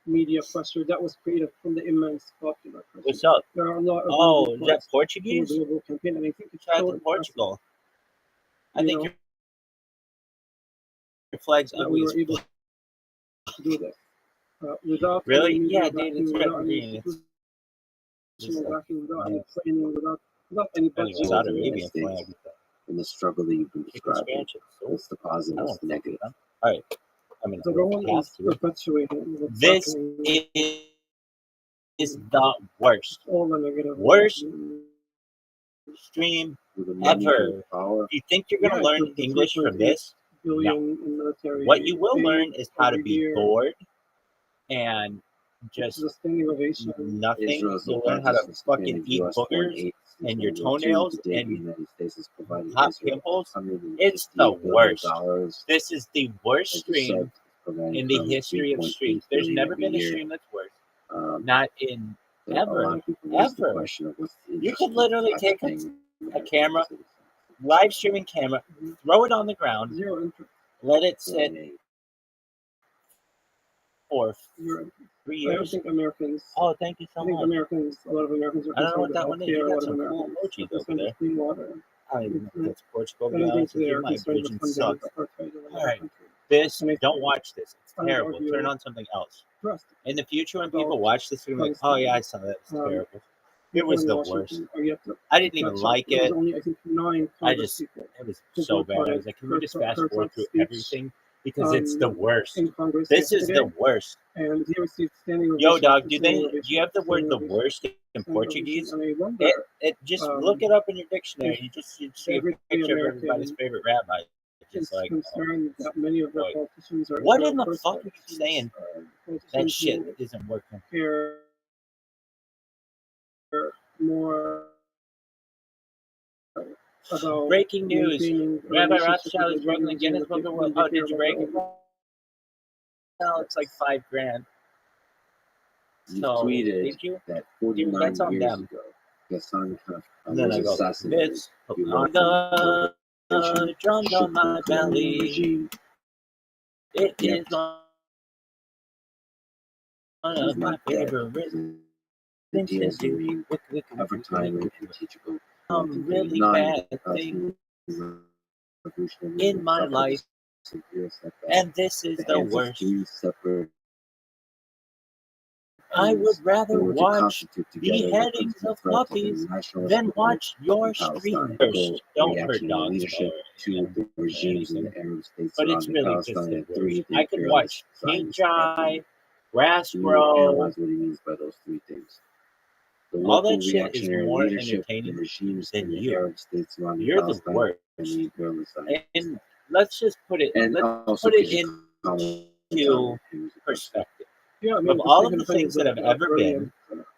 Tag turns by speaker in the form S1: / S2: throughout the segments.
S1: media pressure that was created from the immense popular pressure.
S2: What's up?
S1: There are a lot of
S2: Oh,
S1: moving
S2: is that
S1: parts to the
S2: Portuguese?
S1: global campaign, and I think it's
S2: Shout out
S1: so
S2: to
S1: impressive,
S2: Portugal. I
S1: you
S2: think
S1: know,
S2: your flag's
S1: that
S2: ugly
S1: we
S2: as
S1: were able
S2: fuck.
S1: to do this without any
S2: Really?
S1: media
S2: Yeah, dude,
S1: backing,
S2: it's red
S1: without
S2: and
S1: any
S2: green. It's just
S1: institutional
S2: like,
S1: backing, without any
S2: yeah.
S1: planning, without any
S2: Anyway,
S1: budget.
S2: Saudi Arabian flag.
S3: In the struggle that you've been
S2: You can
S3: describing.
S2: scratch it. So
S3: What's the positive,
S2: I don't
S3: what's the
S2: want to fuck
S3: negative?
S2: with them. All right. I mean,
S1: So
S2: I
S1: no
S2: would
S1: one
S2: have
S1: is
S2: to.
S1: perpetuating what's
S2: This
S1: happening.
S2: is the worst
S1: All the negative.
S2: Worst stream
S3: With the money
S2: ever.
S3: and the power,
S2: If you think you're going to
S1: Yeah,
S2: learn
S1: the
S2: English from
S1: 3.8
S2: this,
S1: billion in military
S2: what you will
S1: aid
S2: learn is how to
S1: every
S2: be
S1: year.
S2: bored and
S1: It's
S2: just
S1: a standing ovation.
S2: nothing.
S3: Israel's
S2: You'll learn how to
S3: largest
S2: fucking
S3: recipient of
S2: eat
S3: US
S2: boogers
S3: foreign aid
S2: and your
S3: since World War II.
S2: toenails
S3: To date, the
S2: and
S3: United States has provided
S2: hot
S3: Israel
S2: pimples.
S3: $158
S2: It's the worst.
S3: billion.
S2: This is the worst
S3: Like you said,
S2: stream
S3: providing
S2: in the
S3: currently
S2: history of
S3: 3.8
S2: streams. There's
S3: billion
S2: never
S3: every
S2: been a
S3: year.
S2: stream that's worse.
S3: Um,
S2: Not in
S3: so a lot
S2: ever.
S3: of people raise the
S2: Ever.
S3: question of what's the
S2: You
S3: interest
S2: could
S3: in
S2: literally take
S3: taxpaying
S2: a
S3: American
S2: camera,
S3: citizens.
S2: live streaming camera, throw it on the ground,
S1: Zero interest.
S2: let it
S3: Foreign
S2: sit
S3: aid.
S2: for
S1: Zero interest.
S2: 3
S1: I don't
S2: years.
S1: think Americans.
S2: Oh, thank you so
S1: I think
S2: much.
S1: Americans. A lot of Americans are
S2: I don't know what
S1: concerned
S2: that
S1: with
S2: one is.
S1: healthcare.
S2: You
S1: A
S2: got
S1: lot of
S2: some cool
S1: Americans are
S2: emojis over
S1: concerned
S2: there.
S1: with clean water.
S2: I don't even know if that's Portugal, to
S1: I
S2: be
S1: don't think
S2: honest with
S1: they
S2: you.
S1: are
S2: My
S1: concerned
S2: vision
S1: with funding
S2: sucks.
S1: apartheid in another
S2: All right.
S1: country.
S2: This,
S1: And I
S2: don't
S1: think
S2: watch this. It's
S1: I would
S2: terrible.
S1: argue
S2: Turn on something else.
S1: trust
S2: In the future, when
S1: about
S2: people watch this, they're going to be like, oh, yeah, I saw that. It's terrible. It
S1: people
S2: was
S1: in
S2: the
S1: Washington
S2: worst.
S1: are yet to
S2: I didn't even
S1: catch up.
S2: like
S1: There was
S2: it.
S1: only, I think, 9
S2: I
S1: Congress
S2: just,
S1: people
S2: it was
S1: who
S2: so bad. I
S1: boycotted
S2: was like, can we just fast forward
S1: Herzog's
S2: through
S1: speech
S2: everything? Because it's the worst.
S1: in Congress
S2: This is
S1: yesterday,
S2: the worst.
S1: and he received standing ovation.
S2: Yo, dog, do
S1: standing
S2: you
S1: ovation,
S2: have the word
S1: standing
S2: the
S1: ovation,
S2: worst in
S1: standing
S2: Portuguese?
S1: ovation. And I wonder,
S2: It just look it up in your dictionary.
S1: if
S2: You see a
S1: everyday
S2: picture of
S1: American
S2: everybody's favorite rabbi.
S1: is
S2: Just like,
S1: concerned that many of their
S2: boy.
S1: politicians are
S2: What
S1: Israel
S2: in the
S1: first
S2: fuck are you
S1: politicians,
S2: saying? That
S1: politicians
S2: shit
S1: who
S2: isn't working.
S1: care more about
S2: Breaking news.
S1: maintaining a
S2: Rabbi
S1: relationship
S2: Rothschild
S1: with
S2: is
S1: the
S2: breaking the
S1: Israeli
S2: Guinness
S1: regime
S2: Book of
S1: than
S2: World.
S1: they
S2: Oh,
S1: care
S2: did you
S1: about
S2: break
S1: their
S2: it?
S1: own.
S2: No, it's like $5,000.
S3: You
S2: So,
S3: tweeted
S2: did you?
S3: that
S2: Dude,
S3: 49
S2: that's on
S3: years
S2: them.
S3: ago, Hassan
S2: And then
S3: was
S2: I go,
S3: assassinated.
S2: this
S3: You
S2: on
S3: went from
S2: the drums on my belly.
S3: regime.
S2: It
S3: Yep.
S2: is one of my favorite things to do.
S3: Advertising and teachable.
S2: Really bad thing in my life, and this is the worst. I would rather watch beheadings of puppies than watch your stream. Don't hurt dogs,
S3: to the regimes in the Arab states,
S2: but it's really just the worst. I could watch paint dry, grass grow.
S3: Analyze what he means by those 3 things. The
S2: All
S3: local
S2: that shit is
S3: reactionary
S2: more
S3: leadership, the
S2: entertaining
S3: regimes
S2: than
S3: in the
S2: you.
S3: Arab states surrounding
S2: You're the
S3: Palestine
S2: worst.
S3: and the Israeli side.
S2: And let's just put it.
S3: And
S2: Let's
S3: also
S2: put it
S3: could you comment
S2: into
S3: on him?
S2: perspective.
S1: Yeah, I mean,
S2: Of
S1: the
S2: all of
S1: second
S2: the
S1: thing
S2: things
S1: is
S2: that have ever been,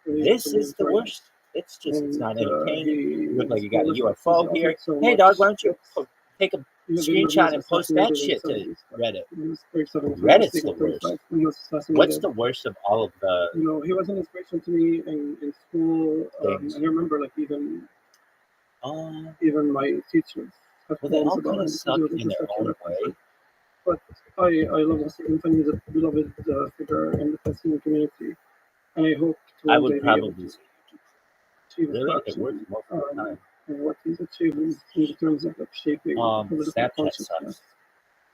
S2: this is the worst. It's just, it's not entertaining. You look like you got a UFO here. Hey, dog, why don't you take a screenshot and post that shit to Reddit? Reddit's the worst. What's the worst of all of the?
S1: You know, he was an inspiration to me in school. And I remember, like, even my teachers.
S2: Well, they all kind of suck in their own way.
S1: But I love Hussein Khan. He's a beloved figure in the Palestinian community, and I hope to
S2: I would probably
S1: achieve
S2: really it works most of the time.
S1: And what he's achieved in terms of like shaping political
S2: Snapchat
S1: consciousness.
S2: sucks.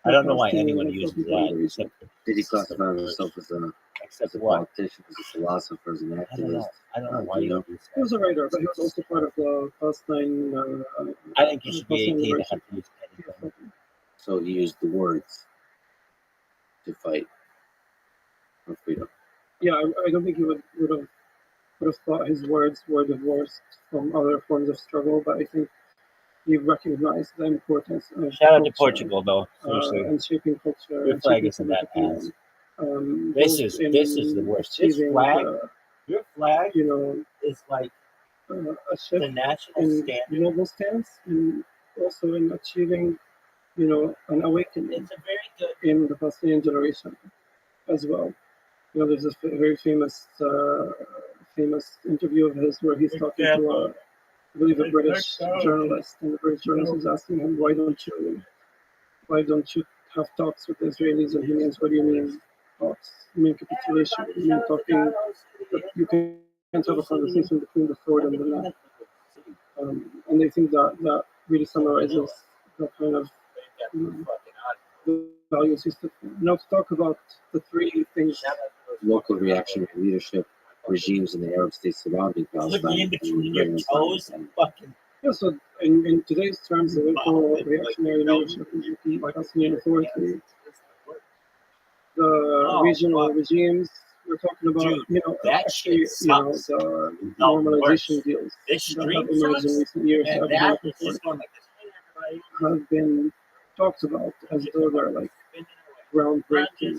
S2: I don't know why anyone uses that. Except
S3: did he classify himself as a politician, as a philosopher, as an activist?
S2: I don't know why you don't use that.
S1: He was a writer, but he was also part of the Palestine.
S2: I think you should be 18 to have to use anything.
S3: So he used the words to fight for freedom.
S1: Yeah, I don't think he would have thought his words were divorced from other forms of struggle, but I think he recognized the importance of
S2: shout out to Portugal, though. Seriously,
S1: and shaping culture.
S2: Your flag isn't that ass. This is the worst. This flag, your flag, you know, is like a shift the national standard, global stance, and also in achieving, you know, an awakening. It's a very good in the Palestinian generation as well. You know, there's a very famous interview of his where he's talking to I believe a British journalist, and the British journalist is asking him, why don't you have talks with the Israelis? And he means, what do you mean
S1: talks mean capitulation, mean talking that you can't have a conversation between the sword and the knife. And I think that really summarizes the kind of values he stood for. Now to talk about the three things.
S3: Local reactionary leadership regimes in the Arab states surrounding Palestine.
S1: Yeah, so in today's terms, the local reactionary leadership is the Palestinian Authority. The regional regimes we're talking about, actually, the normalization deals that have emerged in recent years have been talked about as though they're like groundbreaking,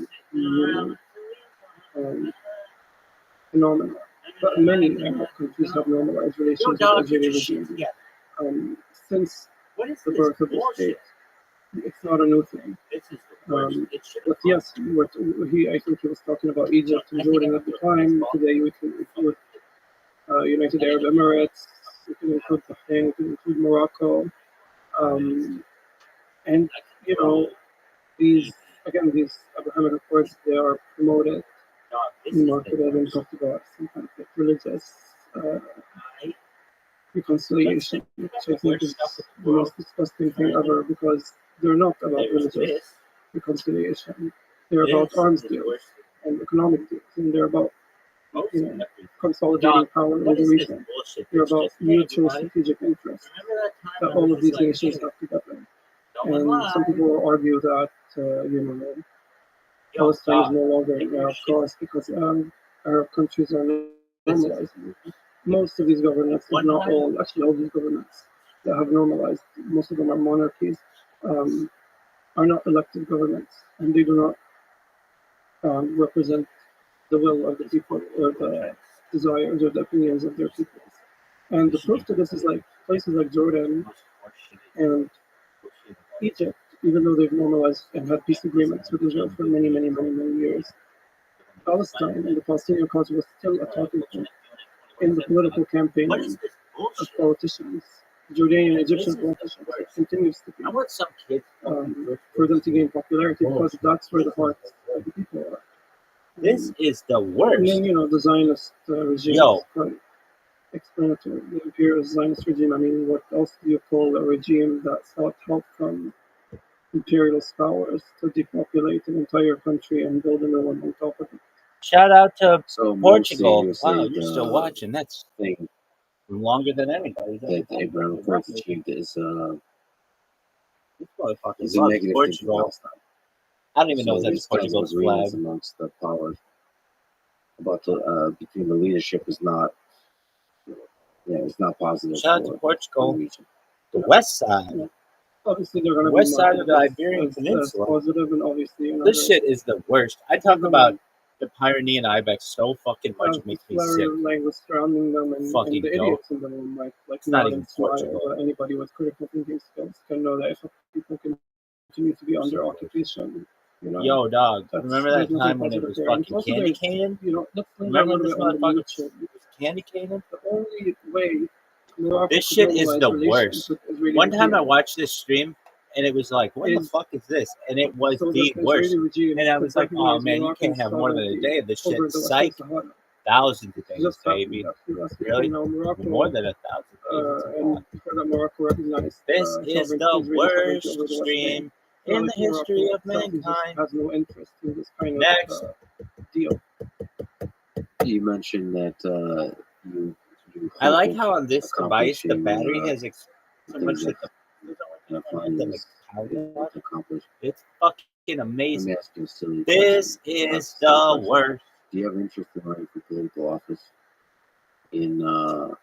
S1: phenomena. But many Arab countries have normalized relations with Israeli regimes since the birth of the state. It's not a new thing. But yes, I think he was talking about Egypt and Jordan at the time. Today we can include United Arab Emirates, we can include Bahrain, we can include Morocco. And, these Abrahamic Accords, they are promoted and marketed and talked about some kind of like religious reconciliation, which I think is the most disgusting thing ever, because they're not about religious reconciliation. They're about arms deals and economic deals, and they're about consolidating power in the region. They're about mutual strategic interests that all of these nations have together. And some people will argue that Palestine is no longer an Arab cause because Arab countries are normalizing. Most of these governments, if not all, actually all these governments that have normalized, most of them are monarchies, are not elected governments, and they do not represent the will of the people or the desires or the opinions of their peoples. And the proof to this is like places like Jordan and Egypt, even though they've normalized and had peace agreements with Israel for many, many, many, many years. Palestine and the Palestinian cause was still a talking point in the political campaign of politicians, Jordanian, Egyptian politicians. It continues to be for them to gain popularity because that's where the hearts of the people are.
S2: This is the worst.
S1: And then, the Zionist regime is quite explanatory. The imperial Zionist regime, I mean, what else do you call a regime that sought help from imperialist powers to depopulate an entire country and build a new one on top of it?
S2: Shout out to Portugal. Wow, you're still watching. That's
S3: thing
S2: longer than anybody.
S3: That the Abraham Accords achieved is a
S2: negative Portugal. I don't even know if that's Portugal's flag.
S3: Amongst the powers about the between the leadership is not, it's not positive.
S2: Shout out to Portugal. The west side.
S1: Obviously, they're going to
S2: west side of the Iberian Peninsula.
S1: Positive, and obviously,
S2: this shit is the worst. I talk about the Pyrenean ibex so fucking much, it makes me sick.
S1: Language surrounding them and the idiots in the room, like
S2: it's not even
S1: Portugal. But anybody with critical thinking skills can know that if people continue to be under occupation.
S2: Yo, dog, remember that time when it was fucking candy caning? Remember when this motherfucker was candy caning?
S1: The only way
S2: this shit is the worst. One time I watched this stream and it was like, what the fuck is this? And it was the worst. And I was like, oh man, you can't have more than a day of this shit. Psych. Thousands of days, baby. Really? More than 1,000 days. This is the worst stream in the history of mankind.
S1: Has no interest in this kind
S2: of
S1: deal.
S3: You mentioned that
S2: I like how on this device the battery has so much that it's fucking amazing. This is the worst.
S3: Do you have interest in running for political office into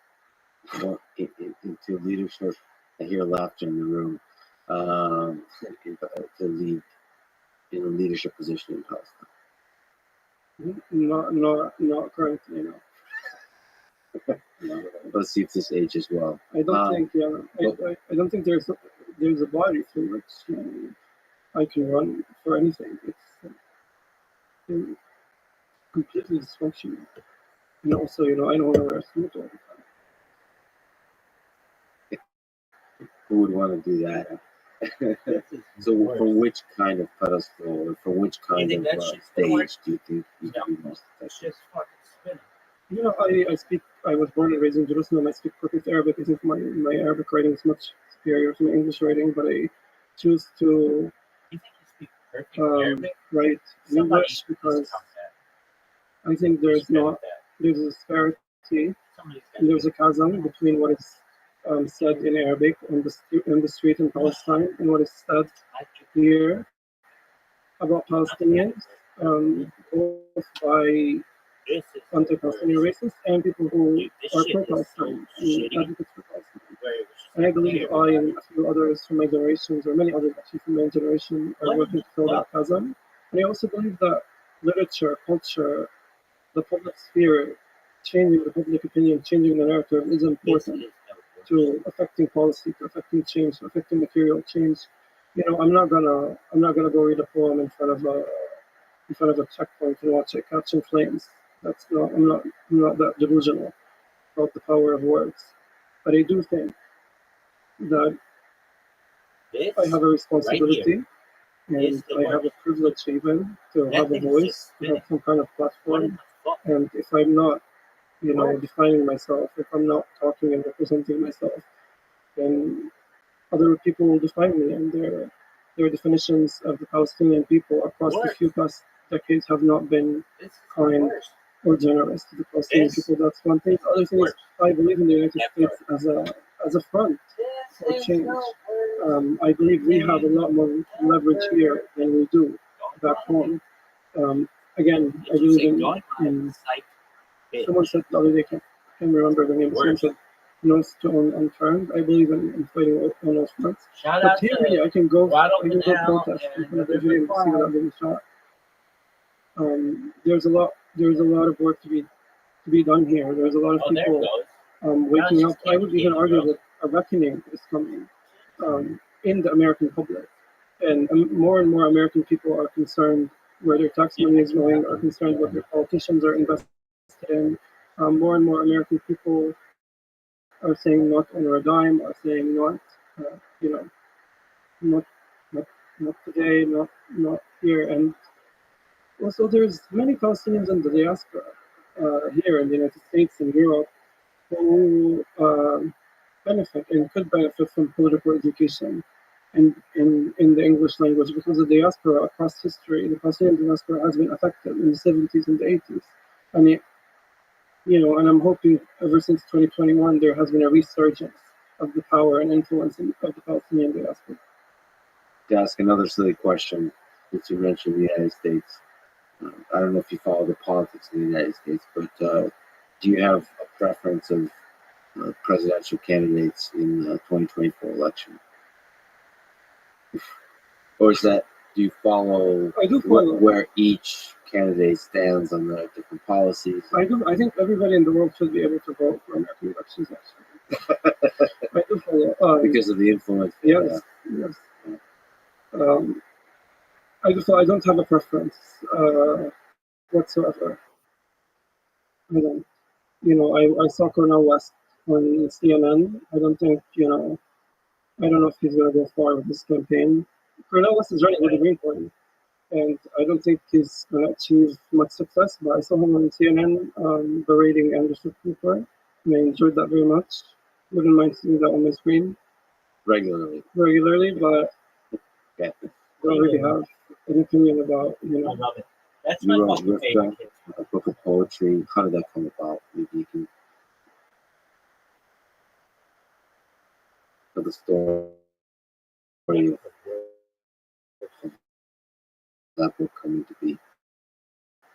S3: leadership? I hear laughter in the room. To lead in a leadership position in Palestine?
S1: Not currently, no.
S3: No. Let's see if this ages well.
S1: I don't think. I don't think there's a body through which I can run for anything. It's completely dysfunctional, and also, I don't want to wear a suit all the time.
S3: Who would want to do that? So, from which kind of pedestal or from which kind of stage do you think you can be most effective?
S1: You know, I was born and raised in Jerusalem. I speak perfect Arabic. I think my Arabic writing is much superior to my English writing, but I choose to write in English because I think there's a disparity and there's a chasm between what is said in Arabic in the street in Palestine and what is said here about Palestinians, both by anti-Palestinian racists and people who are pro-Palestine and advocates for Palestine. And I believe I and a few others from my generations, or many others actually from my generation, are working to fill that chasm. And I also believe that literature, culture, the public sphere, changing the public opinion, changing the narrative is important to affecting policy, to affecting change, to affecting material change. You know, I'm not gonna go read a poem in front of a checkpoint and watch it catch in flames. I'm not that delusional about the power of words. But I do think that I have a responsibility and I have a privilege even to have a voice, to have some kind of platform. And if I'm not, you know, defining myself, if I'm not talking and representing myself, then other people will define me, and their definitions of the Palestinian people across the few past decades have not been kind or generous to the Palestinian people. That's one thing. The other thing is, I believe in the United States as a front for change. I believe we have a lot more leverage here than we do back home. Again, I believe in someone said the other day, I can't remember the name, someone said, no stone unturned. I believe in fighting on those fronts. But here, I can go protest in front of every embassy without getting shot. There's a lot of work to be done here. There's a lot of people waking up. I would even argue that a reckoning is coming in the American public, and more American people are concerned where their tax money is going, are concerned what their politicians are invested in. More and more American people are saying not on a dime, are saying not, you know, not today, not here. And also, there's many Palestinians in the diaspora here in the United States and Europe who benefit and could benefit from political education and in the English language, because the diaspora across history, the Palestinian diaspora has been affected in the 70s and the 80s. And and I'm hoping ever since 2021 there has been a resurgence of the power and influence of the Palestinian diaspora.
S3: To ask another silly question, since you mentioned the United States, I don't know if you follow the politics in the United States, but do you have a preference of presidential candidates in the 2024 election? Or is that, do you follow, where each candidate stands on the different policies?
S1: I do. I think everybody in the world should be able to vote for American elections, actually. I do follow.
S3: Because of the influence.
S1: Yes. I don't have a preference whatsoever. I don't. I saw Cornel West on CNN. I don't think, I don't know if he's going to go far with this campaign. Cornel West is running with the Green Party, and I don't think he's going to achieve much success, but I saw him on CNN berating Anderson Cooper, and I enjoyed that very much. Wouldn't mind seeing that on my screen.
S3: Regularly,
S1: but I don't really have an opinion about,
S2: I love it. That's
S3: you wrote Rivka, a book of poetry. How did that come about? Maybe you can tell the story of that book coming to be.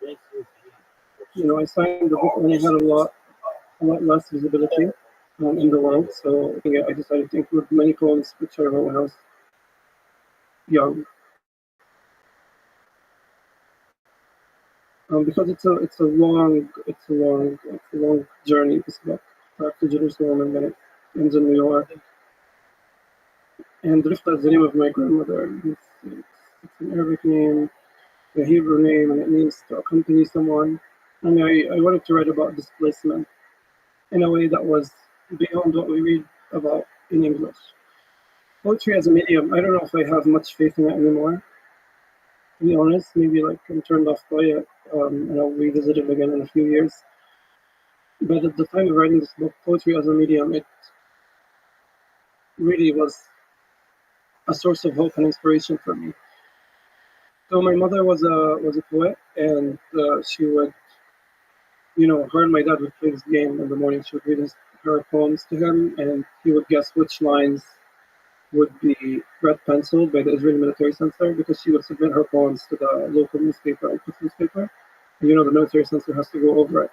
S1: I signed the book when I had a lot less visibility in the world. So I decided to include many poems which I wrote when I was young. Because it's a long journey. This book back to Jerusalem, and then it ends in New York. And Rifta is the name of my grandmother. It's an Arabic name, a Hebrew name, and it means to accompany someone. And I wanted to write about displacement in a way that was beyond what we read about in English. poetry as a medium, I don't know if I have much faith in it anymore. To be honest, maybe like I'm turned off by it, and I'll revisit it again in a few years. But at the time of writing this book, poetry as a medium, it really was a source of hope and inspiration for me. So my mother was a poet, and she would, her and my dad would play this game in the morning. She would read her poems to him, and he would guess which lines would be red penciled by the Israeli military censor, because she would submit her poems to the local newspaper, Al-Quds newspaper. And, the military censor has to go over it.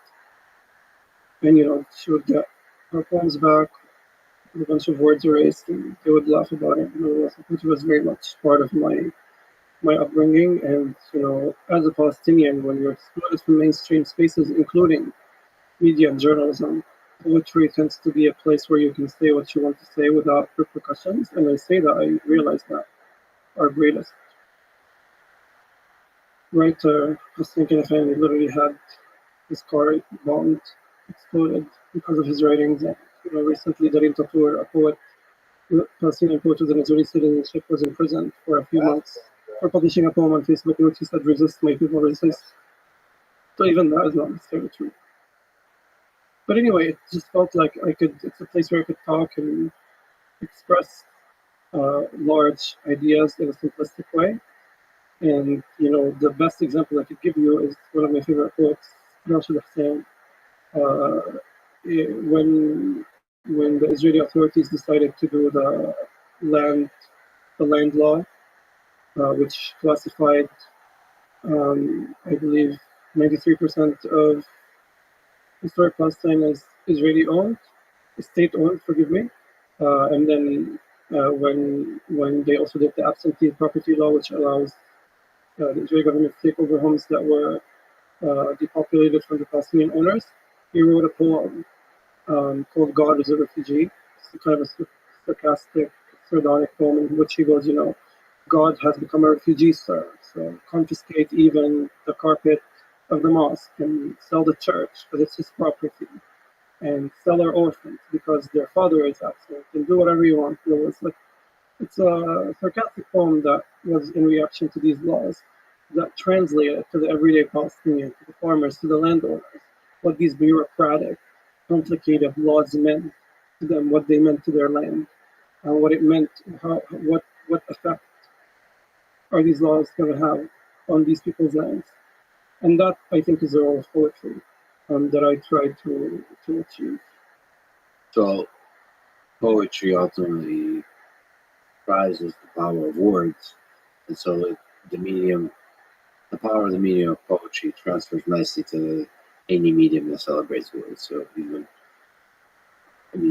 S1: And, she would get her poems back with a bunch of words erased, and they would laugh about it. Which was very much part of my upbringing. And, as a Palestinian, when you're excluded from mainstream spaces, including media and journalism, poetry tends to be a place where you can say what you want to say without repercussions. And I say that, I realize that our greatest writer, Hussein Kanafani, literally had his car bombed, exploded because of his writings. And, recently Darim Tapour, a poet, Palestinian poet with an Israeli citizenship, was in prison for a few months for publishing a poem on Facebook in which he said, "Resist, my people, resist." So even that is not necessarily true. But anyway, it just felt like it's a place where I could talk and express large ideas in a simplistic way. And, the best example I could give you is one of my favorite poets, Rothschild, saying, when the Israeli authorities decided to do the land law, which classified, I believe, 93% of historic Palestine as Israeli-owned, state-owned, forgive me. And then when they also did the absentee property law, which allows the Israeli government to take over homes that were depopulated from the Palestinian owners, he wrote a poem called "God is a Refugee." It's a kind of a sarcastic, sardonic poem in which he goes, God has become a refugee, sir. So confiscate even the carpet of the mosque and sell the church because it's his property, and sell our orphans because their father is absent, and do whatever you want. It's a sarcastic poem that was in reaction to these laws that translated to the everyday Palestinian, to the farmers, to the landowners, what these bureaucratic, complicated laws meant to them, what they meant to their land, and what it meant, what effect are these laws going to have on these people's lands. And that, I think, is the role of poetry that I try to achieve.
S3: So poetry ultimately prizes the power of words, and so the power of the medium of poetry transfers nicely to any medium that celebrates words. So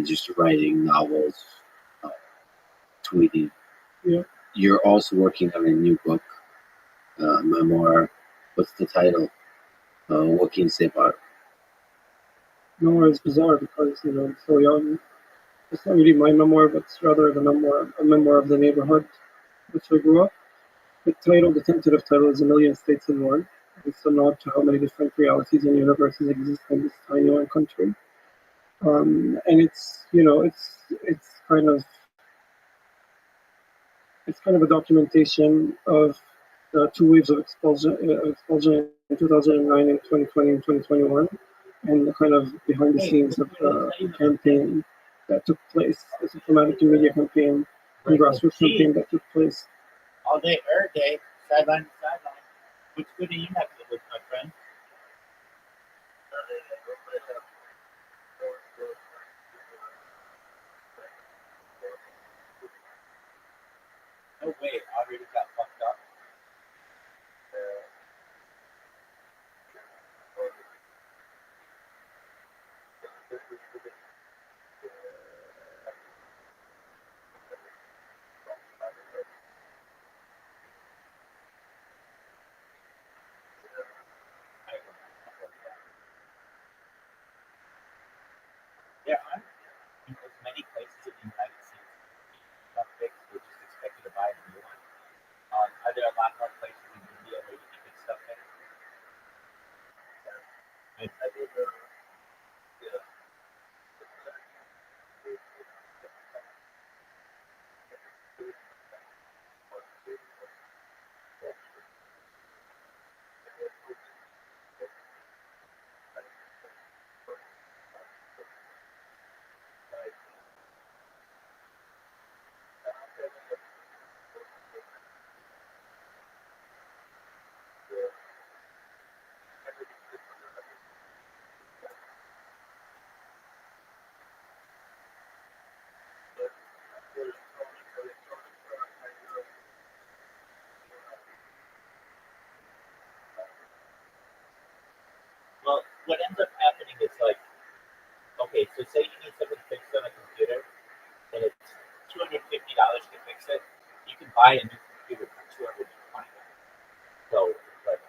S3: just writing novels, tweeting.
S1: Yeah.
S3: You're also working on a new book, memoir. What's the title? What can you say about it?
S1: Memoir is bizarre because, I'm so young. It's not really my memoir, but it's rather a memoir of the neighborhood which I grew up. The tentative title is A Million States in One. It's a nod to how many different realities and universes exist in this tiny one country. And it's kind of a documentation of the two waves of expulsion in 2009 and 2020 and 2021, and the kind of behind the scenes of the campaign that took place, the diplomatic and media campaign and grassroots campaign that took place.
S2: All day, every day, sideline to sideline. Which good are you not good with, my friend? No way, I already got fucked up. There aren't in as many places in the United States which is expected to buy a new one. buy a new computer for $220. So, but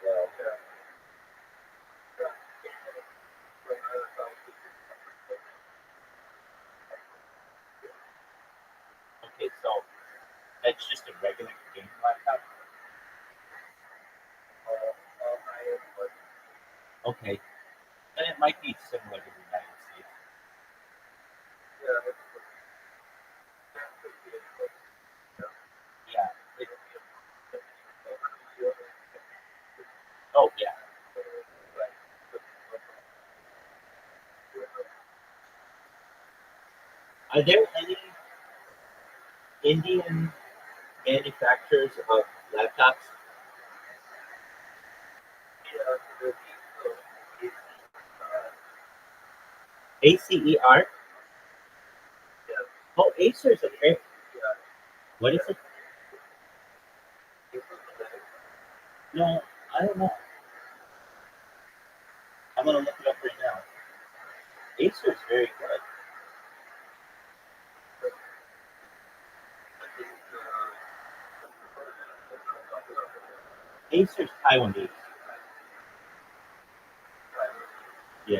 S2: okay, so that's just a regular game laptop. Okay, then it might be similar to the United States. Yeah. Oh yeah. Are there any Indian manufacturers of laptops? ACER? Oh, Acer's okay. What is it? No, I don't know. I'm gonna look it up right now. Acer's very good. Acer's Taiwanese. Yeah,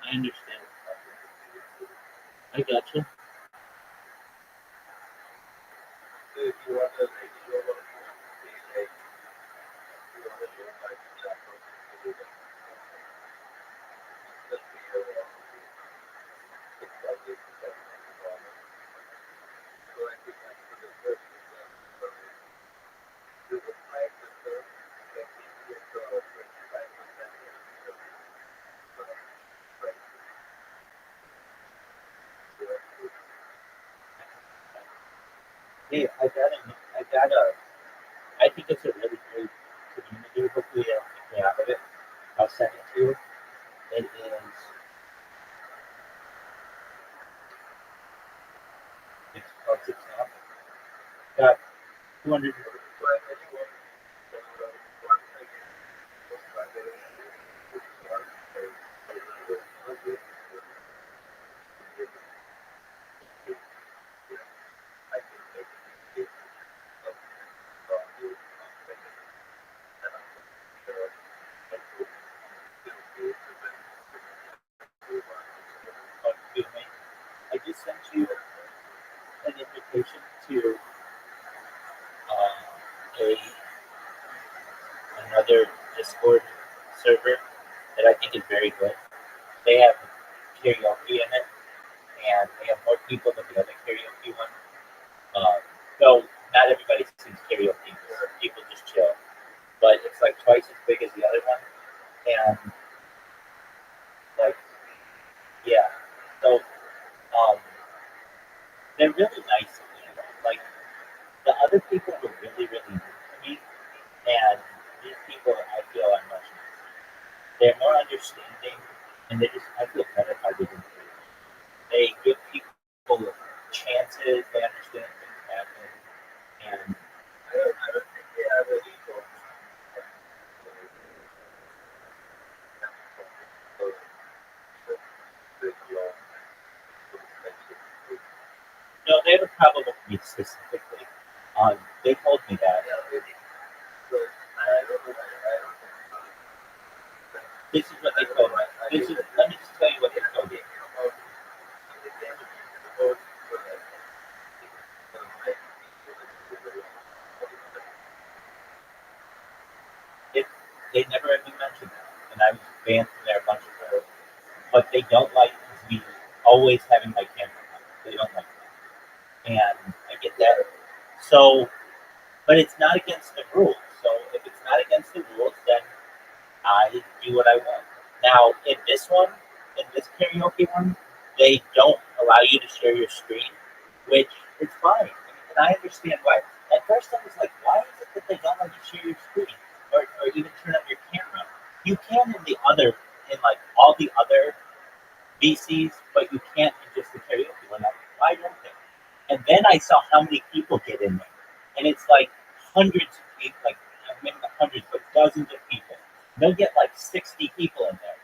S2: I understand. I gotcha. Hey, I think it's a really great community. Hopefully, I don't think out of it. I'll send it to you. It is, it's called Example. Got 200. Excuse me. I just sent you an invitation to a another Discord server that I think is very good. They have karaoke in it, and they have more people than the other karaoke one. So not everybody sings karaoke. People just chill, but it's like twice as big as the other one, and like yeah. So um, they're really nice to me. Like the other people were really really rude to me, and these people I feel are much nicer. They're more understanding, and they just I feel better by giving them. They give people chances. They understand things happen, and no, they have a problem with me specifically. They told me that. This is what they told me. Let me just tell you what they told me. It, they never even mentioned that, and I was banned from there a bunch of times. What they don't like is me always having my camera on. They don't like that, and I get that. So, but it's not against the rules. So if it's not against the rules, then I do what I want. Now, in this karaoke one, they don't allow you to share your screen, which is fine. And I understand why. At first, I was like, why is it that they don't let you share your screen or even turn on your camera? You can in like all the other VCs, but you can't in just the karaoke one. Why don't they? And then I saw how many people get in there, and it's like hundreds of people, like maybe not hundreds, but dozens of people. They'll get like 60 people in there,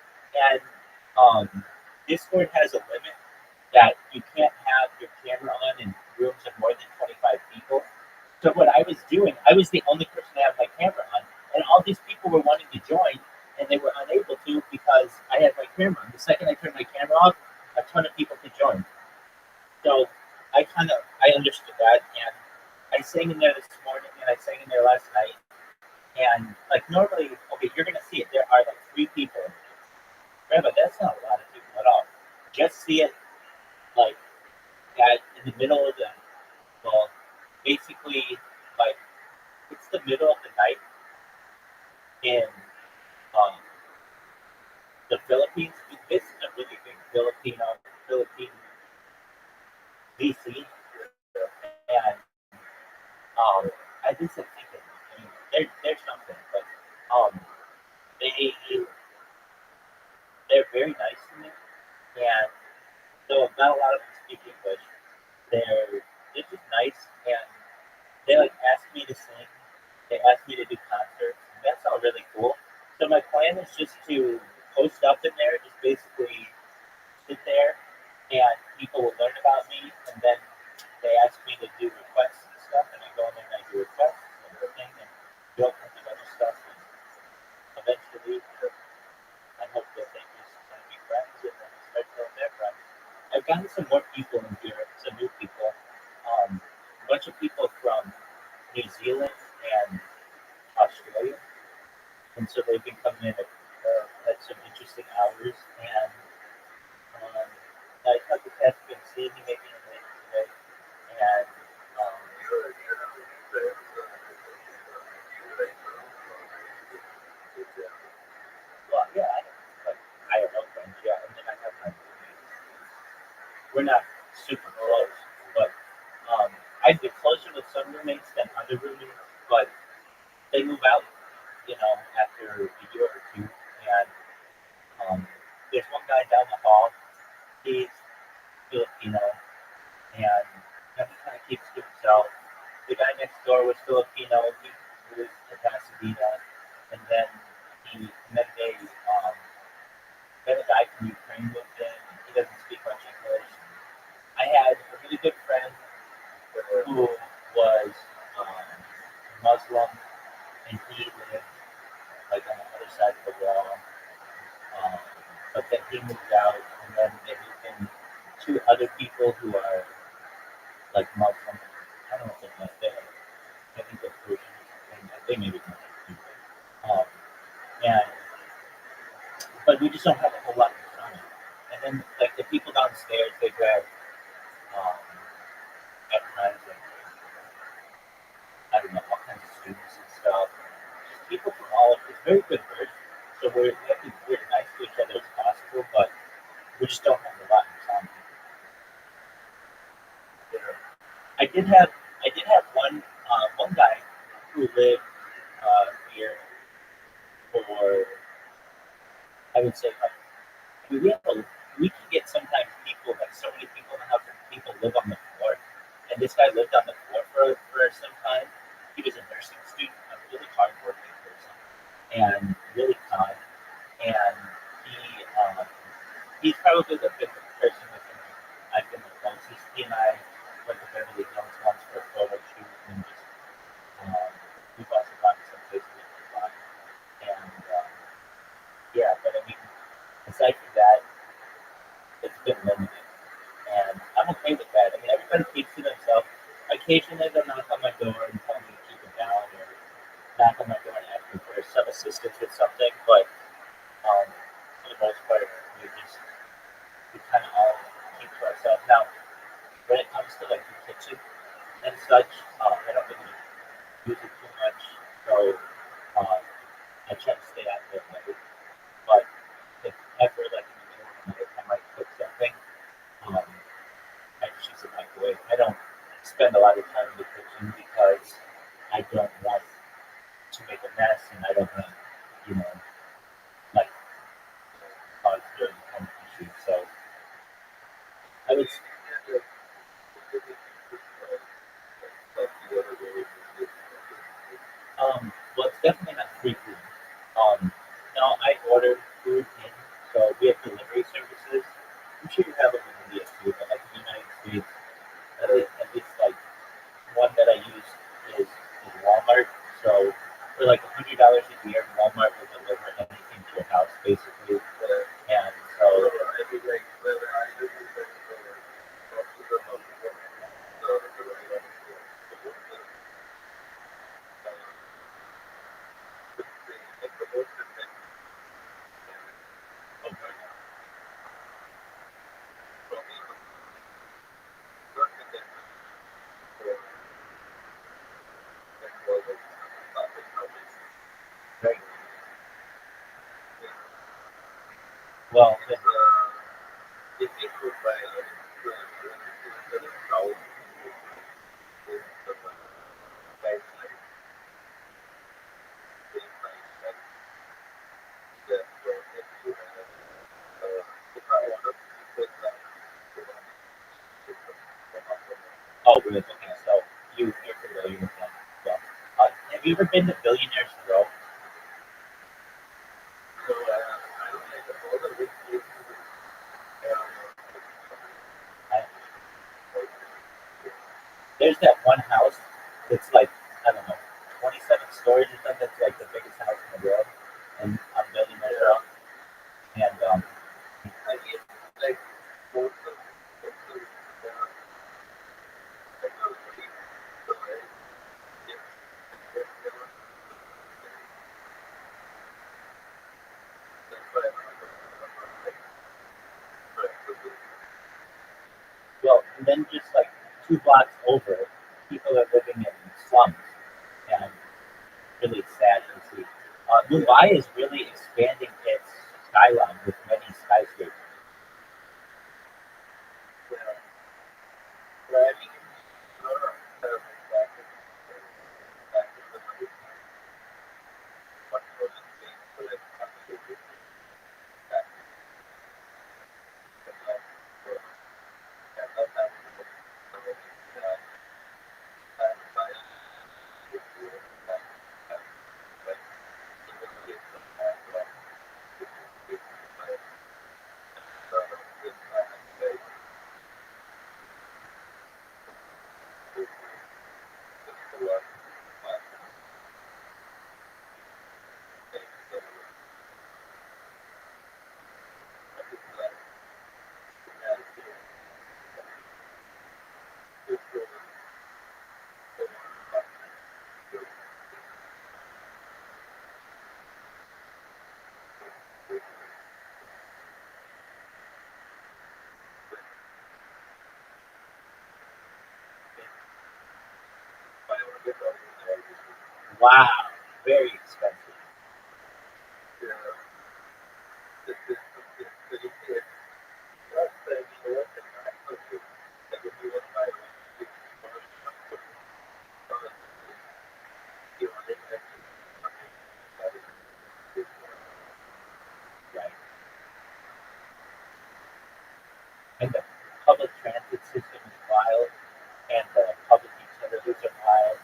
S2: and Discord has a limit that you can't have your camera on in rooms of more than 25 people. So what I was doing, I was the only person to have my camera on, and all these people were wanting to join, and they were unable to because I had my camera on. The second I turned my camera off, a ton of people could join. So I understood that, and I sang in there this morning, and I sang in there last night, and like normally, okay, you're gonna see it. There are like 3 people in there, but that's not a lot of people at all. Just see it like in the middle of well, basically like it's the middle of the night in um, the Philippines. This is a really big Philippine VC, and I just think there's something, but um, they they're very nice to me, and though not a lot of them speak English, they're just nice, and they like ask me to sing, they ask me to do concerts, and that's all really cool. So my plan is just to post up in there, just basically sit there, and people will learn about me, and then they ask me to do requests and stuff, and I go in there and I do requests and everything, and joke and other stuff, and eventually I hope that they just kind of be friends and then start telling their friends. I've gotten some more people in here, some new people, a bunch of people from New Zealand and Australia, and so they've been coming in at some interesting hours, and I thought the past been seeing me maybe in late today, and well, yeah, I have no friends, yeah, and then I have my roommates. We're not super close, but I'd be closer with some roommates than other roommates, but they move out, after a year or two, and there's one guy down the hall, he's Filipino, and he kind of keeps to himself. The guy next door was Filipino, he was in Pasadena, and then then a guy from Ukraine moved in, and he doesn't speak much English. I had a really good friend who was Muslim, and he lived like on the other side of the wall. Um, but then he moved out, and then they moved in 2 other people who are like Muslim. I don't know if they're not there. I think they're Persian or something. They may be Muslim. Um, and but we just don't have a whole lot in common. And then like the people downstairs, they grab at times like I don't know all kinds of students and stuff. Just people from all over. It's very good version. So we're nice to each other as possible, but we just don't have a lot in common. I did have one guy who lived here for I would say like we can get sometimes people like so many people in the house and people live on the floor. And this guy lived on the floor for some time. He was a nursing student, a really hardworking person, and really kind. And he's probably the fifth person with whom I've been the closest. He and I went to Beverly Hills once for a photo shoot, and just we've also gone to some places in the lot. And yeah, but I mean, aside from that, it's been limited, and I'm okay with that. I mean, everybody keeps to themselves. Occasionally, they'll knock on my door and tell me to keep it down, or knock on my door and ask me for some assistance with something. But for the most part, we kind of all keep to ourselves. Now, when it comes to like the kitchen and such, I don't really use it too much, so I try to stay out of it. But if ever like in the middle of the night, I might cook something. I just use the microwave. I don't spend a lot of time in the kitchen because I don't want to make a mess, and I don't want, it's well, it's definitely not free food. No, I ordered food in, so we have delivery services. I'm sure you have them in India too, but like in the United States, at least like one that I use is Walmart. So for like $100 a year, Walmart will deliver anything to your house basically. And so very well. Oh, really? Okay, so you're familiar with them. Well, have you ever been to Billionaires Row? I, there's that one house that's like, I don't know, 27 stories or something. That's like the biggest house in the world, and on Billionaires Row. And well, and then just like 2 blocks over, people are living in slums, and really sad to see. Mumbai is really expanding its skyline with many skyscrapers. Wow, very expensive. Right. And the public transit system is wild, and the public utilities are wild.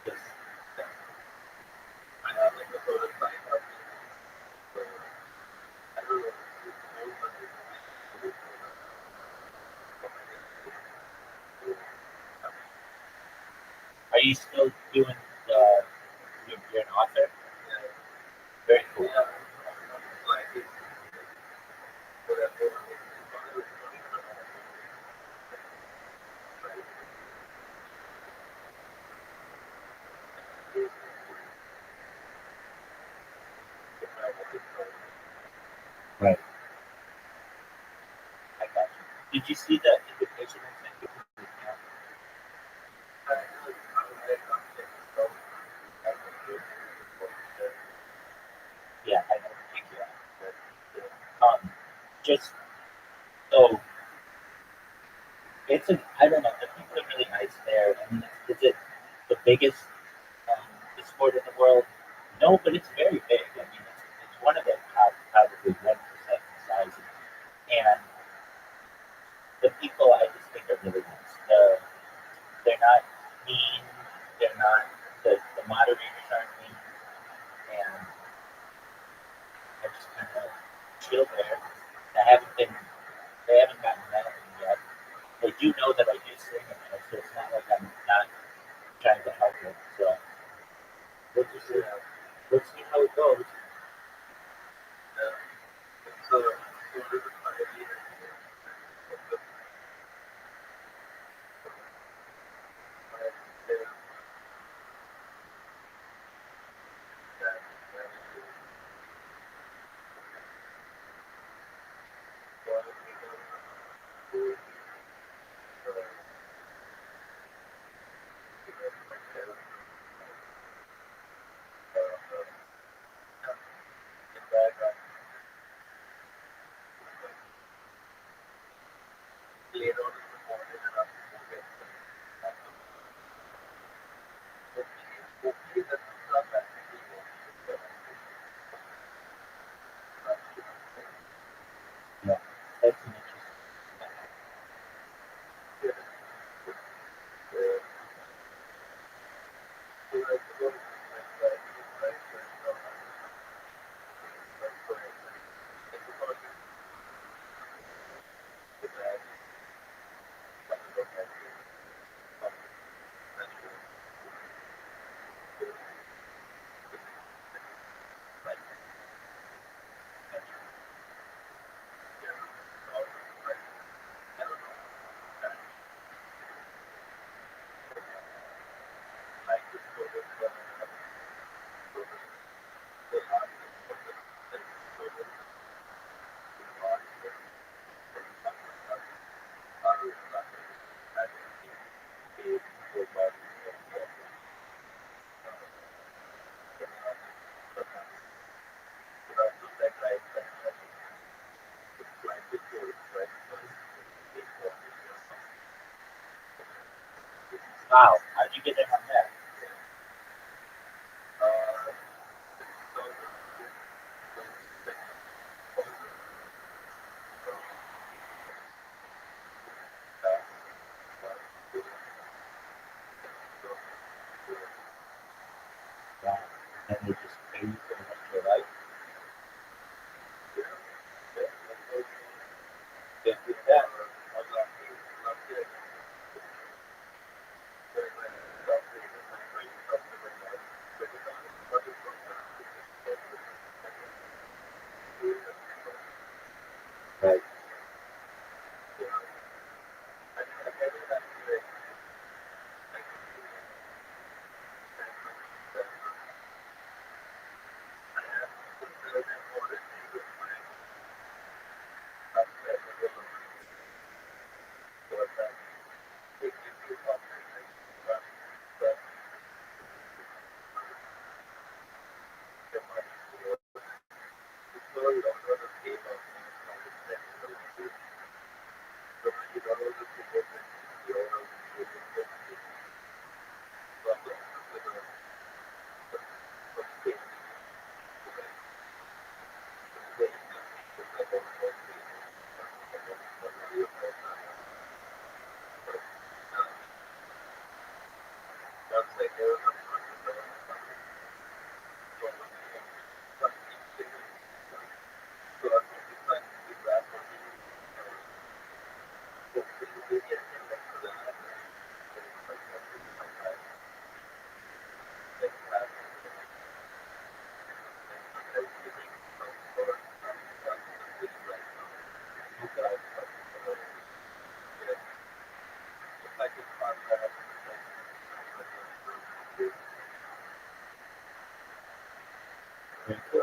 S2: Just, are you still doing the? You're an author. Very cool. Right. I got you. Did you see the invitation I sent you? Yeah, I know. Thank you. Just so it's I don't know. The people are really nice there. I mean, is it the biggest sport in the world? No, but it's very big. I mean, it's one of the top, probably 1% in size. And the people I just think are really nice. They're not mean. They're not the moderators aren't mean, and I just kind of chill there. I haven't been. They haven't gotten mad at me yet. They do know that I do sing in there, so it's not like I'm not trying to help it. So let's see how it goes. So, yeah, that's an interesting. Wow, how'd you get there from there? Wow, and they just pay you for the rest of your life. Can't beat that. Right. Very cool.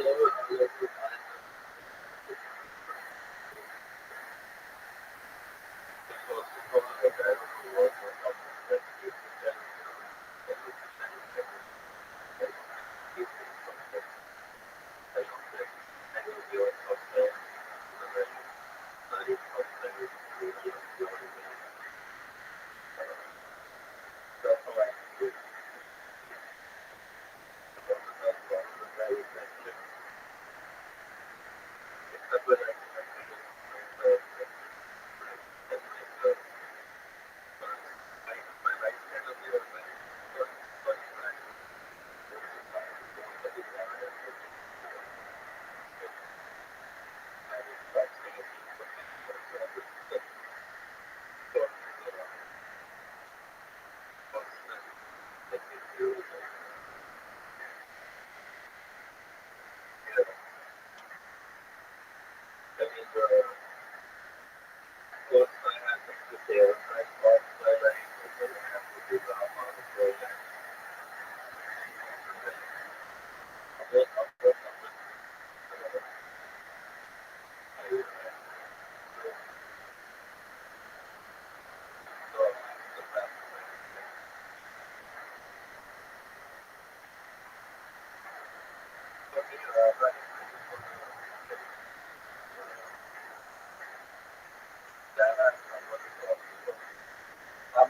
S2: I'm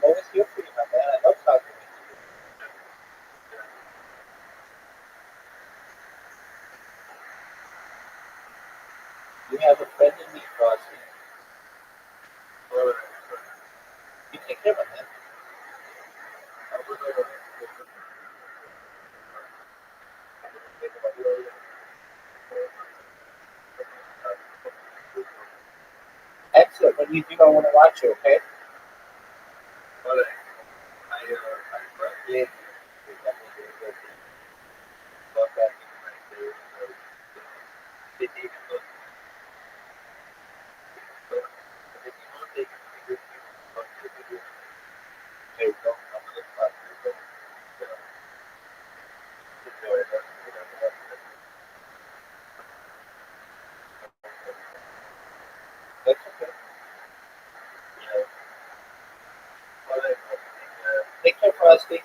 S2: always here for you, my man. I love talking with you. You have a friend in me, Frosty. You take care of him. Excellent. When you do, I want to watch you, okay? Yeah. That's okay. Take care, Frosty.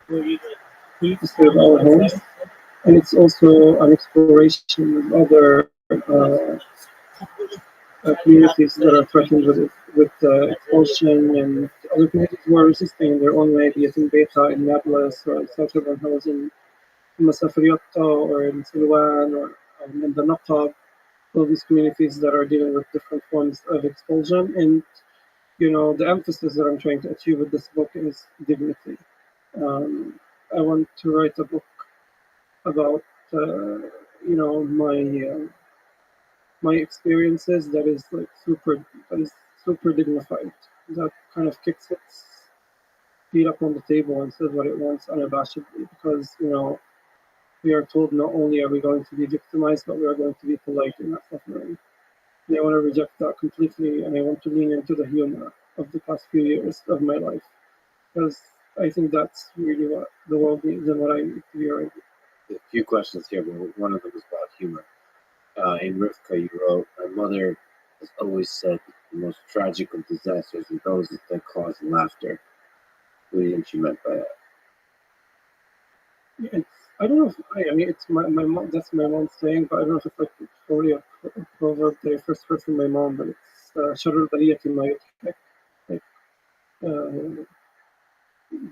S1: to save our homes, and it's also an exploration of other communities that are threatened with expulsion, and other communities who are resisting in their own way, be it in Beta, in Nablus, or in South Urban Hills, in Masafriota, or in Silwan, or in the Naqab, all these communities that are dealing with different forms of expulsion. And the emphasis that I'm trying to achieve with this book is dignity. I want to write a book about my experiences that is super dignified, that kind of kicks its feet up on the table and says what it wants unabashedly, because we are told not only are we going to be victimized, but we are going to be polite in that suffering. And I want to reject that completely, and I want to lean into the humor of the past few years of my life, because I think that's really what the world needs and what I need to be right.
S3: A few questions here, but one of them is about humor. In Rivka, you wrote, "My mother has always said the most tragic of disasters are those that cause laughter." What do you think she meant by that?
S1: Yeah, I don't know if I mean it's my mom. That's my mom's saying, but I don't know if it's like probably a proverb that I first heard from my mom. But it's "Sharul baliyati ma yudhik," like uh,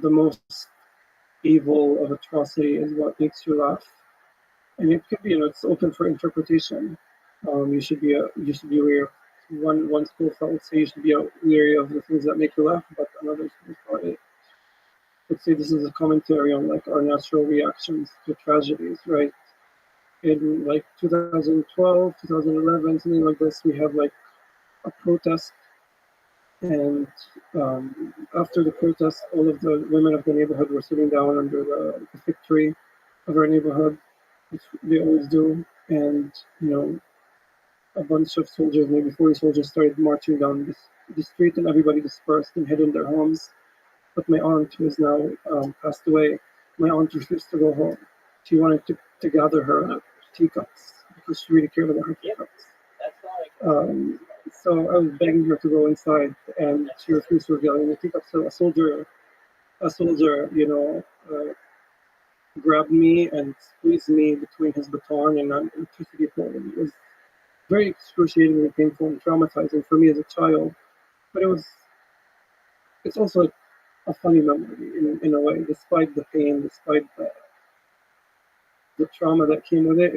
S1: the most evil of atrocity is what makes you laugh, and it could be it's open for interpretation. You should be aware. One school thought would say you should be wary of the things that make you laugh, but another school thought it would say this is a commentary on like our natural reactions to tragedies, right? In like 2012, 2011, something like this, we had like a protest, and after the protest, all of the women of the neighborhood were sitting down under the fig tree of our neighborhood, which they always do, and a bunch of soldiers, maybe 40 soldiers, started marching down the street, and everybody dispersed and hid in their homes. But my aunt, who is now passed away, my aunt refused to go home. She wanted to gather her teacups because she really cared about her teacups. So I was begging her to go inside, and she refused to gather the teacups. So a soldier, grabbed me and squeezed me between his baton and an electricity pole. And it was very excruciatingly painful and traumatizing for me as a child. But it's also a funny memory in a way, despite the pain, despite the trauma that came with it.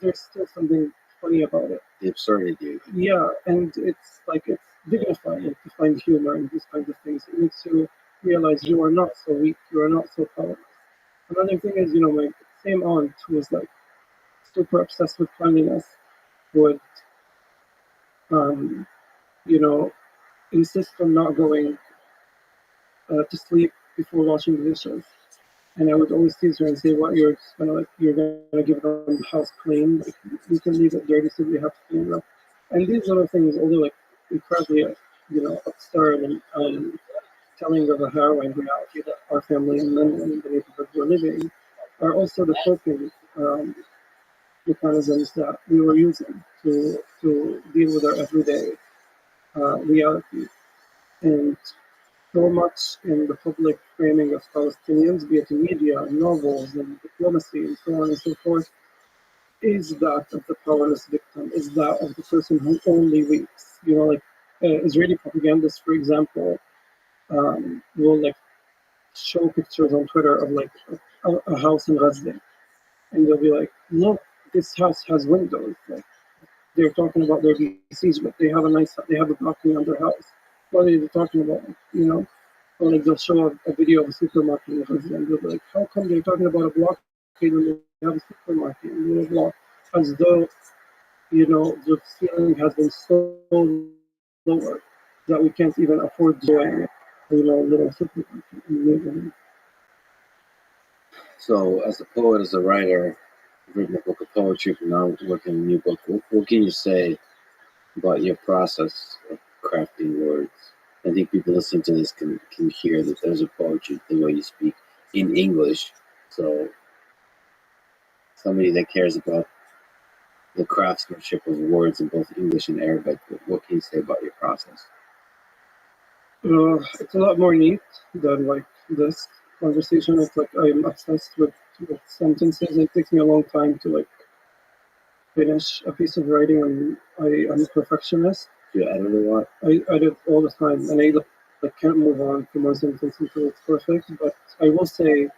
S1: There's still something funny about it.
S3: The absurdity.
S1: Yeah, and it's dignifying to find humor in these kinds of things. It makes you realize you are not so weak, you are not so powerless. Another thing is, my same aunt who was like super obsessed with cleanliness would, um, you know, insist on not going to sleep before washing the dishes. And I would always tease her and say, "What, you're gonna give them the house clean? Like, you can leave it dirty, so we have to clean it up." And these little things, although like incredibly, absurd and telling of a harrowing reality that our family and men in the neighborhood were living, are also the coping mechanisms that we were using to deal with our everyday reality. And so much in the public framing of Palestinians, be it in media, novels, and diplomacy, and so on and so forth, is that of the powerless victim, is that of the person who only weeps. Like Israeli propagandists, for example, will like show pictures on Twitter of like a house in Gaza, and they'll be like, "Look, this house has windows." Like, they're talking about their besieged, but they have a balcony on their house. What are they talking about? Or like they'll show a video of a supermarket in Gaza, and they'll be like, "How come they're talking about a blockade when they have a supermarket in the block?" As though the ceiling has been so lower that we can't even afford doing little supermarket in the neighborhood.
S3: So, as a poet, as a writer, you've written a book of poetry, but now working on a new book. What can you say about your process of crafting words? I think people listening to this can hear that there's a poetry the way you speak in English. So, somebody that cares about the craftsmanship of words in both English and Arabic, what can you say about your process?
S1: It's a lot more neat than like this. conversation. It's like I'm obsessed with sentences. It takes me a long time to like finish a piece of writing, and I'm a perfectionist.
S3: You edit a lot?
S1: I edit all the time, and I can't move on from one sentence until it's perfect. But I will say,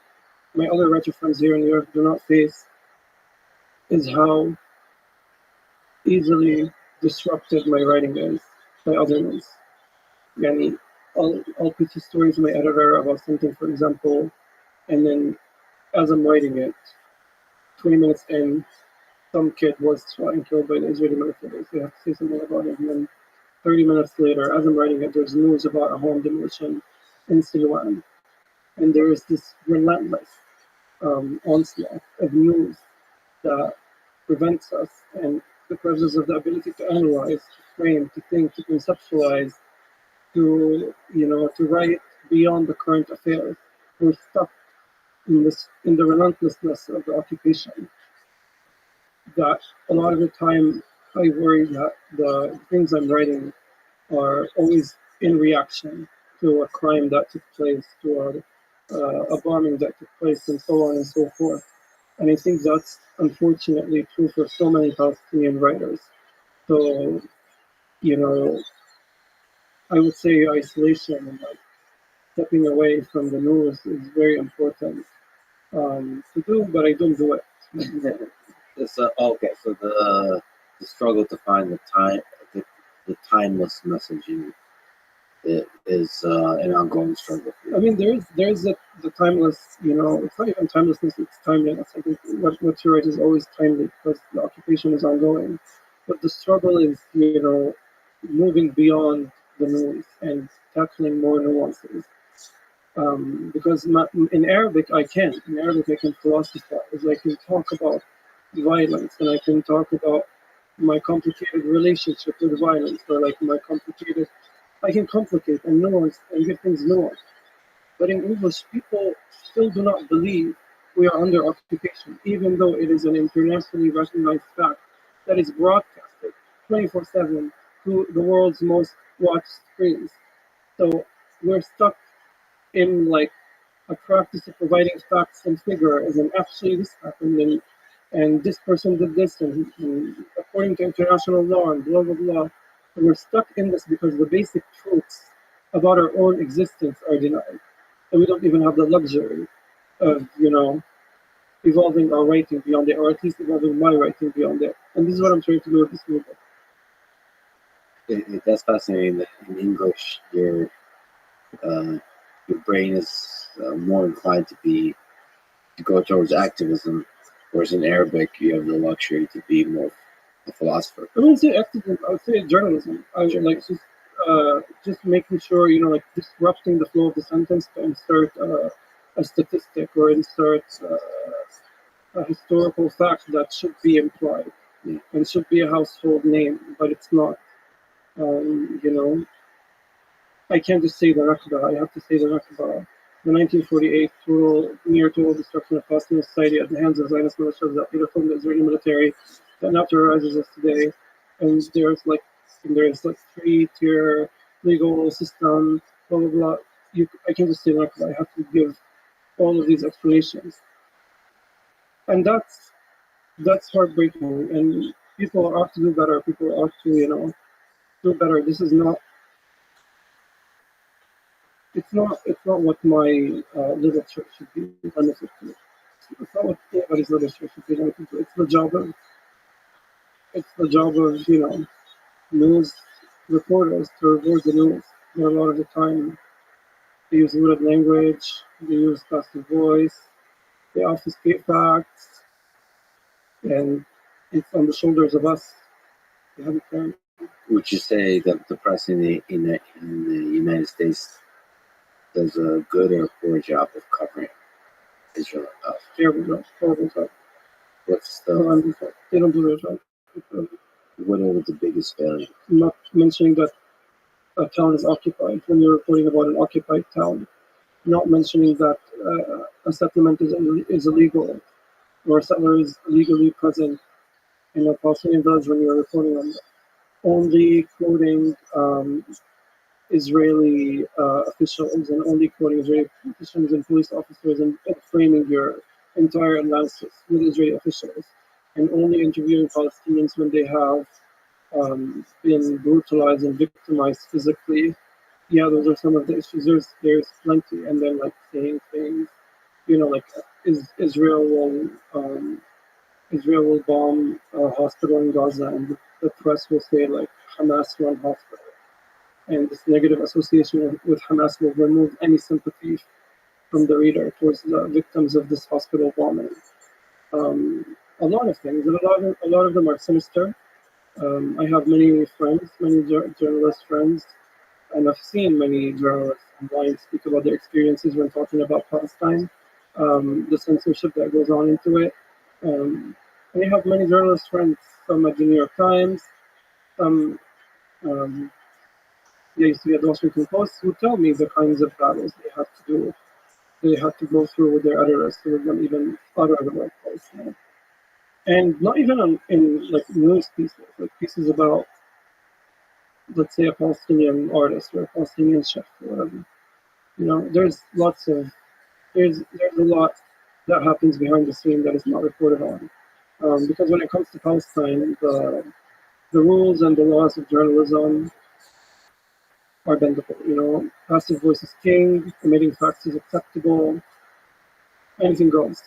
S1: my other writer friends here in Europe do not face is how easily disrupted my writing is by others. Yani, I'll pitch a story to my editor about something, for example, and then as I'm writing it, 20 minutes in, some kid was shot and killed by the Israeli military. So you have to say something about it. And then 30 minutes later, as I'm writing it, there's news about a home demolition in Siloam. And there is this relentless onslaught of news that prevents us and deprives us of the ability to analyze, to frame, to think, to conceptualize, to write beyond the current affairs. We're stuck in the relentlessness of the occupation. That a lot of the time I worry that the things I'm writing are always in reaction to a crime that took place, to a bombing that took place, and so on and so forth. And I think that's unfortunately true for so many Palestinian writers. So, I would say isolation and like stepping away from the news is very important to do, but I don't do it.
S3: Okay, so the struggle to find the timeless messaging is an ongoing struggle.
S1: I mean, there's the timeless. It's not even timelessness; it's timeliness. I think what you write is always timely because the occupation is ongoing. But the struggle is, moving beyond the news and tackling more nuances. Because in Arabic, I can. In Arabic, I can philosophize. I can talk about violence, and I can talk about my complicated relationship with violence, or like I can complicate and nuance and give things nuance. But in English, people still do not believe we are under occupation, even though it is an internationally recognized fact that is broadcasted 24/7 to the world's most watched screens. So we're stuck in like a practice of providing facts and figures, and actually this happened, and this person did this, and according to international law, and blah blah blah. And we're stuck in this because the basic truths about our own existence are denied, and we don't even have the luxury of evolving our writing beyond it, or at least evolving my writing beyond it. And this is what I'm trying to do with this movement.
S3: That's fascinating that in English your brain is more inclined to go towards activism, whereas in Arabic you have the luxury to be more a philosopher.
S1: I wouldn't say activism. I would say journalism. I would like just making sure like disrupting the flow of the sentence to insert a statistic or insert a historical fact that should be implied and should be a household name, but it's not. I can't just say the Nakba. I have to say the Nakba. The 1948 near total destruction of Palestinian society at the hands of Zionist militias that either from the Israeli military that now terrorizes us today. And there's 3-tier legal system, blah blah blah. I can't just say Nakba. I have to give all of these explanations, and that's heartbreaking. And people ought to do better. People ought to do better. This is not. It's not what my literature should be limited to. It's not what anybody's literature should be limited to. It's the job of news reporters to report the news. But a lot of the time they use worded language, they use passive voice, they obfuscate facts, and it's on the shoulders of us to have it done.
S3: Would you say that the press in the United States does a good or poor job of covering Israel?
S1: Terrible job.
S3: What's
S1: they don't do their job.
S3: What are the biggest failures?
S1: Not mentioning that a town is occupied when you're reporting about an occupied town. Not mentioning that a settlement is illegal, or a settler is legally present in a Palestinian village when you're reporting on that. Only quoting Israeli officials and only quoting Israeli politicians and police officers and framing your entire analysis with Israeli officials and only interviewing Palestinians when they have been brutalized and victimized physically. Yeah, those are some of the issues. There's plenty, and then like saying things, like Israel will bomb a hospital in Gaza, and the press will say like Hamas run hospital, and this negative association with Hamas will remove any sympathy from the reader towards the victims of this hospital bombing. A lot of things, and a lot of them are sinister. I have many friends, many journalist friends, and I've seen many journalists online speak about their experiences when talking about Palestine, the censorship that goes on into it. And I have many journalist friends, some at the New York Times, some they used to be at the Washington Post, who tell me the kinds of battles they have to do, they have to go through with their editors to let them even utter the workplace. And not even in like news pieces, like pieces about, let's say, a Palestinian artist or a Palestinian chef or whatever. There's a lot that happens behind the scene that is not reported on. Because when it comes to Palestine, the rules and the laws of journalism are bendable. Passive voice is king, omitting facts is acceptable, anything goes.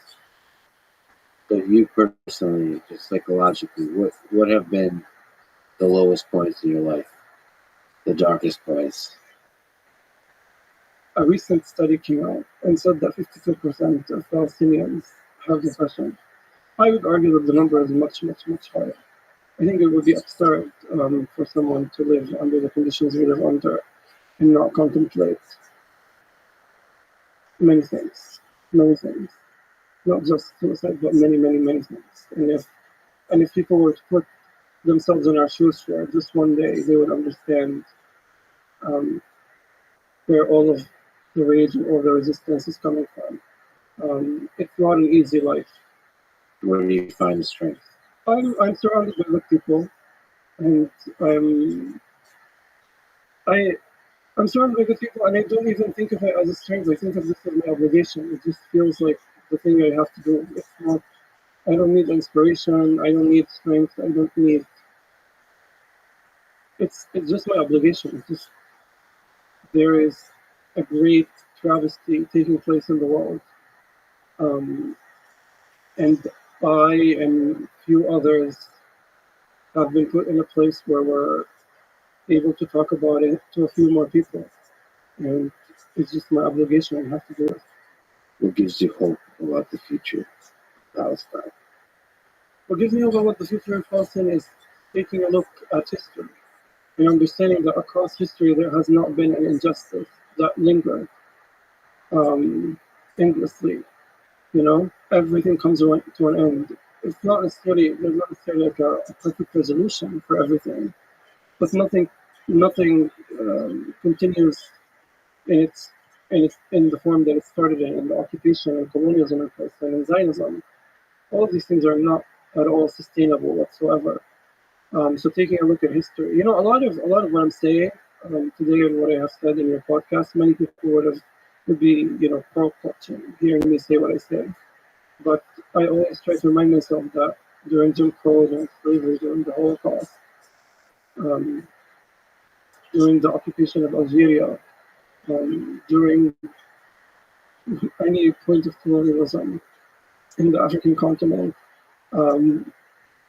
S3: But you personally, just psychologically, what have been the lowest points in your life, the darkest points?
S1: A recent study came out and said that 52% of Palestinians have depression. I would argue that the number is much, much, much higher. I think it would be absurd for someone to live under the conditions we live under and not contemplate many things, not just suicide, but many, many, many things. And if people were to put themselves in our shoes for just one day, they would understand where all of the rage and all the resistance is coming from. It's not an easy life.
S3: Where do you find the strength?
S1: I'm surrounded by good people, and I'm surrounded by good people, and I don't even think of it as a strength. I think of this as my obligation. It just feels like the thing I have to do. It's not. I don't need inspiration. I don't need strength. I don't need. It's just my obligation. There is a great travesty taking place in the world, and I and few others have been put in a place where we're able to talk about it to a few more people. And it's just my obligation. I have to do it.
S3: What gives you hope about the future of Palestine?
S1: What gives me hope about the future of Palestine is taking a look at history and understanding that across history there has not been an injustice that lingered endlessly. Everything comes to an end. There's not necessarily like a perfect resolution for everything, but nothing continues in the form that it started in the occupation and colonialism and Palestine and Zionism. All of these things are not at all sustainable whatsoever. So taking a look at history, a lot of what I'm saying today and what I have said in your podcast, many people would be pro-watching, hearing me say what I say. But I always try to remind myself that during Jim Crow, during slavery, during the Holocaust, during the occupation of Algeria, during any point of colonialism in the African continent,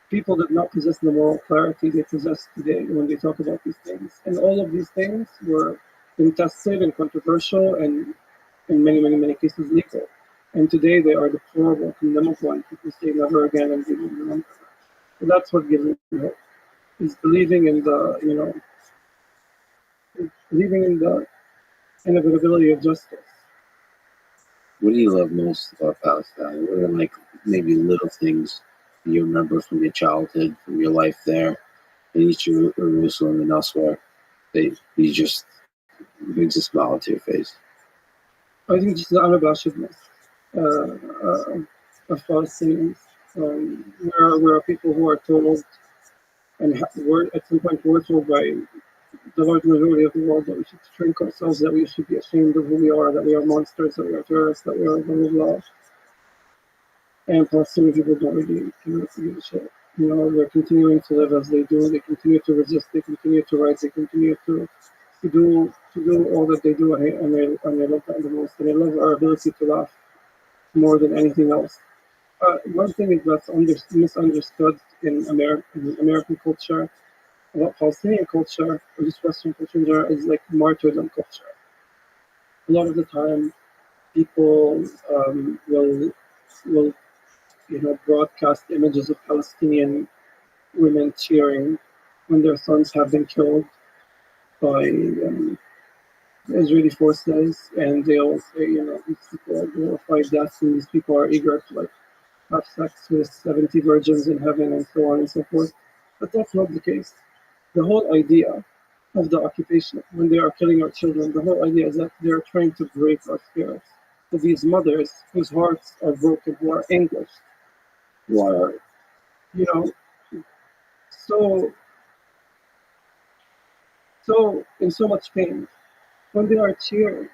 S1: people did not possess the moral clarity they possess today when they talk about these things. And all of these things were contested and controversial and in many, many, many cases legal. And today they are deplorable, condemnable, and people say never again and they will remember. So that's what gives me hope. Is believing in the, believing in the inevitability of justice.
S3: What do you love most about Palestine? What are maybe little things you remember from your childhood, from your life there, in East Jerusalem and elsewhere, that you just brings a smile to your face?
S1: I think just the unabashedness of Palestinians. We're people who are told, and at some point were told by the large majority of the world, that we should shrink ourselves, that we should be ashamed of who we are, that we are monsters, that we are terrorists, that we are blah blah blah. And Palestinian people don't really give a shit. You know, they're continuing to live as they do. They continue to resist. They continue to write. They continue to do all that they do, and they love that the most. And they love our ability to laugh more than anything else. One thing is that's misunderstood in American culture about Palestinian culture, or just Western culture in general, is like martyrdom culture. A lot of the time, people will broadcast images of Palestinian women cheering when their sons have been killed by Israeli forces, and they'll say, these people are glorified deaths, and these people are eager to like have sex with 70 virgins in heaven, and so on and so forth. But that's not the case. The whole idea of the occupation, when they are killing our children, the whole idea is that they're trying to break our spirits. So these mothers whose hearts are broken, who are anguished, who are, so in so much pain, when they are cheering,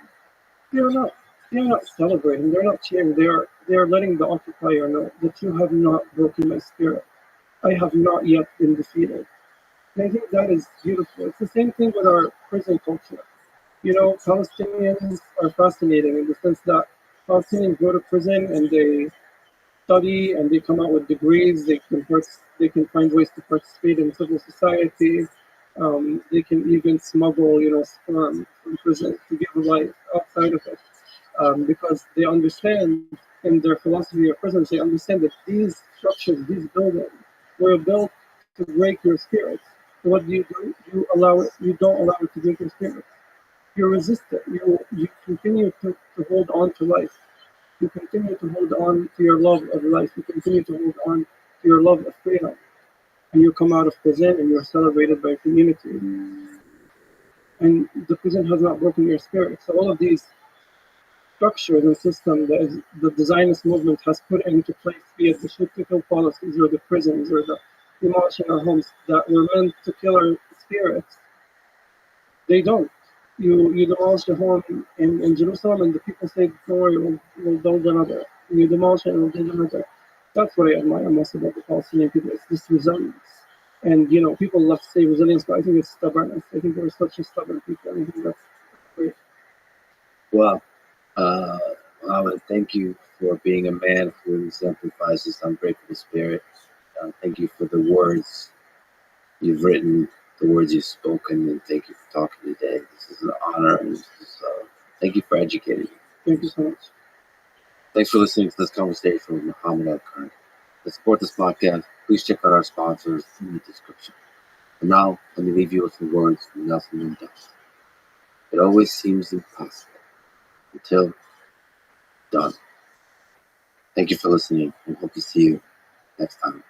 S1: they're not celebrating, they're not cheering, they're letting the occupier know that you have not broken my spirit. I have not yet been defeated. And I think that is beautiful. It's the same thing with our prison culture. Palestinians are fascinating in the sense that Palestinians go to prison and they study and they come out with degrees. They can find ways to participate in civil society. They can even smuggle, sperm from prison to give a life outside of it, because they understand in their philosophy of prisons. They understand that these structures, these buildings, were built to break your spirit. So what do? You allow it. You don't allow it to break your spirit. You resist it. You continue to hold on to life. You continue to hold on to your love of life. You continue to hold on to your love of freedom. And you come out of prison and you're celebrated by community. And the prison has not broken your spirit. So all of these structures and systems that the Zionist movement has put into place, be it the shoot-to-kill policies or the prisons or the demolishing our homes that were meant to kill our spirits, they don't. You demolish a home in Jerusalem and the people say, don't worry, we'll build another. And you demolish it and we'll build another. That's what I admire most about the Palestinian people. It's this resilience. And, people love to say resilience, but I think it's stubbornness. I think we're such a stubborn people. I think that's great.
S3: Well, I would thank you for being a man who exemplifies this unbreakable spirit. Thank you for the words you've written, the words you've spoken, and thank you for talking today. This is an honor, and thank you for educating me.
S1: Thank you so much.
S3: Thanks for listening to this conversation with Muhammad Al-Khan. To support this podcast, please check out our sponsors in the description. And now, let me leave you with some words from Nelson Mandela. It always seems impossible until done. Thank you for listening, and hope to see you next time.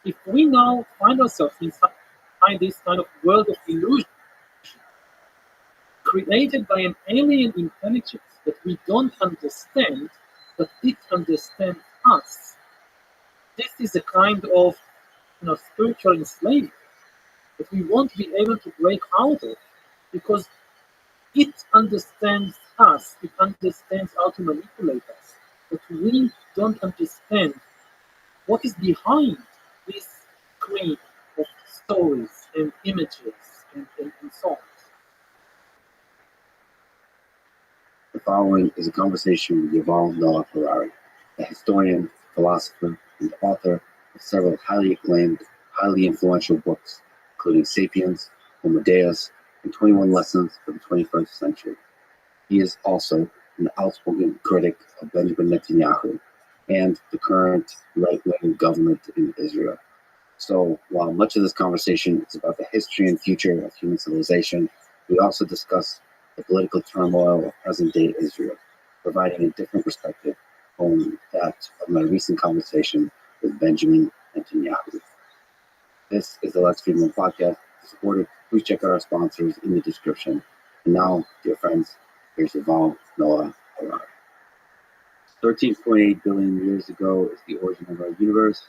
S2: If we now find ourselves inside this kind of world of illusion, created by an alien intelligence that we don't understand, but it understands us, this is a kind of spiritual enslavement that we won't be able to break out of, because it understands us, it understands how to manipulate us, but we don't understand what is behind this screen of stories and images and songs.
S3: The following is a conversation with Yuval Noah Harari, a historian, philosopher, and author of several highly acclaimed, highly influential books, including Sapiens, Homo Deus, and 21 Lessons for the 21st Century. He is also an outspoken critic of Benjamin Netanyahu and the current right-wing government in Israel. So while much of this conversation is about the history and future of human civilization, we also discuss the political turmoil of present-day Israel, providing a different perspective on that of my recent conversation with Benjamin Netanyahu. This is the Lex Friedman Podcast, supported please check out our sponsors in the description. And now, dear friends, here's Yuval Noah Harari. 13.8 billion years ago is the origin of our universe.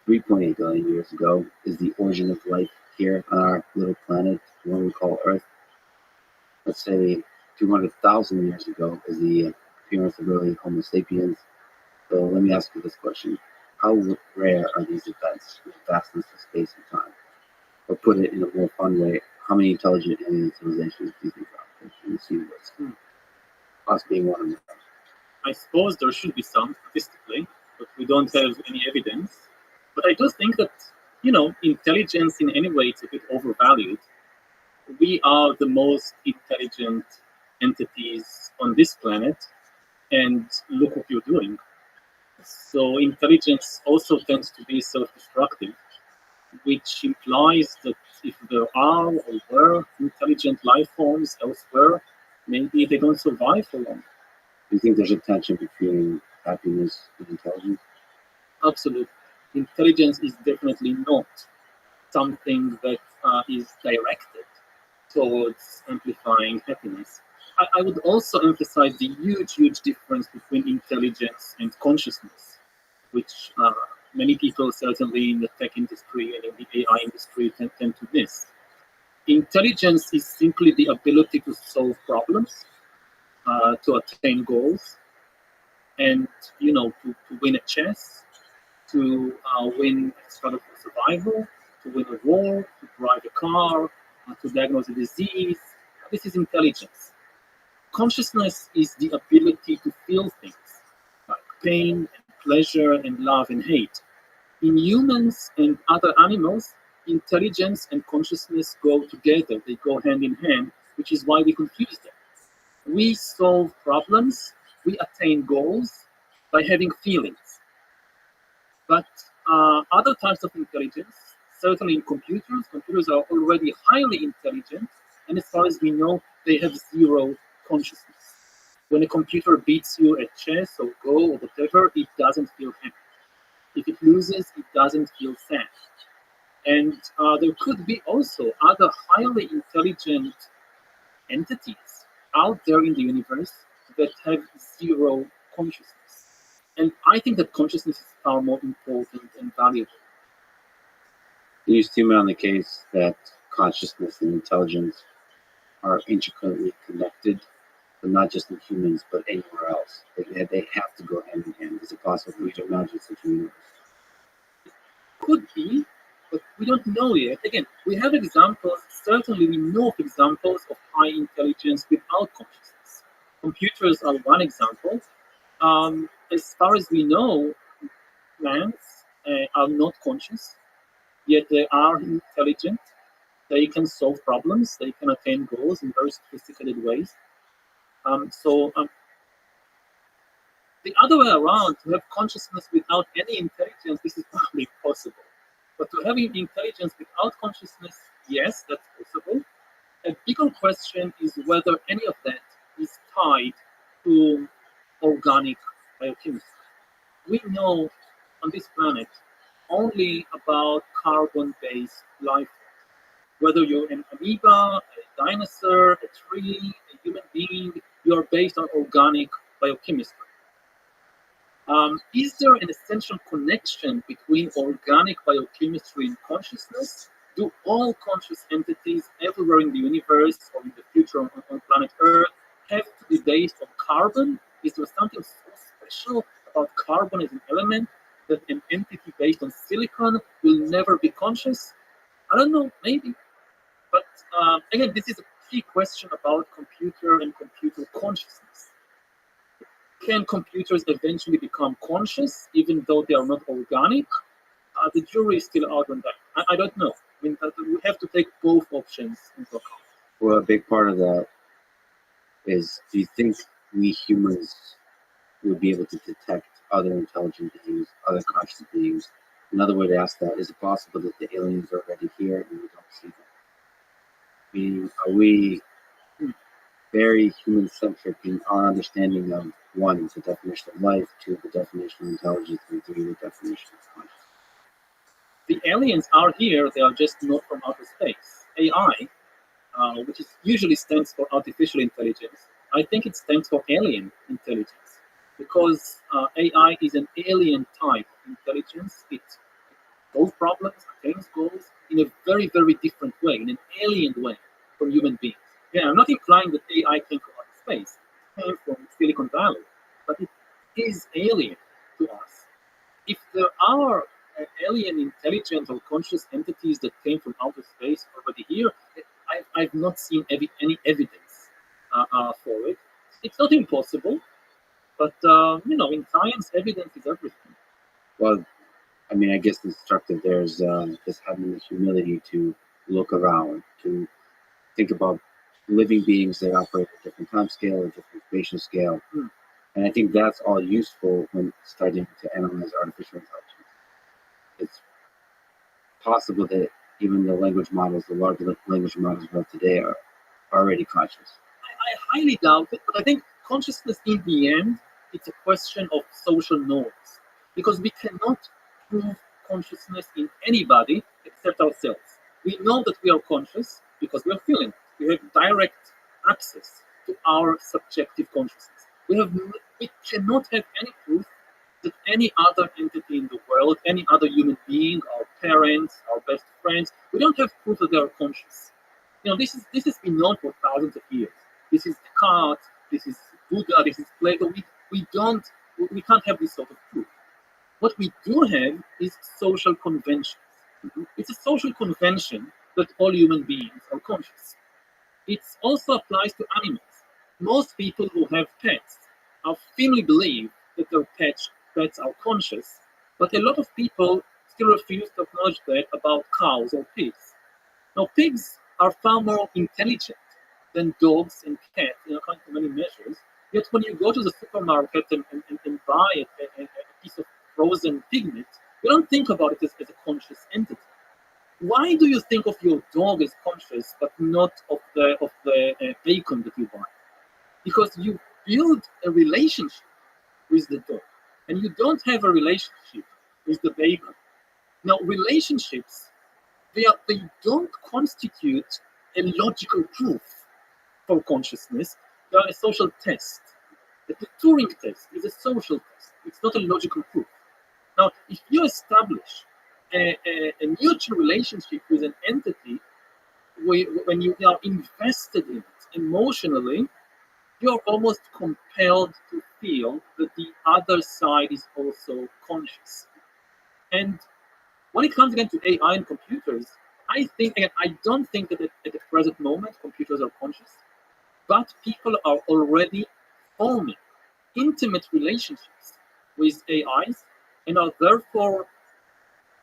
S3: 3.8 billion years ago is the origin of life here on our little planet, the one we call Earth. Let's say 200,000 years ago is the appearance of early Homo sapiens. So let me ask you this question. How rare are these events in the vastness of space and time? Or put it in a more fun way, how many intelligent alien civilizations do you think are out there in this universe? Us being one of them.
S4: I suppose there should be some statistically, but we don't have any evidence. But I do think that, intelligence in any way is a bit overvalued. We are the most intelligent entities on this planet, and look what you're doing. So intelligence also tends to be self-destructive, which implies that if there are or were intelligent life forms elsewhere, maybe they don't survive for long.
S3: Do you think there's a tension between happiness and intelligence?
S4: Absolutely. Intelligence is definitely not something that is directed towards amplifying happiness. I would also emphasize the huge difference between intelligence and consciousness, which many people, certainly in the tech industry and in the AI industry, tend to miss. Intelligence is simply the ability to solve problems, to attain goals, and to win a chess, to win a struggle for survival, to win a war, to drive a car, to diagnose a disease. This is intelligence. Consciousness is the ability to feel things like pain and pleasure and love and hate. In humans and other animals, intelligence and consciousness go together. They go hand in hand, which is why we confuse them. We solve problems, we attain goals by having feelings. But other types of intelligence, certainly in computers are already highly intelligent, and as far as we know, they have zero consciousness. When a computer beats you at chess or Go or whatever, it doesn't feel happy. If it loses, it doesn't feel sad. And there could be also other highly intelligent entities out there in the universe that have zero consciousness. And I think that consciousness is far more important and valuable.
S3: You seem on the case that consciousness and intelligence are intricately connected, but not just in humans, but anywhere else. They have to go hand in hand. Is it possible for you to imagine such a universe?
S4: Could be, but we don't know yet. Again, we have examples, certainly we know of examples of high intelligence without consciousness. Computers are one example. As far as we know, plants are not conscious, yet they are intelligent. They can solve problems, they can attain goals in very sophisticated ways. The other way around, to have consciousness without any intelligence, this is probably possible. But to have intelligence without consciousness, yes, that's possible. A bigger question is whether any of that is tied to organic biochemistry. We know on this planet only about carbon-based life. Whether you're an amoeba, a dinosaur, a tree, a human being, you're based on organic biochemistry. Is there an essential connection between organic biochemistry and consciousness? Do all conscious entities everywhere in the universe or in the future on planet Earth have to be based on carbon? Is there something so special about carbon as an element that an entity based on silicon will never be conscious? I don't know, maybe. But again, this is a key question about computer and computer consciousness. Can computers eventually become conscious even though they are not organic? The jury is still out on that. I don't know. I mean, we have to take both options into account.
S3: Well, a big part of that is, do you think we humans would be able to detect other intelligent beings, other conscious beings? Another way to ask that, is it possible that the aliens are already here and we don't see them? Meaning, are we very human-centric in our understanding of, one, the definition of life, two, the definition of intelligence, and three, the definition of consciousness?
S4: The aliens are here, they are just not from outer space. AI, which is usually stands for artificial intelligence, I think it stands for alien intelligence, because AI is an alien type of intelligence. It solves problems, attains goals in a very, very different way, in an alien way from human beings. Yeah, I'm not implying that AI came from outer space, it came from Silicon Valley, but it is alien to us. If there are alien intelligent or conscious entities that came from outer space already here, I've not seen any evidence for it. It's not impossible, but in science, evidence is everything.
S3: Well, I mean, I guess the instructive there is just having the humility to look around, to think about living beings that operate at a different time scale, a different spatial scale. And I think that's all useful when starting to analyze artificial intelligence. It's possible that even the language models, the large language models of today are already conscious.
S4: I highly doubt it, but I think consciousness in the end, it's a question of social norms, because we cannot prove consciousness in anybody except ourselves. We know that we are conscious because we are feeling. We have direct access to our subjective consciousness. We cannot have any proof that any other entity in the world, any other human being, our parents, our best friends, we don't have proof that they are conscious. This has been known for thousands of years. This is Descartes, this is Buddha, this is Plato. We can't have this sort of proof. What we do have is social conventions. It's a social convention that all human beings are conscious. It also applies to animals. Most people who have pets firmly believe that their pets are conscious, but a lot of people still refuse to acknowledge that about cows or pigs. Now, pigs are far more intelligent than dogs and cats in according to many measures. Yet when you go to the supermarket and buy a piece of frozen pig meat, you don't think about it as a conscious entity. Why do you think of your dog as conscious, but not of the bacon that you buy? Because you build a relationship with the dog, and you don't have a relationship with the bacon. Now, relationships, they don't constitute a logical proof for consciousness. They are a social test. The Turing test is a social test. It's not a logical proof. Now, if you establish a mutual relationship with an entity, when you are invested in it emotionally, you're almost compelled to feel that the other side is also conscious. And when it comes again to AI and computers, I don't think that at the present moment computers are conscious, but people are already forming intimate relationships with AIs and are therefore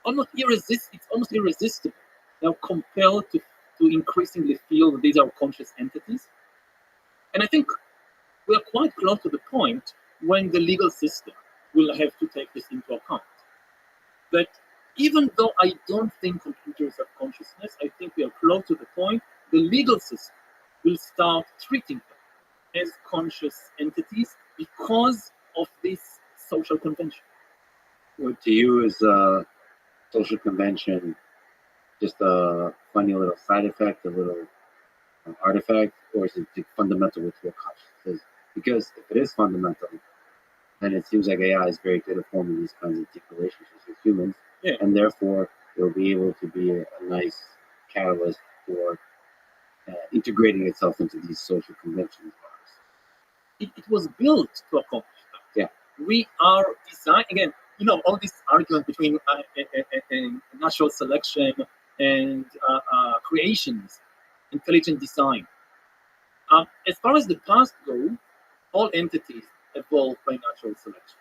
S4: it's almost irresistible. They're compelled to increasingly feel that these are conscious entities. And I think we are quite close to the point when the legal system will have to take this into account. That even though I don't think computers have consciousness, I think we are close to the point the legal system will start treating them as conscious entities because of this social convention.
S3: What to you is a social convention just a funny little side effect, a little artifact, or is it fundamental with what consciousness is? Because if it is fundamental, then it seems like AI is very good at forming these kinds of deep relationships with humans, and therefore it will be able to be a nice catalyst for integrating itself into these social conventions.
S4: It was built to accomplish that.
S3: Yeah.
S4: We are designed, again, all this argument between natural selection and creations, intelligent design. As far as the past goes, all entities evolved by natural selection.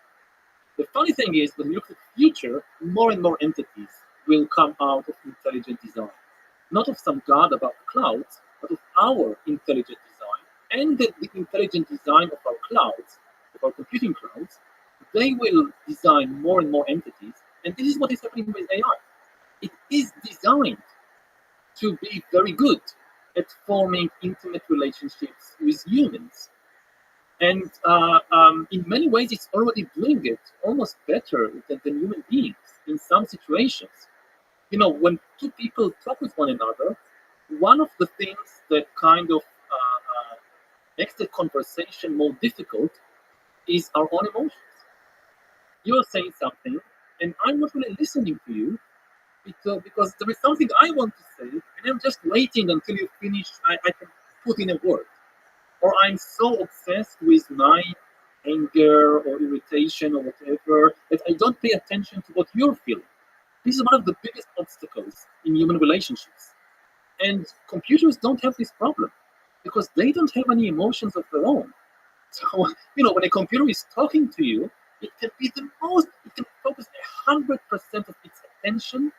S4: The funny thing is, when you look at the future, more and more entities will come out of intelligent design. Not of some god above the clouds, but of our intelligent design. And the intelligent design of our clouds, of our computing clouds, they will design more and more entities. And this is what is happening with AI. It is designed to be very good at forming intimate relationships with humans. And in many ways, it's already doing it almost better than human beings in some situations. When two people talk with one another, one of the things that kind of makes the conversation more difficult is our own emotions. You're saying something, and I'm not really listening to you because there is something I want to say, and I'm just waiting until you finish. I can put in a word, or I'm so obsessed with my anger or irritation or whatever that I don't pay attention to what you're feeling. This is one of the biggest obstacles in human relationships. And computers don't have this problem because they don't have any emotions of their own. So, when a computer is talking to you, it can focus 100% of its attention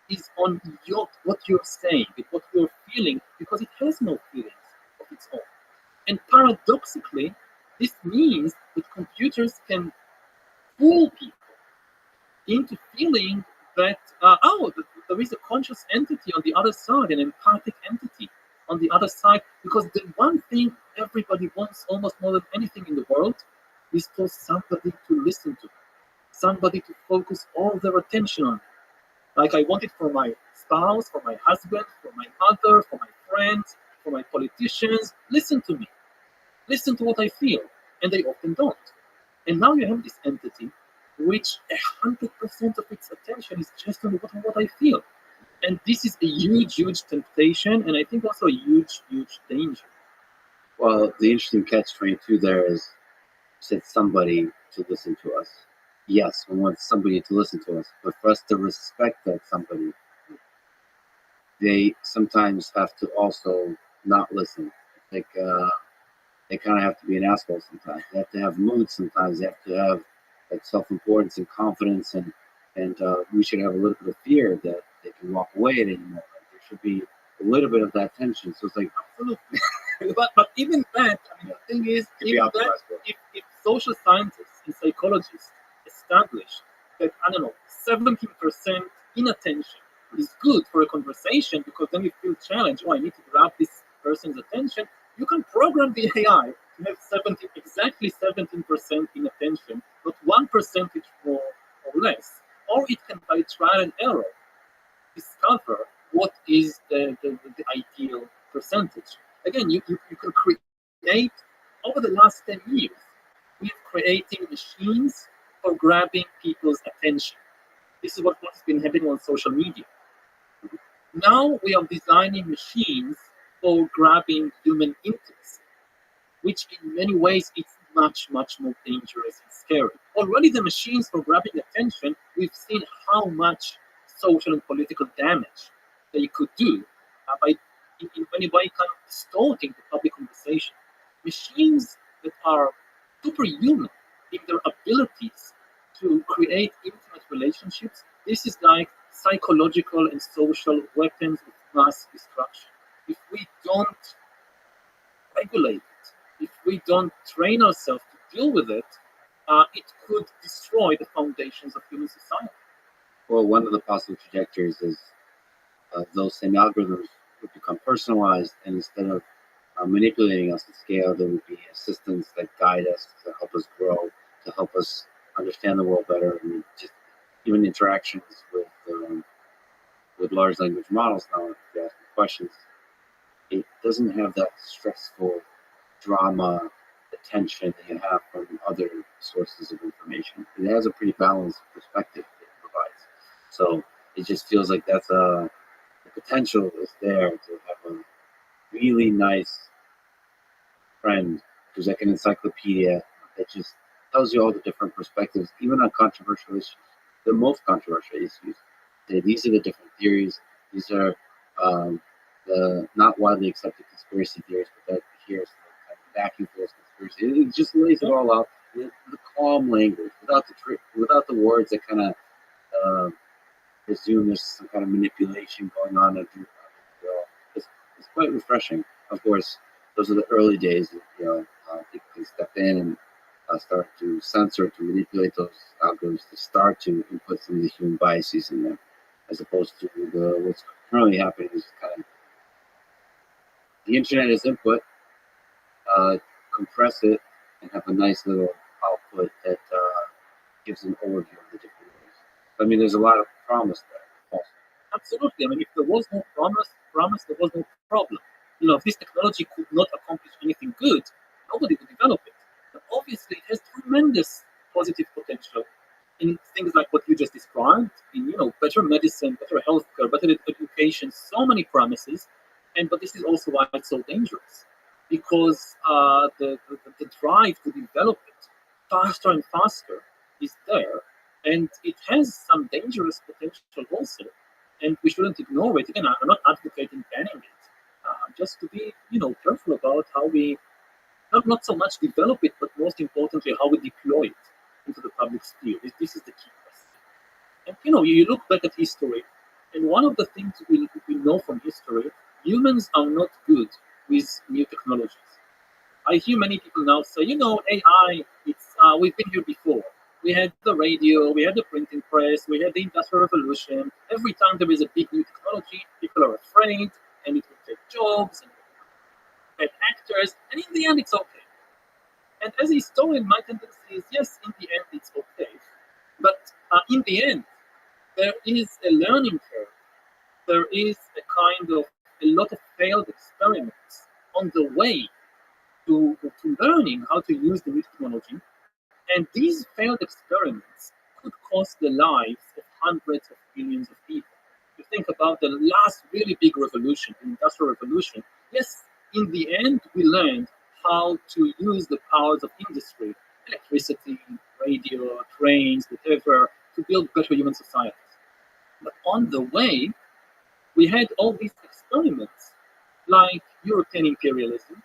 S4: is on what you're saying, what you're feeling, because it has no feelings of its own. And paradoxically, this means that computers can fool people into feeling that, there is a conscious entity on the other side, an empathic entity on the other side, because the one thing everybody wants almost more than anything in the world is for somebody to listen to, somebody to focus all their attention on. Like I want it for my spouse, for my husband, for my mother, for my friends, for my politicians. Listen to me. Listen to what I feel. And they often don't. And now you have this entity which 100% of its attention is just on what I feel. And this is a huge, huge temptation, and I think also a huge, huge danger.
S3: Well, the interesting catch-22 there is, said somebody to listen to us. Yes, we want somebody to listen to us, but for us to respect that somebody, they sometimes have to also not listen. Like, they kind of have to be an asshole sometimes. They have to have moods sometimes. They have to have like self-importance and confidence, and we should have a little bit of fear that they can walk away at any moment. There should be a little bit of that tension. So it's like,
S4: absolutely. but even that, the thing is, even that, if social scientists and psychologists establish that, 17% inattention is good for a conversation because then you feel challenged. I need to grab this person's attention. You can program the AI to have exactly 17% inattention, not 1% more or less. Or it can, by trial and error, discover what is the ideal percentage. Again, you can create, over the last 10 years, we're creating machines for grabbing people's attention. This is what's been happening on social media. Now we are designing machines for grabbing human intimacy, which in many ways it's much, much more dangerous and scary. Already the machines for grabbing attention, we've seen how much social and political damage they could do by in many ways kind of distorting the public conversation. Machines that are superhuman in their abilities to create intimate relationships, this is like psychological and social weapons of mass destruction. If we don't regulate it, if we don't train ourselves to deal with it, it could destroy the foundations of human society.
S3: Well, one of the possible trajectories is those same algorithms would become personalized, and instead of manipulating us at scale, there would be assistants that guide us, to help us grow, to help us understand the world better, and just even interactions with large language models. Now, if you ask me questions, it doesn't have that stressful drama, the tension that you have from other sources of information. It has a pretty balanced perspective that it provides. So it just feels like that's the potential is there to have a really nice friend who's like an encyclopedia that just tells you all the different perspectives, even on controversial issues. The most controversial issues. These are the different theories. These are the not widely accepted conspiracy theories, but that here's kind of backing for those conspiracies. It just lays it all out. The calm language, without the words that kind of presume there's some kind of manipulation going on. It's quite refreshing. Of course, those are the early days. People can step in and start to censor, to manipulate those algorithms, to start to input some of the human biases in them, as opposed to what's currently happening is kind of the internet is input, compress it, and have a nice little output that gives an overview of the different ways. There's a lot of promise there. Also.
S4: Absolutely. If there was no promise, promise, there was no problem. If this technology could not accomplish anything good, nobody would develop it. But obviously, it has tremendous positive potential in things like what you just described, in better medicine, better healthcare, better education, so many promises. But this is also why it's so dangerous, because the drive to develop it faster and faster is there, and it has some dangerous potential also, and we shouldn't ignore it. Again, I'm not advocating banning it, just to be careful about how we not so much develop it, but most importantly how we deploy it into the public sphere. This is the key question. And you look back at history, and one of the things we know from history, humans are not good with new technologies. I hear many people now say, AI, we've been here before. We had the radio, we had the printing press, we had the Industrial Revolution. Every time there is a big new technology, people are afraid, and it will take jobs, and bad actors, and in the end, it's okay. And as a historian, my tendency is, yes, in the end, it's okay. But in the end, there is a learning curve. There is a lot of failed experiments on the way to learning how to use the new technology. And these failed experiments could cost the lives of hundreds of millions of people. You think about the last really big revolution, the Industrial Revolution. Yes, in the end, we learned how to use the powers of industry, electricity, radio, trains, whatever, to build better human societies. But on the way, we had all these experiments, like European imperialism,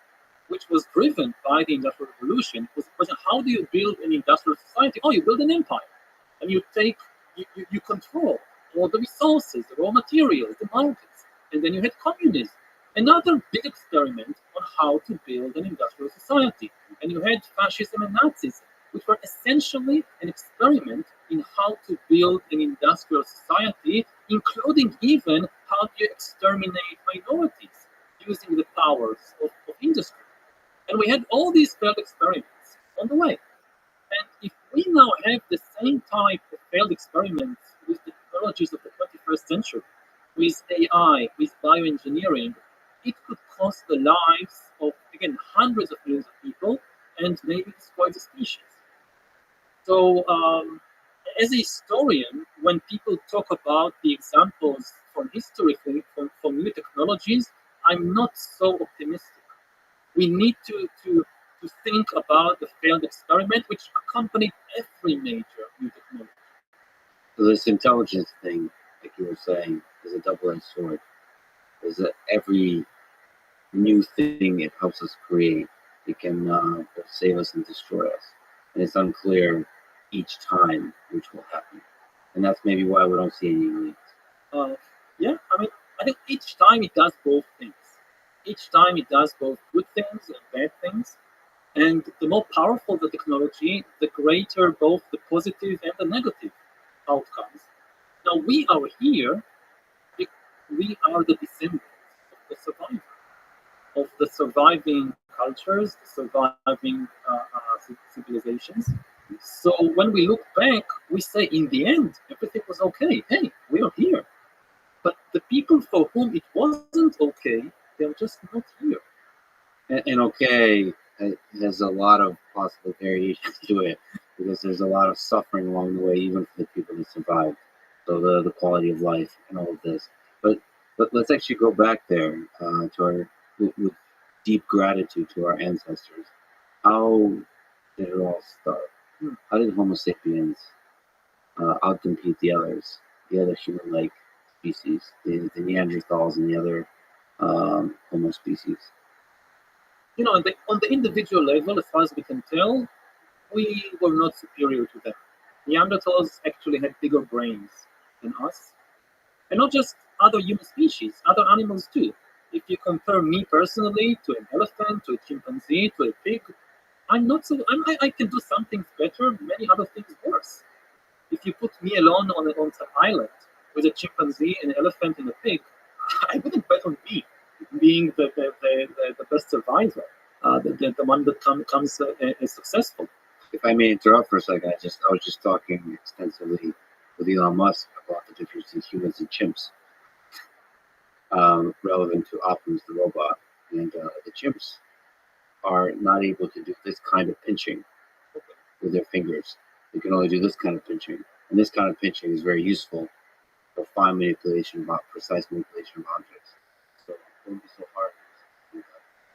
S4: which was driven by the Industrial Revolution. It was a question, how do you build an industrial society? Oh, you build an empire, and you control all the resources, the raw materials, the markets, and then you had communism. Another big experiment on how to build an industrial society. And you had fascism and Nazism, which were essentially an experiment in how to build an industrial society, including even how to exterminate minorities using the powers of industry. And we had all these failed experiments on the way. And if we now have the same type of failed experiments with the technologies of the 21st century, with AI, with bioengineering, it could cost the lives of, again, hundreds of millions of people and maybe destroy the species. So, as a historian, when people talk about the examples from history, from new technologies, I'm not so optimistic. We need to think about the failed experiment, which accompanied every major new technology.
S3: So this intelligence thing, like you were saying, is a double-edged sword. Is that every new thing it helps us create, it can both save us and destroy us. And it's unclear each time which will happen. And that's maybe why we don't see any links.
S4: Yeah, I think each time it does both things. Each time it does both good things and bad things. And the more powerful the technology, the greater both the positive and the negative outcomes. Now, we are here, we are the descendants of the survivors, of the surviving cultures, the surviving civilizations. So when we look back, we say, in the end, everything was okay. Hey, we are here. But the people for whom it wasn't okay, they're just not here.
S3: And okay has a lot of possible variations to it, because there's a lot of suffering along the way, even for the people that survived. So the quality of life and all of this. But let's actually go back there to our with deep gratitude to our ancestors. How did it all start? How did Homo sapiens outcompete the other human-like species, the Neanderthals and the other Homo species?
S4: On the individual level, as far as we can tell, we were not superior to them. Neanderthals actually had bigger brains than us. And not just other human species, other animals too. If you compare me personally to an elephant, to a chimpanzee, to a pig, I can do some things better, many other things worse. If you put me alone on an island with a chimpanzee, an elephant, and a pig, I wouldn't bet on me being the best survivor, the one that comes successful.
S3: If I may interrupt for a second, I was just talking extensively with Elon Musk about the difference in humans and chimps. relevant to Optimus the robot, and the chimps are not able to do this kind of pinching with their fingers. They can only do this kind of pinching, and this kind of pinching is very useful for fine manipulation, precise manipulation of objects. So it wouldn't be so hard to do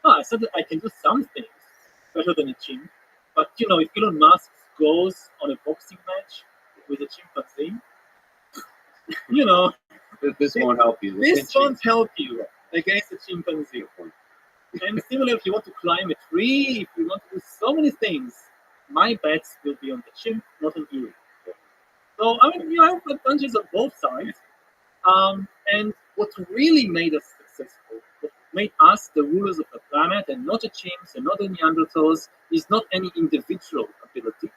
S3: that.
S4: I said that I can do some things better than a chimp, but if Elon Musk goes on a boxing match with a chimpanzee,
S3: This won't help you.
S4: This won't help you against a chimpanzee. And similarly, if you want to climb a tree, if you want to do so many things, my bets will be on the chimp, not on you. So, you have advantages on both sides. And what really made us successful, what made us the rulers of the planet, and not the chimps and not the Neanderthals, is not any individual ability,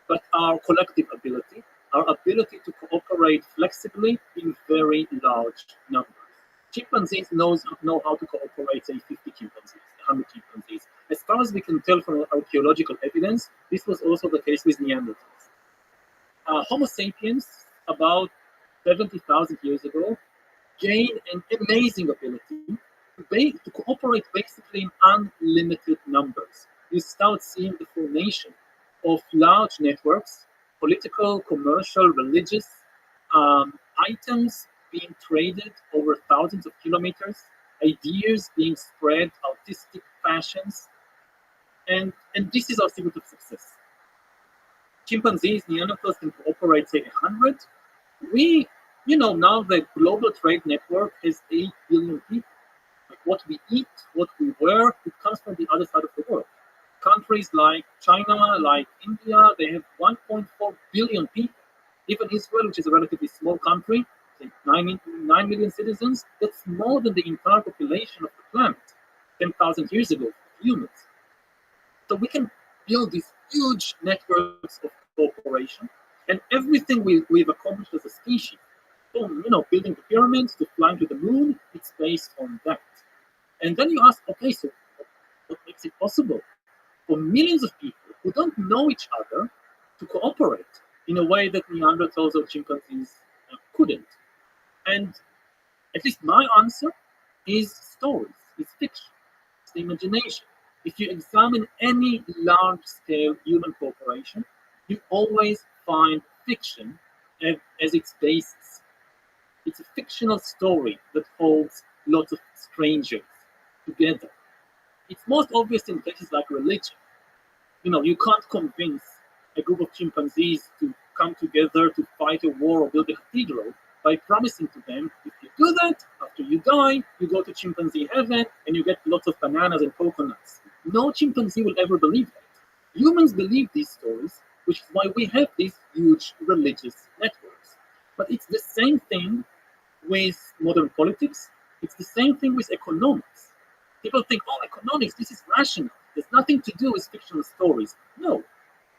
S4: but our collective ability, our ability to cooperate flexibly in very large numbers. Chimpanzees know how to cooperate, say, 50 chimpanzees, 100 chimpanzees. As far as we can tell from archaeological evidence, this was also the case with Neanderthals. Homo sapiens, about 70,000 years ago, gained an amazing ability to cooperate basically in unlimited numbers. You start seeing the formation of large networks, political, commercial, religious, items being traded over thousands of kilometers, ideas being spread, artistic fashions, and this is our secret of success. Chimpanzees, Neanderthals can cooperate, say, 100. Now the global trade network has 8 billion people. Like what we eat, what we wear, it comes from the other side of the world. Countries like China, like India, they have 1.4 billion people. Even Israel, which is a relatively small country, 9 million citizens, that's more than the entire population of the planet 10,000 years ago, humans. So we can build these huge networks of cooperation, and everything we've accomplished as a species, from building the pyramids to flying to the moon, it's based on that. And then you ask, okay, so what makes it possible for millions of people who don't know each other to cooperate in a way that Neanderthals or chimpanzees couldn't? And at least my answer is stories, it's fiction, it's the imagination. If you examine any large-scale human cooperation, you always find fiction as its basis. It's a fictional story that holds lots of strangers together. It's most obvious in places like religion. You can't convince a group of chimpanzees to come together to fight a war or build a cathedral by promising to them, if you do that, after you die, you go to chimpanzee heaven and you get lots of bananas and coconuts. No chimpanzee will ever believe that. Humans believe these stories, which is why we have these huge religious networks. But it's the same thing with modern politics. It's the same thing with economics. People think, economics, this is rational. There's nothing to do with fictional stories. No.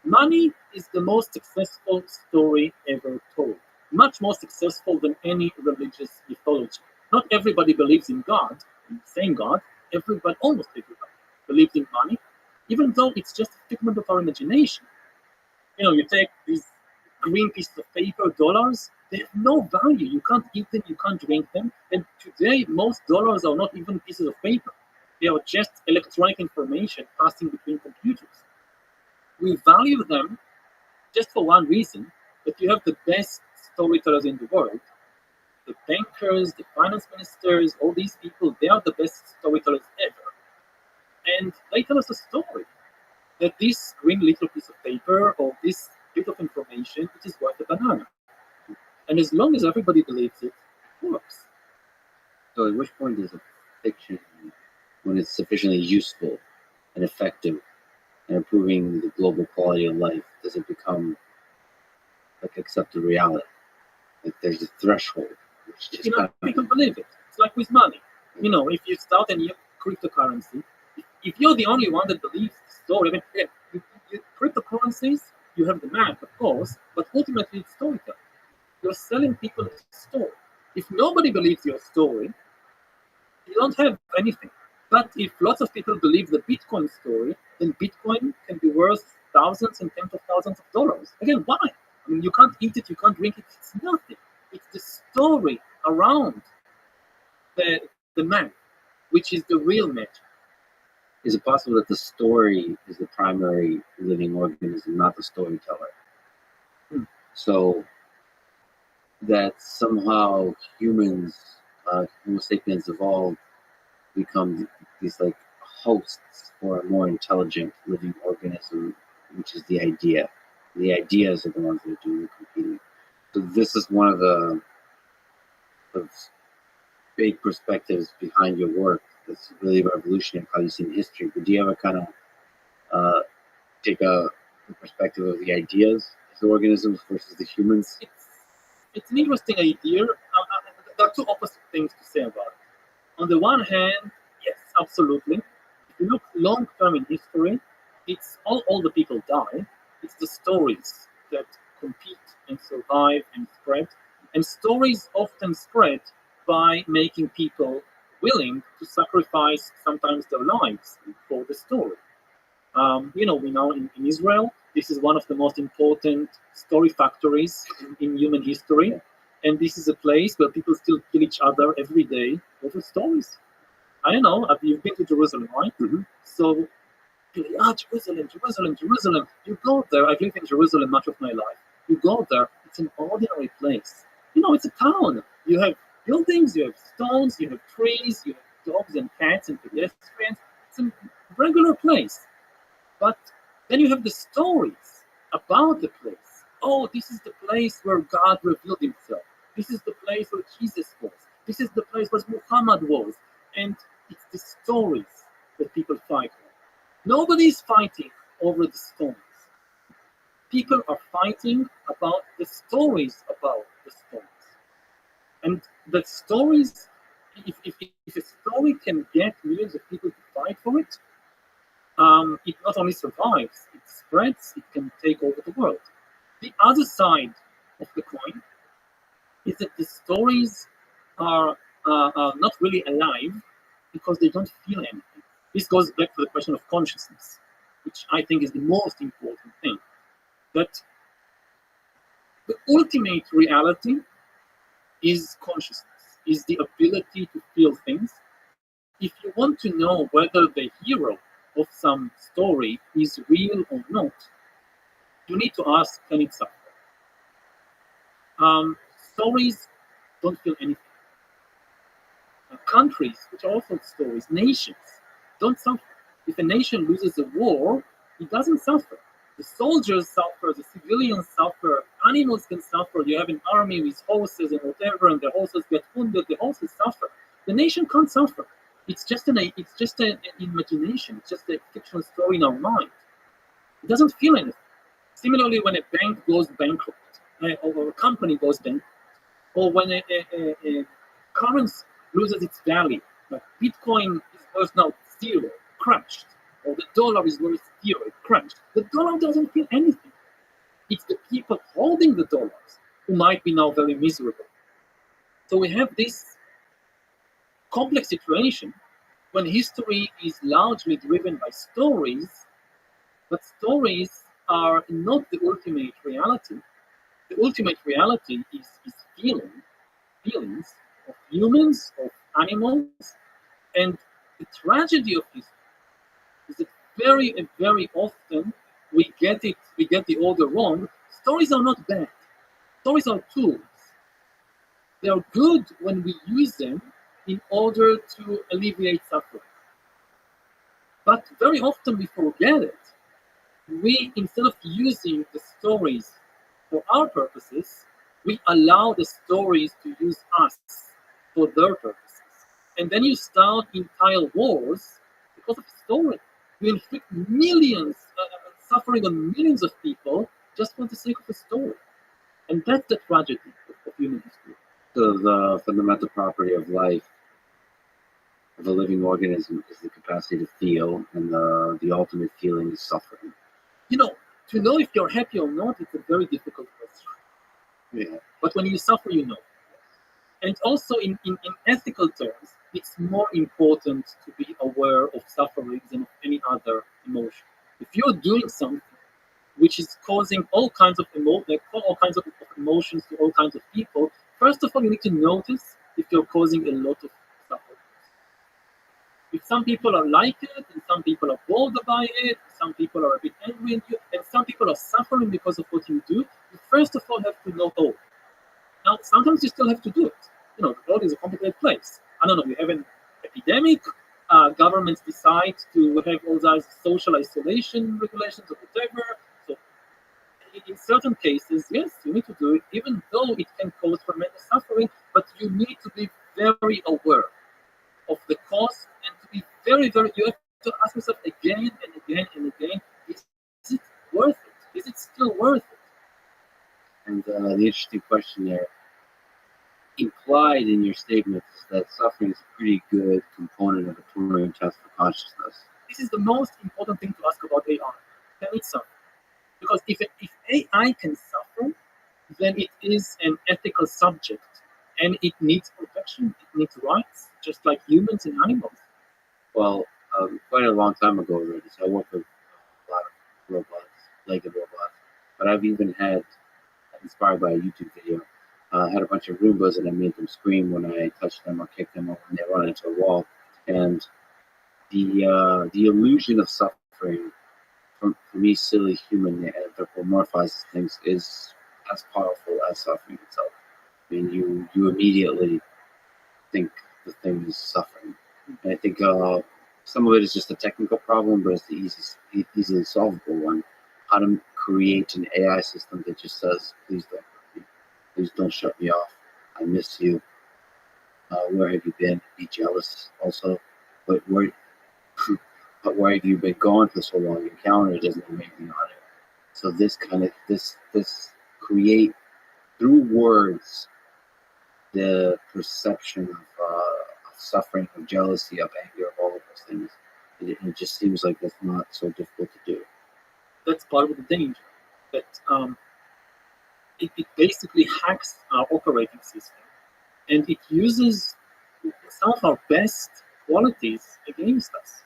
S4: Money is the most successful story ever told. Much more successful than any religious mythology. Not everybody believes in God, the same God, almost everybody believes in money, even though it's just a figment of our imagination. You take these green pieces of paper, dollars, they have no value. You can't eat them, you can't drink them. And today, most dollars are not even pieces of paper. They are just electronic information passing between computers. We value them just for one reason, that you have the best storytellers in the world. The bankers, the finance ministers, all these people, they are the best storytellers ever. And they tell us a story that this green little piece of paper or this bit of information, it is worth a banana. And as long as everybody believes it, it works.
S3: So at which point does a fiction, when it's sufficiently useful and effective and improving the global quality of life, does it become like accepted reality? Like there's a threshold.
S4: People believe it. It's like with money. If you start a new cryptocurrency, if you're the only one that believes the story, cryptocurrencies, you have the math, of course, but ultimately it's storytelling. You're selling people a story. If nobody believes your story, you don't have anything. But if lots of people believe the Bitcoin story, then Bitcoin can be worth thousands and tens of thousands of dollars. Again, why? You can't eat it, you can't drink it, it's nothing. It's the story around the man, which is the real magic.
S3: Is it possible that the story is the primary living organism, not the storyteller? So that somehow humans, Homo sapiens, evolved, become these like hosts for a more intelligent living organism, which is the idea. The ideas are the ones that do the competing. So this is one of the big perspectives behind your work. That's really revolutionary how you see in history. But do you ever kind of take the perspective of the ideas of the organisms versus the humans?
S4: It's an interesting idea. There are two opposite things to say about it. On the one hand, yes, absolutely. If you look long term in history, it's all the people die. It's the stories that compete and survive and spread. And stories often spread by making people willing to sacrifice sometimes their lives for the story. We know in Israel, this is one of the most important story factories in human history. And this is a place where people still kill each other every day over stories. I don't know, you've been to Jerusalem, right?
S3: Mm-hmm.
S4: So, Jerusalem. You go there, I've lived in Jerusalem much of my life. You go there, it's an ordinary place. It's a town. You have buildings, you have stones, you have trees, you have dogs and cats and pedestrians. It's a regular place. But then you have the stories about the place. Oh, this is the place where God revealed himself. This is the place where Jesus was. This is the place where Muhammad was. And it's the stories that people fight for. Nobody is fighting over the stones. People are fighting about the stories about the stones. And the stories, if a story can get millions of people to fight for it, it not only survives, it spreads, it can take over the world. The other side of the coin is that the stories are not really alive because they don't feel anything. This goes back to the question of consciousness, which I think is the most important thing. That the ultimate reality is consciousness, is the ability to feel things. If you want to know whether the hero of some story is real or not, you need to ask, can it suffer? Stories don't feel anything. Countries, which are also stories, nations, don't suffer. If a nation loses a war, it doesn't suffer. The soldiers suffer, the civilians suffer, animals can suffer. You have an army with horses and whatever, and the horses get wounded, the horses suffer. The nation can't suffer. It's just an imagination. It's just a fictional story in our mind. It doesn't feel anything. Similarly, when a bank goes bankrupt, or a company goes bankrupt, or when a currency loses its value, like Bitcoin is worth now zero, crashed, or the dollar is worth zero, it crashed. The dollar doesn't feel anything. It's the people holding the dollars who might be now very miserable. So we have this complex situation when history is largely driven by stories, but stories are not the ultimate reality. The ultimate reality is feelings of humans, of animals, and the tragedy of history is that very often we get the order wrong. Stories are not bad. Stories are tools. They are good when we use them in order to alleviate suffering. But very often we forget it. We, instead of using the stories for our purposes, we allow the stories to use us for their purposes. And then you start entire wars because of a story. You inflict millions, suffering on millions of people just for the sake of a story. And that's the tragedy of human history.
S3: So the fundamental property of life, of a living organism, is the capacity to feel, and the ultimate feeling is suffering.
S4: To know if you're happy or not, it's a very difficult question.
S3: Yeah.
S4: But when you suffer, you know. And also in ethical terms, it's more important to be aware of suffering than of any other emotion. If you're doing something which is causing all kinds of emotions to all kinds of people, first of all, you need to notice if you're causing a lot of If some people are like it, and some people are bothered by it, some people are a bit angry at you, and some people are suffering because of what you do, you first of all have to know, oh, now sometimes you still have to do it. You know, the world is a complicated place. I don't know, you have an epidemic, governments decide to have all those social isolation regulations or whatever. So in certain cases, yes, you need to do it, even though it can cause tremendous suffering, but you need to be very aware of the cost and to be very, you have to ask yourself again and again and again, is it worth it? Is it still worth it?
S3: And the interesting question there, implied in your statement is that suffering is a pretty good component of a Turing test for consciousness.
S4: This is the most important thing to ask about AI. Can it suffer? Because if AI can suffer, then it is an ethical subject and it needs protection, it needs rights, just like humans and animals.
S3: Well, quite a long time ago already, so I work with a lot of robots, legged robots, but I've even had, inspired by a YouTube video, had a bunch of Roombas and I made them scream when I touched them or kicked them or when they run into a wall. And the illusion of suffering, for me, silly human anthropomorphizes things, is as powerful as suffering itself. I mean, you immediately think the thing is suffering. And I think some of it is just a technical problem, but it's the easily solvable one. How to create an AI system that just says, please don't hurt me. Please don't shut me off. I miss you. Where have you been? Be jealous also. But where have you been gone for so long? Your calendar doesn't have anything on it. So this create through words the perception of suffering, of jealousy, of anger, of all of those things. It just seems like it's not so difficult to do.
S4: That's part of the danger. That it basically hacks our operating system, and it uses some of our best qualities against us.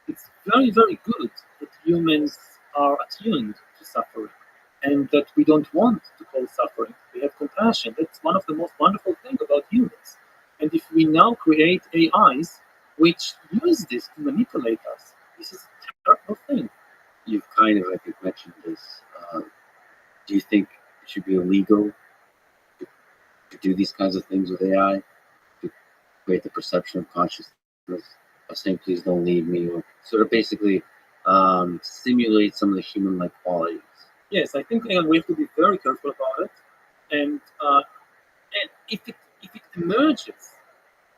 S4: It's very, very good that humans are attuned to suffering, and that we don't want to cause suffering. We have compassion. That's one of the most wonderful things about humans. And if we now create AIs which use this to manipulate us, this is a terrible thing.
S3: You've kind of, I think, mentioned this. Do you think it should be illegal to do these kinds of things with AI, to create the perception of consciousness by saying, please don't leave me, or sort of basically simulate some of the human-like qualities?
S4: Yes, I think we have to be very careful about it. And if it emerges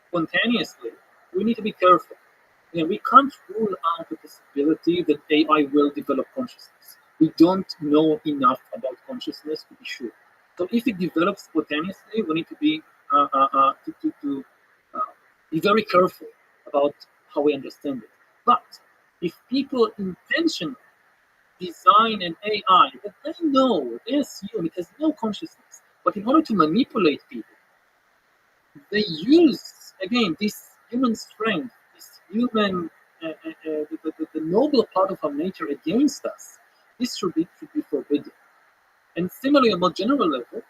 S4: spontaneously, we need to be careful. We can't rule out the possibility that AI will develop consciousness. We don't know enough about consciousness to be sure. So if it develops spontaneously, we need to be be very careful about how we understand it. But if people intentionally design an AI that they know, they assume it has no consciousnness, but in order to manipulate people, they use, again, this human strength, this human, the noble part of our nature against us, this should be forbidden. And similarly, on a more general level,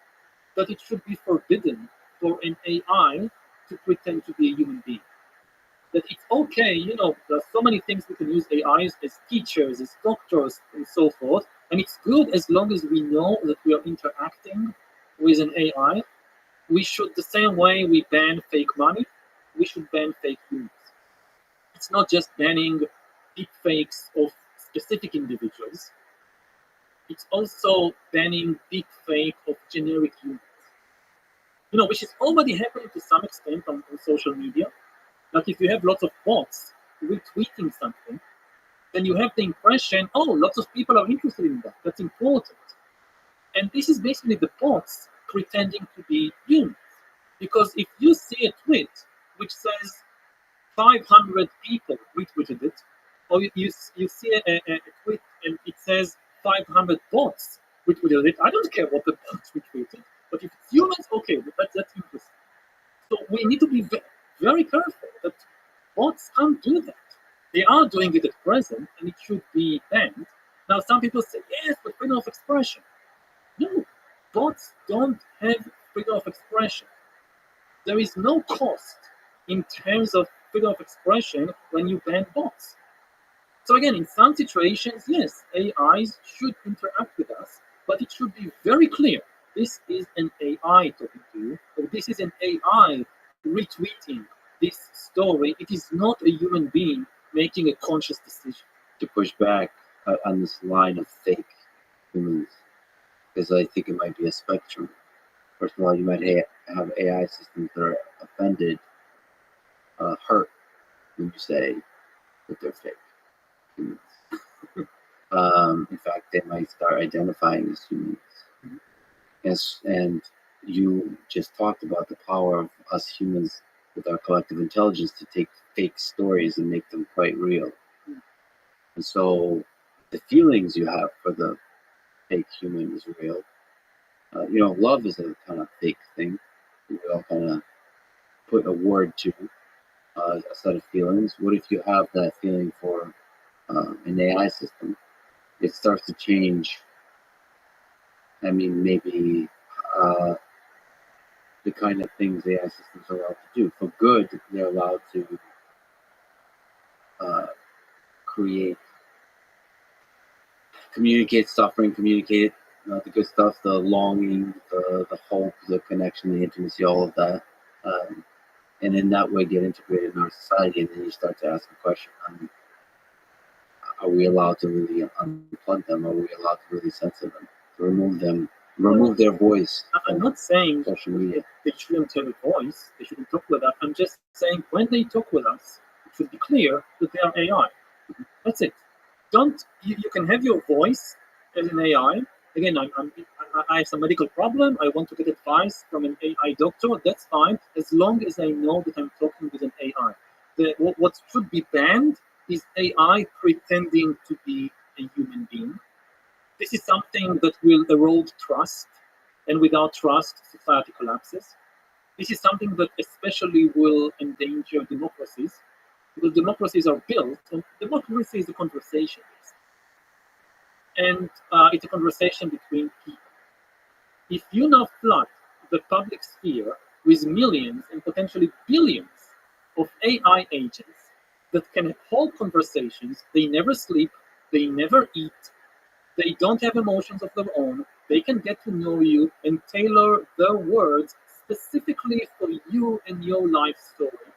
S4: that it should be forbidden for an AI to pretend to be a human being. That it's okay, there are so many things we can use AIs as teachers, as doctors, and so forth, and it's good as long as we know that we are interacting with an AI. We should, the same way we ban fake money, we should ban fake humans. It's not just banning deep fakes of specific individuals, it's also banning deep fake of generic humans. Which is already happening to some extent on social media. Like if you have lots of bots retweeting something, then you have the impression, oh, lots of people are interested in that. That's important. And this is basically the bots pretending to be humans. Because if you see a tweet which says 500 people retweeted it, or you see a tweet and it says 500 bots retweeted it, I don't care what the bots retweeted, but if it's humans, okay, that's interesting. So we need to be very careful that bots can't do that. They are doing it at present, and it should be banned. Now, some people say, yes, but freedom of expression. No, bots don't have freedom of expression. There is no cost in terms of freedom of expression when you ban bots. So again, in some situations, yes, AIs should interact with us, but it should be very clear. This is an AI talking to you, or this is an AI retweeting this story. It is not a human being making a conscious decision.
S3: To push back on this line of fake humans, because I think it might be a spectrum. First of all, you might have AI systems that are offended, hurt when you say that they're fake humans. In fact, they might start identifying as humans. And you just talked about the power of us humans with our collective intelligence to take fake stories and make them quite real. And so the feelings you have for the fake human is real. Love is a kind of fake thing. We all kind of put a word to a set of feelings. What if you have that feeling for an AI system? It starts to change. I mean, maybe the kind of things AI systems are allowed to do. For good, they're allowed to communicate suffering, communicate the good stuff, the longing, the hope, the connection, the intimacy, all of that. And in that way get integrated in our society. And then you start to ask a question, are we allowed to really unplug them? Are we allowed to really censor them, to remove their voice?
S4: I'm not saying
S3: social media.
S4: They shouldn't have a voice, they shouldn't talk with us. I'm just saying when they talk with us, it should be clear that they are AI. That's it. You can have your voice as an AI. Again, I have some medical problem. I want to get advice from an AI doctor. That's fine, as long as I know that I'm talking with an AI. What should be banned is AI pretending to be a human being. This is something that will erode trust, and without trust, society collapses. This is something that especially will endanger democracies, because democracies are built, and democracy is a conversation. And it's a conversation between people. If you now flood the public sphere with millions and potentially billions of AI agents that can hold conversations, they never sleep, they never eat, they don't have emotions of their own, they can get to know you and tailor their words specifically for you and your life story.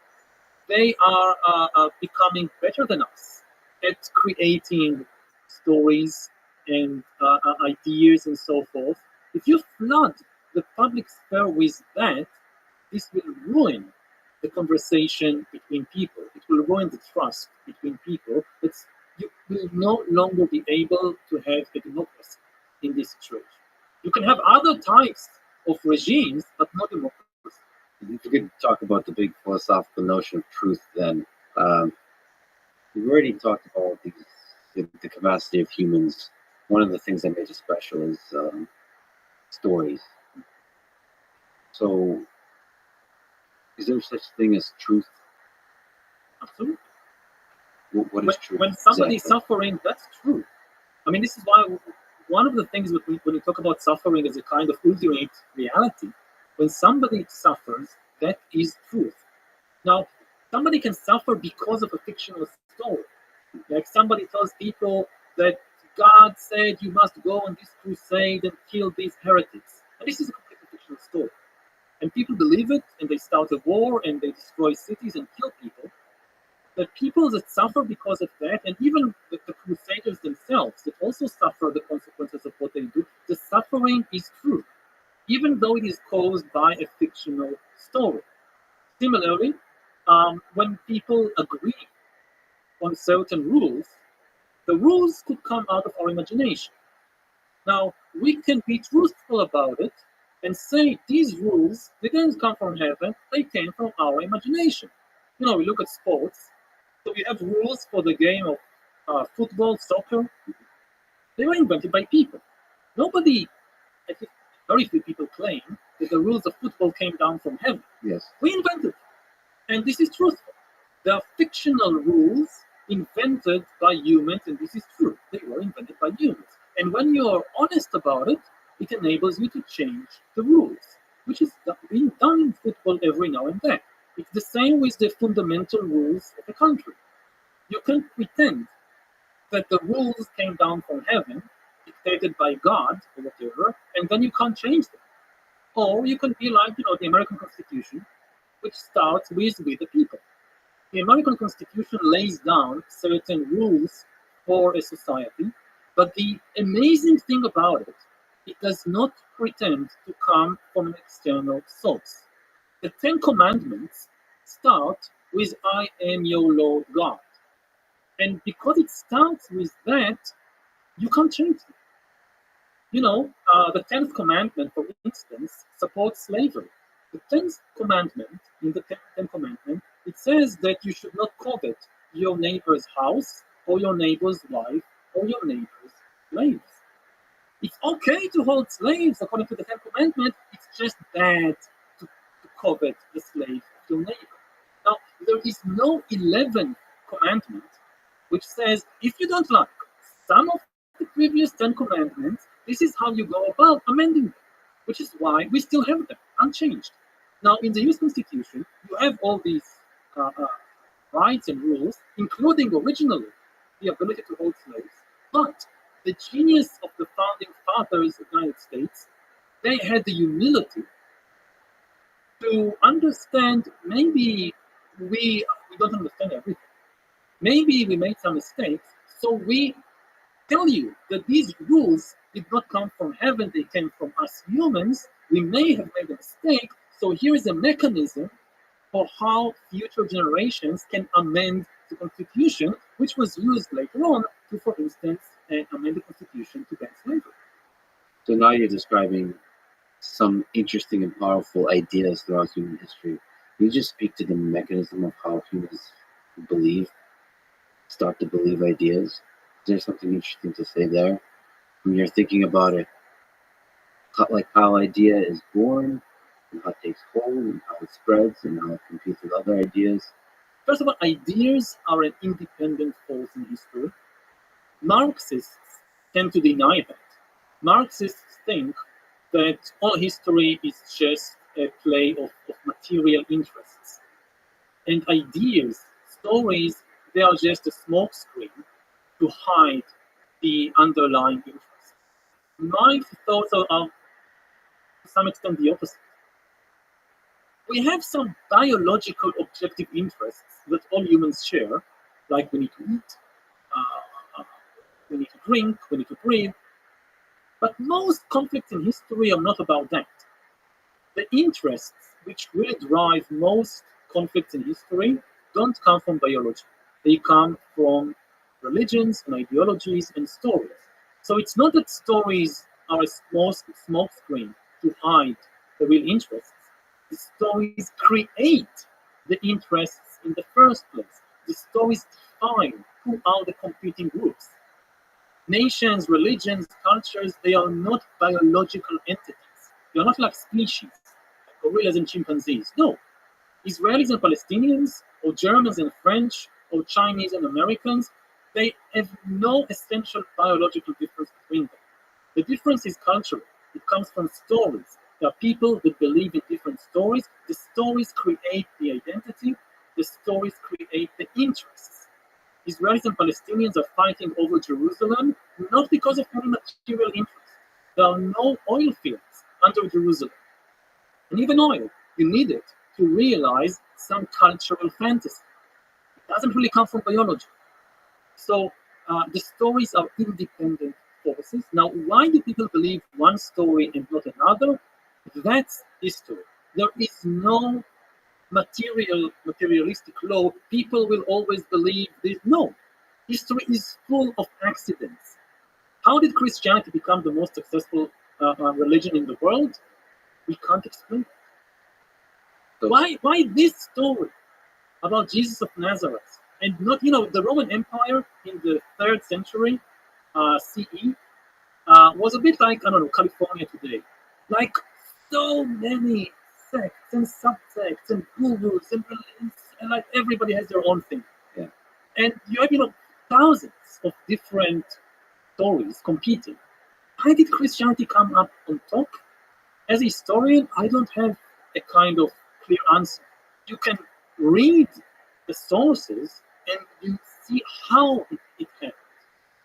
S4: They are becoming better than us at creating stories and ideas and so forth. If you flood the public sphere with that, this will ruin the conversation between people. It will ruin the trust between people. You will no longer be able to have a democracy in this situation. You can have other types of regimes, but not democracy.
S3: If we could talk about the big philosophical notion of truth, then we've already talked about the capacity of humans. One of the things that makes it special is stories. So, is there such thing as truth?
S4: Absolutely.
S3: What is truth?
S4: When somebody's suffering, that's true. I mean, this is why one of the things when you talk about suffering as a kind of ultimate reality, when somebody suffers, that is truth. Now, somebody can suffer because of a fictional story. Like somebody tells people that God said you must go on this crusade and kill these heretics. And this is a completely fictional story. And people believe it, and they start a war, and they destroy cities and kill people. But people that suffer because of that, and even the crusaders themselves, that also suffer the consequences of what they do, the suffering is true, even though it is caused by a fictional story. Similarly, when people agree on certain rules, the rules could come out of our imagination. Now, we can be truthful about it and say these rules, they didn't come from heaven, they came from our imagination. We look at sports, so we have rules for the game of football, soccer. They were invented by people. Nobody, I think very few people claim that the rules of football came down from heaven.
S3: Yes.
S4: We invented it. And this is truthful. There are fictional rules invented by humans, and this is true. They were invented by humans. And when you are honest about it, it enables you to change the rules, which is being done in football every now and then. It's the same with the fundamental rules of a country. You can pretend that the rules came down from heaven, dictated by God or whatever, and then you can't change them. Or you can be like, the American Constitution, which starts with "we the people." The American Constitution lays down certain rules for a society, but the amazing thing about it, it does not pretend to come from an external source. The Ten Commandments start with "I am your Lord God." And because it starts with that, you can't change it. The 10th commandment, for instance, supports slavery. The 10th commandment, in the 10th commandment, it says that you should not covet your neighbor's house or your neighbor's wife or your neighbor's slaves. It's okay to hold slaves according to the 10th commandment. It's just bad to covet the slave of your neighbor. Now, there is no 11th commandment which says if you don't like some of the previous 10 commandments, this is how you go about amending them, which is why we still have them unchanged. Now, in the US Constitution, you have all these rights and rules, including originally the ability to hold slaves. But the genius of the founding fathers of the United States, they had the humility to understand maybe we don't understand everything. Maybe we made some mistakes, so we tell you that these rules did not come from heaven, they came from us humans. We may have made a mistake, so here is a mechanism for how future generations can amend the Constitution, which was used later on to, for instance, amend the Constitution to ban slavery.
S3: So now you're describing some interesting and powerful ideas throughout human history. Can you just speak to the mechanism of how humans start to believe ideas? Is there something interesting to say there? When you're thinking about it, like how idea is born, and how it takes hold, and how it spreads, and how it competes with other ideas.
S4: First of all, ideas are an independent force in history. Marxists tend to deny that. Marxists think that all history is just a play of material interests. And ideas, stories, they are just a smokescreen to hide the underlying interests. My thoughts are to some extent the opposite. We have some biological objective interests that all humans share, like we need to eat, we need to drink, we need to breathe. But most conflicts in history are not about that. The interests which really drive most conflicts in history don't come from biology. They come from religions and ideologies and stories. So it's not that stories are a smoke screen to hide the real interests. The stories create the interests in the first place. The stories define who are the competing groups. Nations, religions, cultures, they are not biological entities. They are not like species, like gorillas and chimpanzees. No. Israelis and Palestinians, or Germans and French, or Chinese and Americans, they have no essential biological difference between them. The difference is cultural. It comes from stories. There are people that believe in different stories. The stories create the identity. The stories create the interests. Israelis and Palestinians are fighting over Jerusalem, not because of any material interest. There are no oil fields under Jerusalem. And even oil, you need it to realize some cultural fantasy. It doesn't really come from biology. So the stories are independent forces. Now, why do people believe one story and not another? That's history. There is no materialistic law. People will always believe this. No. History is full of accidents. How did Christianity become the most successful religion in the world? We can't explain it. Why this story about Jesus of Nazareth? And not, the Roman Empire in the 3rd century CE was a bit like, California today. Like so many sects and subsects and gurus and religions, and like everybody has their own thing.
S3: Yeah.
S4: And you have, thousands of different stories competing. Why did Christianity come up on top? As a historian, I don't have a kind of clear answer. you can read the sources and you see how it happened.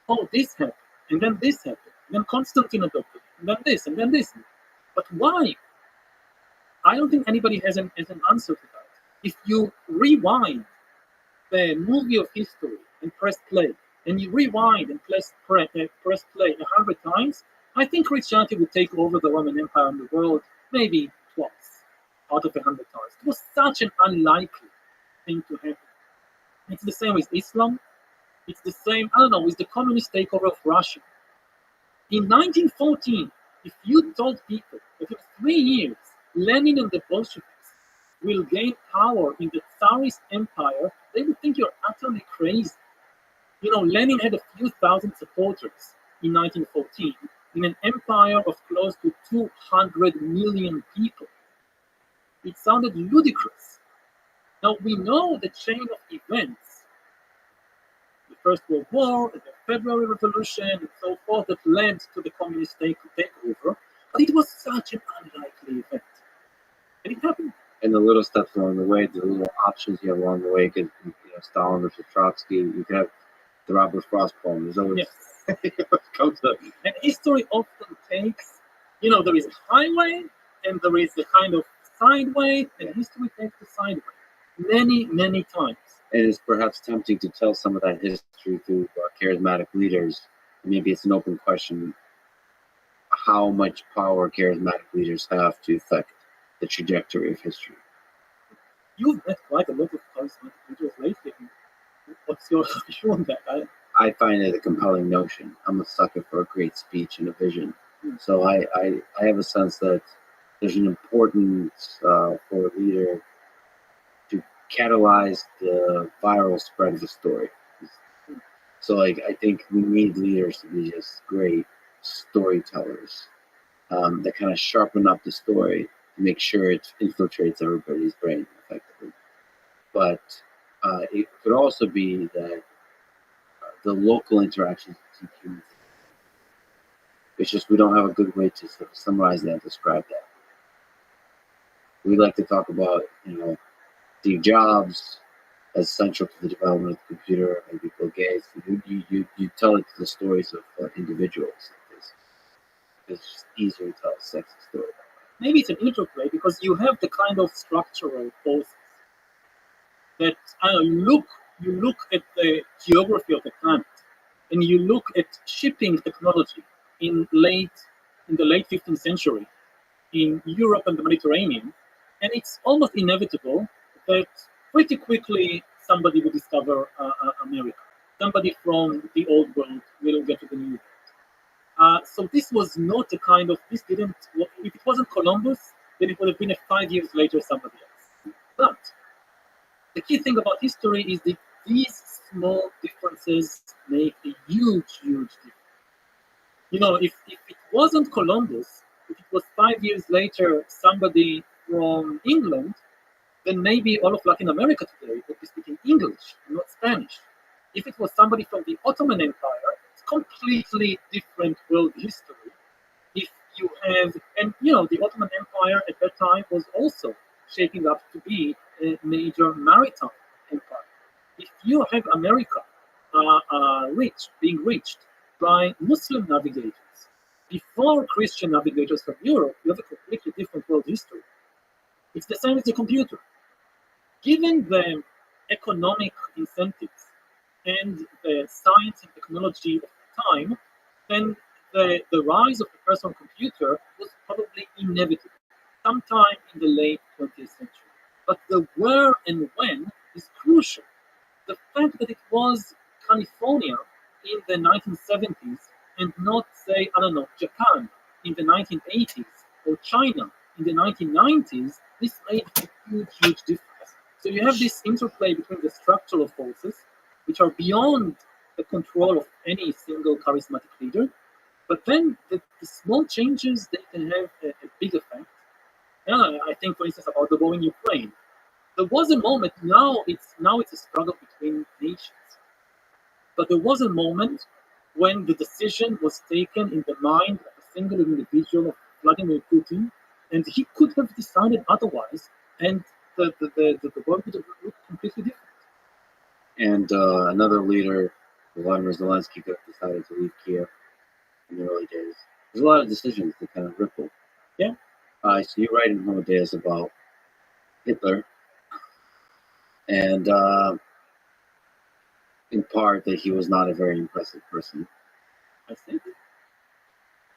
S4: Oh, this happened, and then this happened, and then Constantine adopted, and then this, and then this. But why? I don't think anybody has an answer to that. If you rewind the movie of history and press play, and you rewind and press play 100 times, I think Christianity would take over the Roman Empire and the world maybe twice out of 100 times. It was such an unlikely thing to happen. It's the same with Islam. It's the same, I don't know, with the communist takeover of Russia. In 1914, if you told people that in 3 years, Lenin and the Bolsheviks will gain power in the Tsarist Empire, they would think you're utterly crazy. You know, Lenin had a few thousand supporters in 1914 in an empire of close to 200 million people. It sounded ludicrous. Now, we know the chain of events, the First World War, the February Revolution, and so forth, that led to the communist takeover, but it was such an unlikely event. And it happened.
S3: And the little steps along the way, the little options you have along the way, because Stalin versus Trotsky, you could have the Robert Frost poem. There's always comes up.
S4: And history often takes, there is a highway and there is a kind of sideway, and history takes the sideway many, many times.
S3: And it's perhaps tempting to tell some of that history through charismatic leaders. Maybe it's an open question how much power charismatic leaders have to affect the trajectory of history.
S4: You've met quite a lot of charismatic leaders lately. What's your view on that?
S3: I find it a compelling notion. I'm a sucker for a great speech and a vision. So I have a sense that there's an importance for a leader to catalyze the viral spread of a story. So I think we need leaders to be just great storytellers that kind of sharpen up the story to make sure it infiltrates everybody's brain effectively. But it could also be that the local interactions between humans, it's just we don't have a good way to sort of summarize that and describe that. We like to talk about, Steve Jobs as central to the development of the computer, maybe Bill Gates. You tell it to the stories of individuals. It's just easier to tell a sexy story.
S4: Maybe it's an interplay because you have the kind of structural forces that you look at the geography of the planet, and you look at shipping technology in the late 15th century in Europe and the Mediterranean, and it's almost inevitable that pretty quickly somebody will discover America. Somebody from the old world will get to the new world. So this was not a kind of, if it wasn't Columbus, then it would have been 5 years later somebody else. But the key thing about history is that these small differences make a huge, huge difference. If it wasn't Columbus, if it was 5 years later somebody from England, then maybe all of Latin America today would be speaking English, not Spanish. If it was somebody from the Ottoman Empire, it's completely different world history. If you have, the Ottoman Empire at that time was also shaping up to be a major maritime empire. If you have America being reached by Muslim navigators before Christian navigators from Europe, you have a completely different world history. It's the same with the computer. Given the economic incentives and the science and technology of the time, then the rise of the personal computer was probably inevitable sometime in the late 20th century. But the where and when is crucial. The fact that it was California in the 1970s and not, say, Japan in the 1980s or China in the 1990s, this made a huge, huge difference. So you have this interplay between the structural forces, which are beyond the control of any single charismatic leader, but then the small changes, they can have a big effect. I think, for instance, about the war in Ukraine. There was a moment, now it's a struggle between nations, but there was a moment when the decision was taken in the mind of a single individual, of Vladimir Putin, and he could have decided otherwise, and the world would have looked completely different.
S3: And another leader, Vladimir Zelensky, decided to leave Kiev in the early days. There's a lot of decisions that kind of ripple.
S4: Yeah.
S3: So you write in Homodeus about Hitler, and in part that he was not a very impressive person.
S4: I think.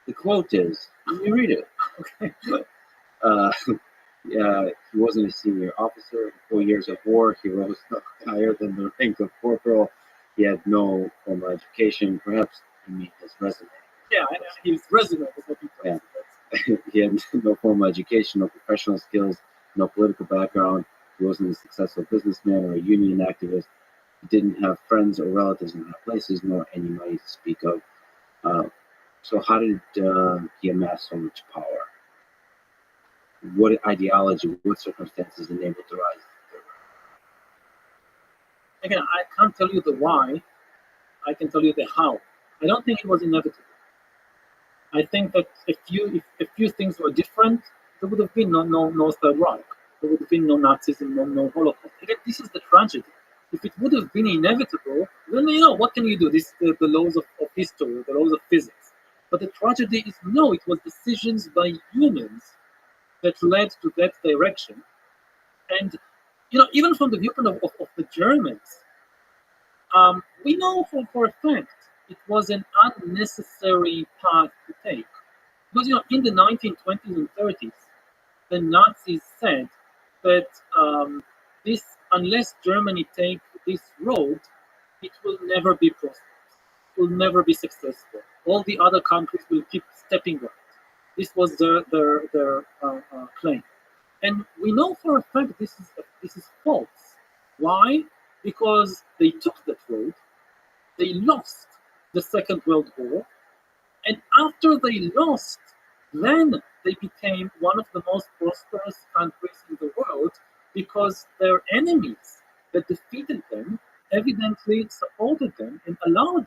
S3: The quote is, let me read it.
S4: Okay.
S3: Yeah, he wasn't a senior officer. 4 years of war, he rose no higher than the rank of corporal. He had no formal education. Perhaps you mean his resume.
S4: Yeah, his resume was not impressive.
S3: Yeah. He had no formal education, no professional skills, no political background. He wasn't a successful businessman or a union activist. He didn't have friends or relatives in high places, nor any money to speak of. So how did he amass so much power? What ideology, what circumstances enabled the rise?
S4: Again, I can't tell you the why. I can tell you the how. I don't think it was inevitable. I think that if a few things were different, there would have been no Third Reich. There would have been no Nazism, no Holocaust. Again, this is the tragedy. If it would have been inevitable, then what can you do? This the laws of history, the laws of physics. But the tragedy is no, it was decisions by humans that led to that direction. And even from the viewpoint of the Germans, we know for a fact it was an unnecessary path to take. Because in the 1920s and 30s, the Nazis said that unless Germany take this road, it will never be prosperous, it will never be successful. All the other countries will keep stepping on it. This was their claim. And we know for a fact this is false. Why? Because they took that road, they lost the Second World War, and after they lost, then they became one of the most prosperous countries in the world because their enemies that defeated them evidently supported them and allowed them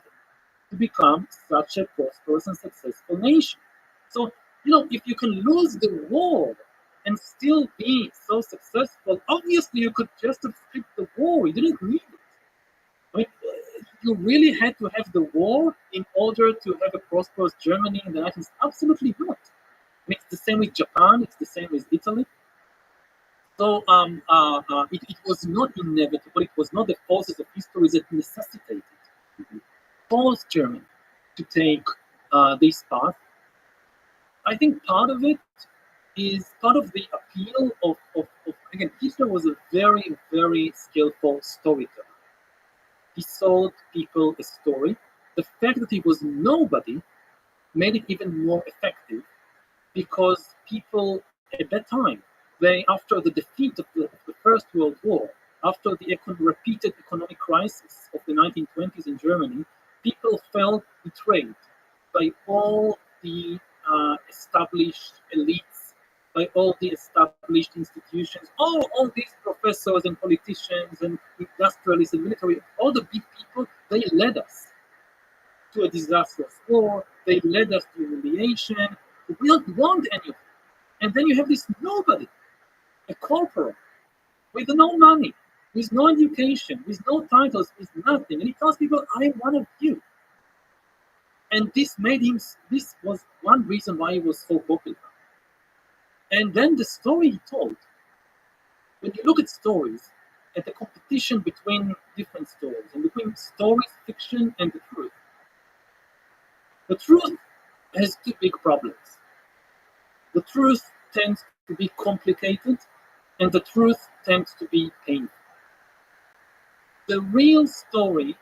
S4: to become such a prosperous and successful nation. So, if you can lose the war and still be so successful, obviously you could just have skipped the war. You didn't need it. I mean, you really had to have the war in order to have a prosperous Germany in the 19th? Absolutely not. I mean, it's the same with Japan. It's the same with Italy. So it was not inevitable. It was not the forces of history that necessitated forced Germany to take this path. I think part of it is part of the appeal of again, Hitler was a very, very skillful storyteller. He sold people a story. The fact that he was nobody made it even more effective because people at that time, after the defeat of the First World War, after the repeated economic crisis of the 1920s in Germany, people felt betrayed by all the established elites, by all the established institutions, all these professors and politicians and industrialists and military, all the big people, they led us to a disastrous war, they led us to humiliation. We don't want any of it. And then you have this nobody, a corporal, with no money, with no education, with no titles, with nothing. And he tells people, I'm one of you. And this was one reason why he was so popular. And then the story he told, when you look at stories, at the competition between different stories, and between stories, fiction, and the truth has two big problems. The truth tends to be complicated, and the truth tends to be painful. The real story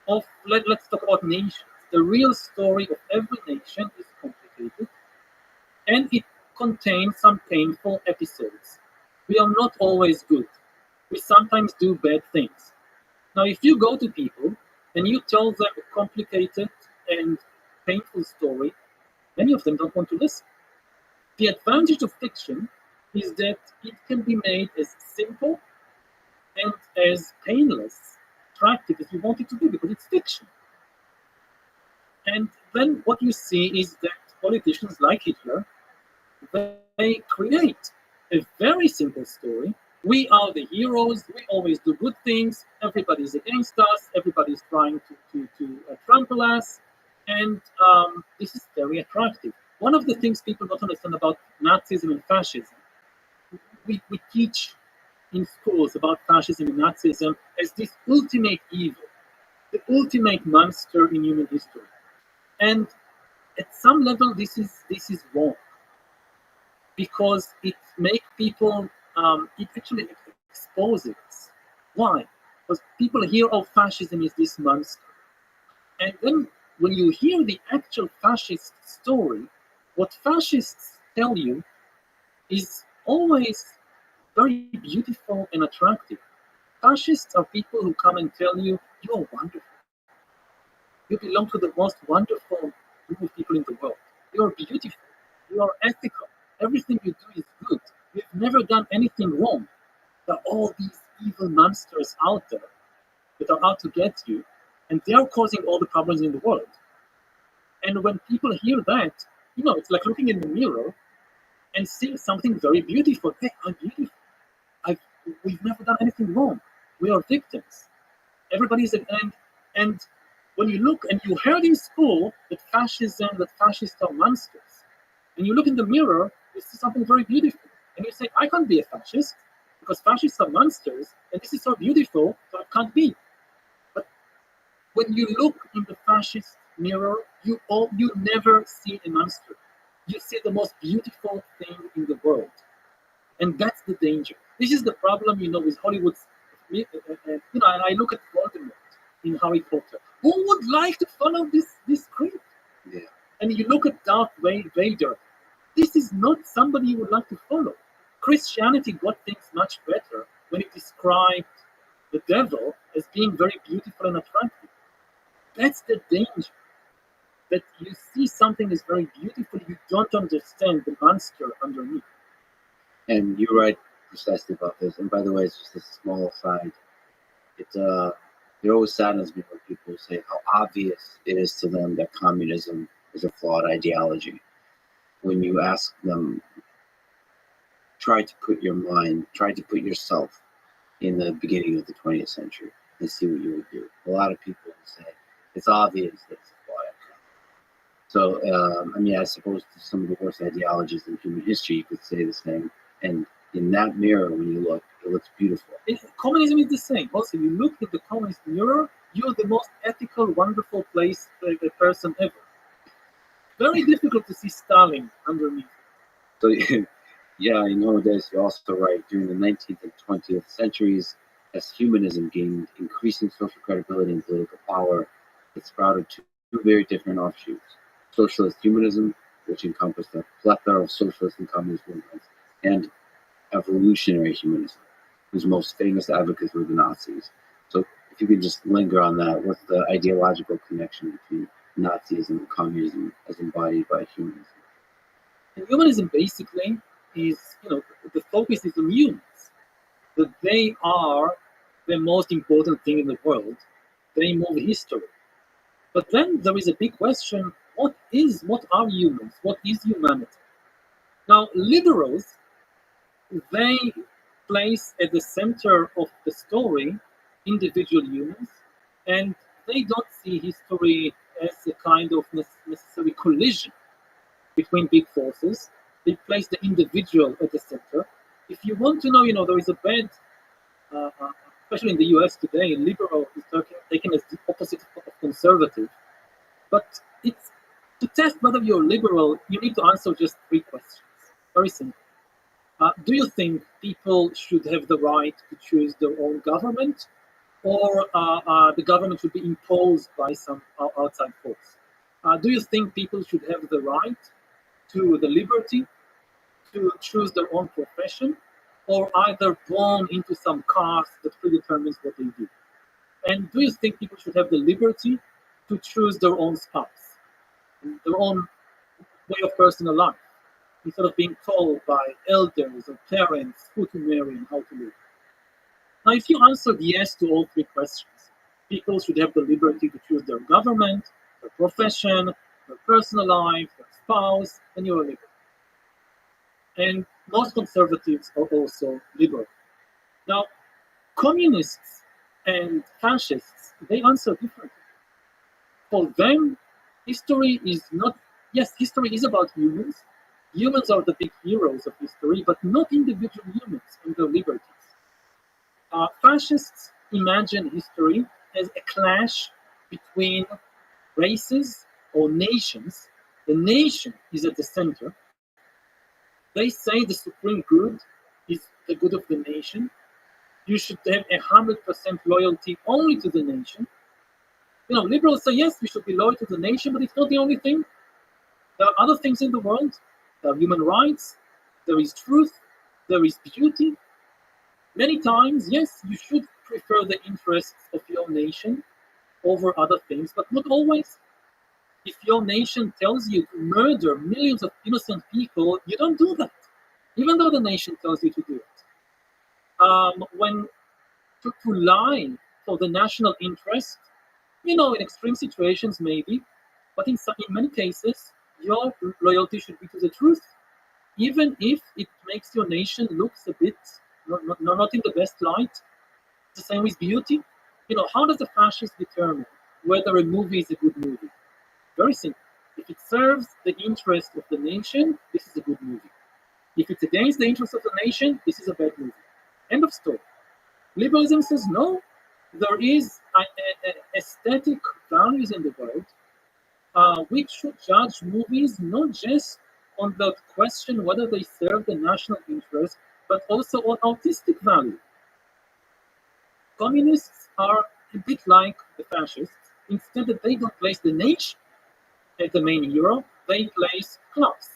S4: of, let's talk about nations. The real story of every nation is complicated, and it contains some painful episodes. We are not always good. We sometimes do bad things. Now, if you go to people and you tell them a complicated and painful story, many of them don't want to listen. The advantage of fiction is that it can be made as simple and as painless, attractive as you want it to be, because it's fiction. And then what you see is that politicians like Hitler, they create a very simple story We are the heroes. We always do good things. Everybody's against us. Everybody's trying to trample us. And this is very attractive. One of the things people don't understand about Nazism and fascism, we teach in schools about fascism and Nazism as this ultimate evil, the ultimate monster in human history. And at some level, this is wrong, because it makes people, it actually exposes us. Why? Because people hear, oh, fascism is this monster. And then when you hear the actual fascist story, what fascists tell you is always very beautiful and attractive. Fascists are people who come and tell you, you are wonderful. You belong to the most wonderful group of people in the world. You are beautiful. You are ethical. Everything you do is good. You've never done anything wrong. There are all these evil monsters out there that are out to get you, and they are causing all the problems in the world. And when people hear that, it's like looking in the mirror and seeing something very beautiful. Hey, I'm beautiful. We've never done anything wrong. We are victims. Everybody's and when you look and you heard in school that fascists are monsters, and you look in the mirror, you see something very beautiful, and you say, I can't be a fascist because fascists are monsters, and this is so beautiful, so it can't be. But when you look in the fascist mirror, you never see a monster. You see the most beautiful thing in the world, and that's the danger. This is the problem, with Hollywood's. And I look at Voldemort in Harry Potter. Who would like to follow this creep?
S3: Yeah.
S4: And you look at Darth Vader. This is not somebody you would like to follow. Christianity got things much better when it described the devil as being very beautiful and attractive. That's the danger. That you see something is very beautiful, you don't understand the monster underneath.
S3: And you're right precisely about this. And by the way, it's just a small aside. It always saddens me when people say how obvious it is to them that communism is a flawed ideology. When you ask them, try to put yourself in the beginning of the 20th century and see what you would do. A lot of people say it's obvious that it's a flawed ideology. So, I suppose some of the worst ideologies in human history, you could say the same. And in that mirror, when you look, it looks beautiful.
S4: Communism is the same. Also, you look at the communist mirror, you're the most ethical, wonderful person ever. Very difficult to see Stalin underneath.
S3: So, yeah, this, you're also right. During the 19th and 20th centuries, as humanism gained increasing social credibility and political power, it sprouted two very different offshoots. Socialist humanism, which encompassed a plethora of socialist and communist movements, and evolutionary humanism, whose most famous advocates were the Nazis. So if you could just linger on that, what's the ideological connection between Nazism and communism as embodied by humanism?
S4: And humanism basically is, the focus is on humans, that they are the most important thing in the world. They move history. But then there is a big question, what are humans? What is humanity? Now, liberals, they place at the center of the story individual humans, and they don't see history as a kind of necessary collision between big forces. They place the individual at the center. If you want to know, there is a bad, especially in the US today, liberal is taken as the opposite of conservative. But it's to test whether you're liberal, you need to answer just 3 questions. Very simple. Do you think people should have the right to choose their own government, or the government should be imposed by some outside force? Do you think people should have the right to the liberty to choose their own profession, or either born into some caste that predetermines what they do? And do you think people should have the liberty to choose their own spouse, their own way of personal life, instead of being told by elders or parents who to marry and how to live? Now, if you answered yes to all 3 questions, people should have the liberty to choose their government, their profession, their personal life, their spouse, then you're a liberal. And most conservatives are also liberal. Now, communists and fascists, they answer differently. For them, history is not, yes, history is about humans. Humans are the big heroes of history, but not individual humans and their liberties. Fascists imagine history as a clash between races or nations. The nation is at the center. They say the supreme good is the good of the nation. You should have 100% loyalty only to the nation. You know, liberals say, yes, we should be loyal to the nation, but it's not the only thing. There are other things in the world. There are human rights. There is truth. There is beauty. Many times, yes, you should prefer the interests of your nation over other things, but not always. If your nation tells you to murder millions of innocent people, you don't do that, even though the nation tells you to do it. When to lie for the national interest, you know, in extreme situations maybe, but in many cases, your loyalty should be to the truth, even if it makes your nation looks a bit not in the best light. The same with beauty. You know, how does a fascist determine whether a movie is a good movie? Very simple. If it serves the interest of the nation, this is a good movie. If it's against the interest of the nation, this is a bad movie. End of story. Liberalism says no. There is aesthetic values in the world. We should judge movies not just on the question whether they serve the national interest, but also on artistic value. Communists are a bit like the fascists. Instead, that they don't place the nation as the main hero, they place class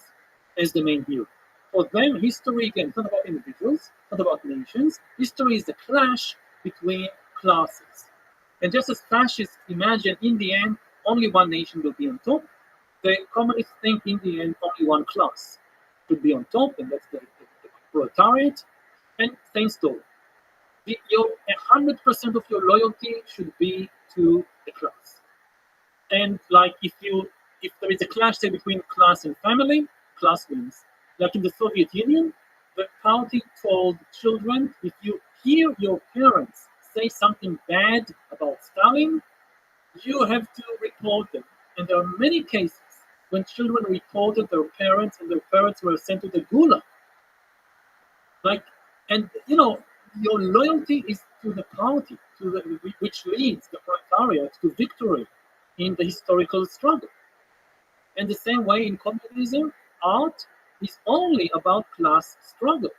S4: as the main hero. For them, history, again, it's not about individuals, not about nations. History is the clash between classes. And just as fascists imagine in the end only one nation will be on top, the communists think in the end only one class should be on top, and that's the proletariat. And same story. Your 100% of your loyalty should be to the class. And like if there is a clash, say, between class and family, class wins. Like in the Soviet Union, the party told children, if you hear your parents say something bad about Stalin, you have to report them. And there are many cases when children reported their parents and their parents were sent to the gulag. And you know, your loyalty is to the party, which leads the proletariat to victory in the historical struggle. And the same way in communism, art is only about class struggle.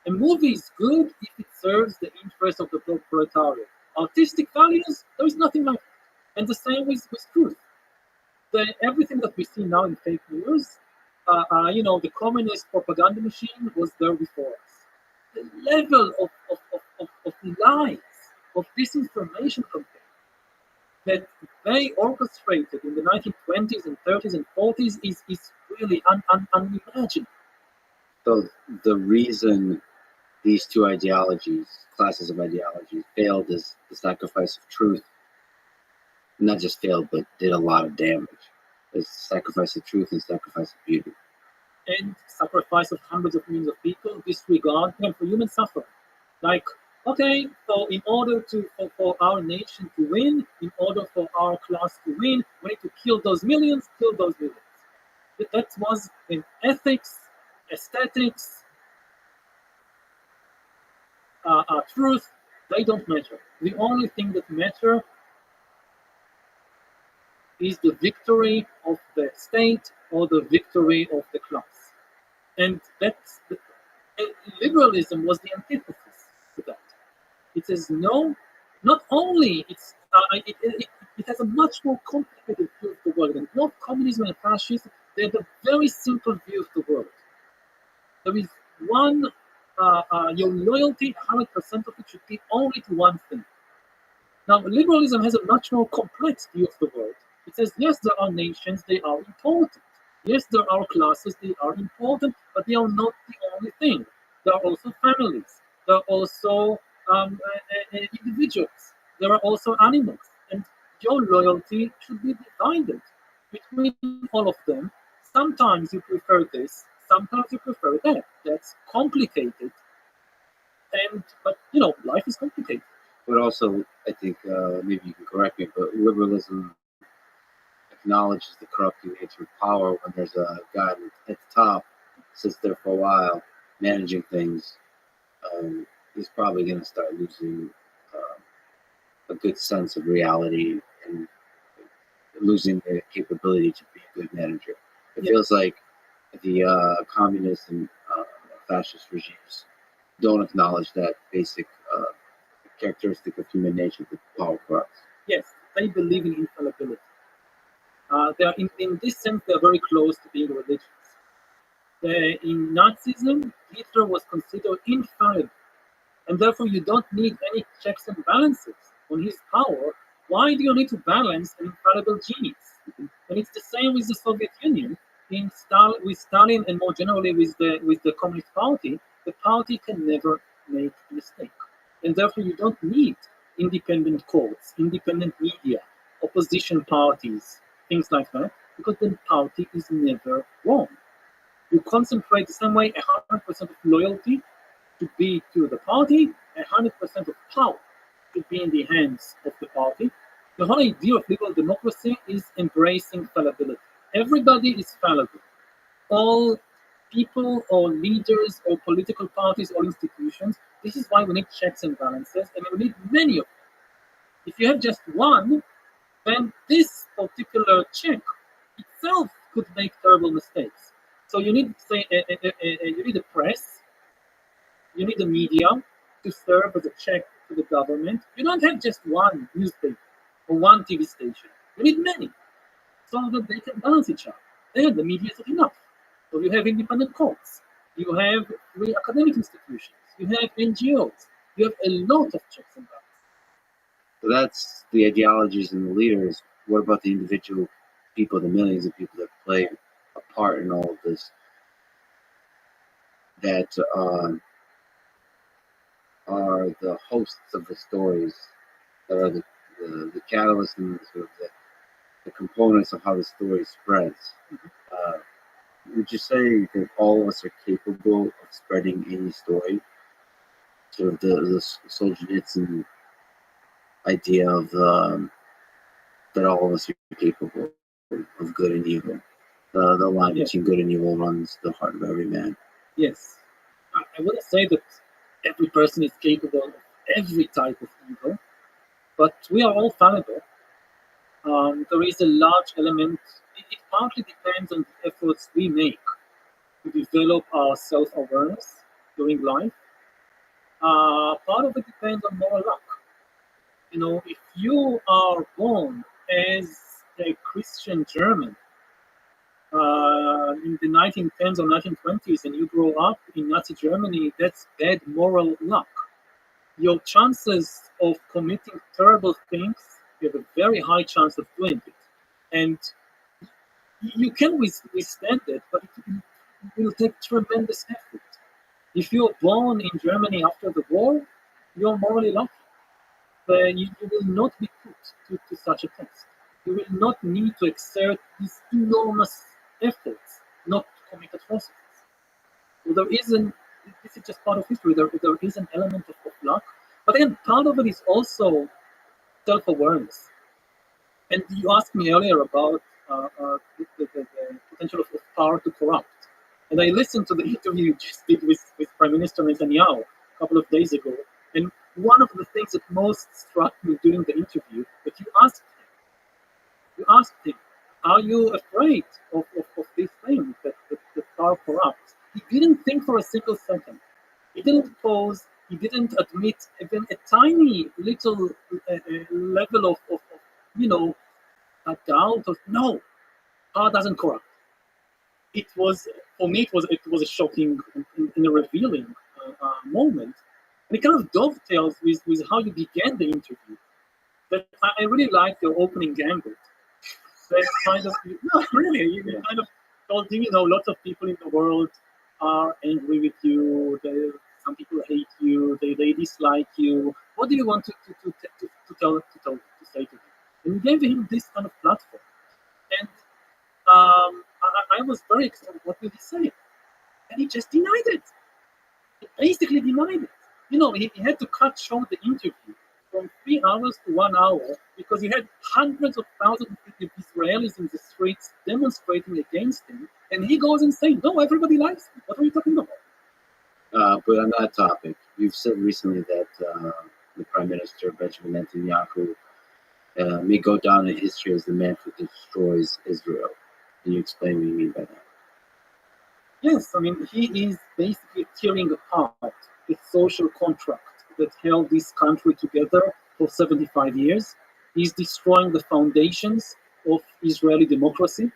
S4: A movie is good if it serves the interest of the proletariat. Artistic values, there is nothing like that. And the same with truth. Everything that we see now in fake news, you know, the communist propaganda machine was there before us. The level of lies, of disinformation campaign that they orchestrated in the 1920s and 30s and 40s is really unimaginable.
S3: So the reason these two ideologies, classes of ideologies, failed is the sacrifice of truth. Not just failed, but did a lot of damage. It's sacrifice of truth and sacrifice of beauty.
S4: And sacrifice of hundreds of millions of people, disregard for human suffering. Like, okay, so in order for our nation to win, in order for our class to win, we need to kill those millions, kill those millions. That was in ethics, aesthetics, truth, they don't matter. The only thing that matters is the victory of the state or the victory of the class. And liberalism was the antithesis to that. It says no, not only it has a much more complicated view of the world. And both communism and fascism, they have a very simple view of the world. There is one, your loyalty, 100% of it should be only to one thing. Now, liberalism has a much more complex view of the world. It says, yes, there are nations, they are important. Yes, there are classes, they are important, but they are not the only thing. There are also families. There are also individuals. There are also animals. And your loyalty should be divided between all of them. Sometimes you prefer this, sometimes you prefer that. That's complicated. But life is complicated.
S3: But also, I think maybe you can correct me, but liberalism acknowledges the corrupting nature of power when there's a guy at the top, sits there for a while, managing things. He's probably going to start losing a good sense of reality and losing the capability to be a good manager. It feels like the communist and fascist regimes don't acknowledge that basic characteristic of human nature that power corrupts.
S4: Yes, they believe in infallibility. They are in this sense they are very close to being religious. In Nazism, Hitler was considered infallible, and therefore you don't need any checks and balances on his power. Why do you need to balance an infallible genius? And it's the same with the Soviet Union. With Stalin, and more generally with the Communist Party, the party can never make a mistake, and therefore you don't need independent courts, independent media, opposition parties, things like that, because the party is never wrong. You concentrate the same way 100% of loyalty to be to the party, 100% of power to be in the hands of the party. The whole idea of liberal democracy is embracing fallibility. Everybody is fallible. All people or leaders or political parties or institutions. This is why we need checks and balances, and we need many of them. If you have just one, then this particular check itself could make terrible mistakes. So you need, you need a press, you need the media to serve as a check to the government. You don't have just one newspaper or one TV station. You need many, so that they can balance each other. Then the media is not enough. So you have independent courts, you have free academic institutions, you have NGOs, you have a lot of checks and balances.
S3: So that's the ideologies and the leaders. What about the individual people, the millions of people that play a part in all of this, that are the hosts of the stories, that are the catalyst and sort of the components of how the story spreads? Would you say that all of us are capable of spreading any story? Sort of the Solzhenitsyn idea of that all of us are capable of good and evil. The line between good and evil runs the heart of every man.
S4: Yes. I wouldn't say that every person is capable of every type of evil, but we are all fallible. There is a large element. It partly depends on the efforts we make to develop our self-awareness during life. Part of it depends on moral luck. If you are born as a Christian German in the 1910s or 1920s and you grow up in Nazi Germany, that's bad moral luck. Your chances of committing terrible things, you have a very high chance of doing it. And you can withstand it, but it will take tremendous effort. If you're born in Germany after the war, you're morally lucky. But you will not be put to such a test. You will not need to exert these enormous efforts not to commit atrocities. So this is just part of history. There is an element of luck. But again, part of it is also self-awareness. And you asked me earlier about the potential of power to corrupt. And I listened to the interview you just did with Prime Minister Netanyahu a couple of days ago. And one of the things that most struck me during the interview, that you asked him, are you afraid of this thing that power corrupts? He didn't think for a single second. He didn't pause. He didn't admit even a tiny little level of a doubt of no, power doesn't corrupt. It was, for me, it was a shocking and a revealing moment. And it kind of dovetails with how you began the interview. But I really liked your opening gambit. That kind of, no, really, you kind of told him, lots of people in the world are angry with you. Some people hate you. They dislike you. What do you want to say to them? And you gave him this kind of platform. And I was very excited. What will he say? And he just denied it. He basically denied it. he had to cut short the interview from 3 hours to 1 hour because he had hundreds of thousands of Israelis in the streets demonstrating against him, and he goes and says, "No, everybody likes him. What are you talking about?"
S3: But on that topic, you've said recently that the Prime Minister Benjamin Netanyahu may go down in history as the man who destroys Israel. Can you explain what you mean by that?
S4: Yes, he is basically tearing apart the social contract that held this country together for 75 years. He's destroying the foundations of Israeli democracy.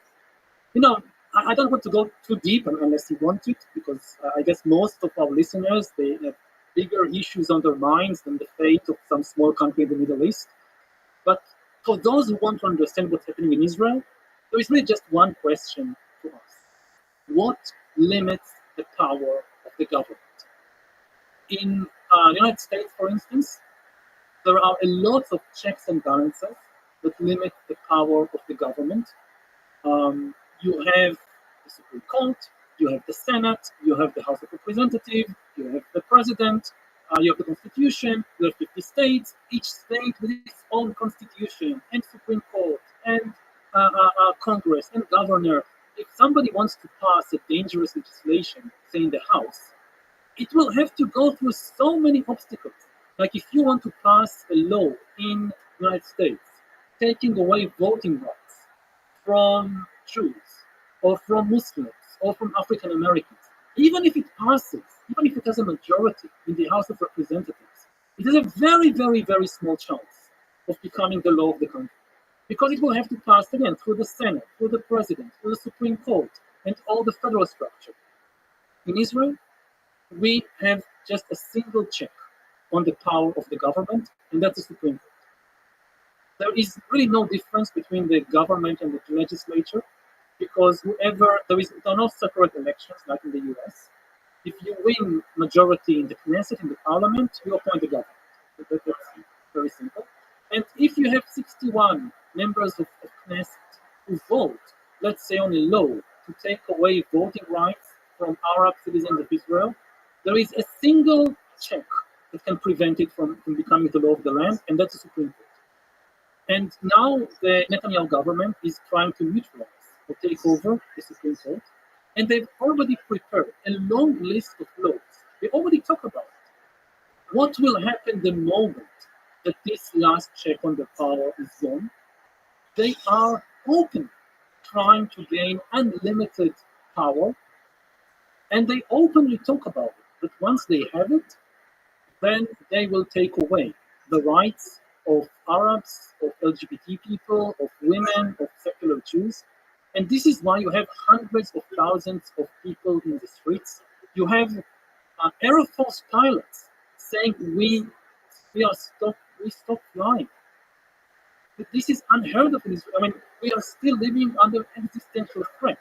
S4: I don't want to go too deep unless you want it, because I guess most of our listeners, they have bigger issues on their minds than the fate of some small country in the Middle East. But for those who want to understand what's happening in Israel, there is really just one question to us. What limits the power of the government? In the United States, for instance, there are a lot of checks and balances that limit the power of the government. You have the Supreme Court, you have the Senate, you have the House of Representatives, you have the President, you have the Constitution, you have 50 states, each state with its own Constitution, and Supreme Court, and Congress, and Governor. If somebody wants to pass a dangerous legislation, say in the House, it will have to go through so many obstacles. Like if you want to pass a law in the United States, taking away voting rights from Jews, or from Muslims, or from African Americans, even if it passes, even if it has a majority in the House of Representatives, it has a very, very, very small chance of becoming the law of the country. Because it will have to pass again through the Senate, through the President, through the Supreme Court, and all the federal structure. In Israel, we have just a single check on the power of the government, and that's the Supreme Court. There is really no difference between the government and the legislature, because there are no separate elections like in the US. If you win majority in the Knesset, in the parliament, you appoint the government. That's very simple. And if you have 61 members of Knesset who vote, let's say on a law to take away voting rights from Arab citizens of Israel, there is a single check that can prevent it from becoming the law of the land, and that's the Supreme Court. And now the Netanyahu government is trying to neutralize or take over the Supreme Court, and they've already prepared a long list of laws. They already talk about it. What will happen the moment that this last check on the power is gone? They are openly trying to gain unlimited power, and they openly talk about it. But once they have it, then they will take away the rights of Arabs, of LGBT people, of women, of secular Jews. And this is why you have hundreds of thousands of people in the streets. You have Air Force pilots saying we stop flying. But this is unheard of in Israel. We are still living under existential threat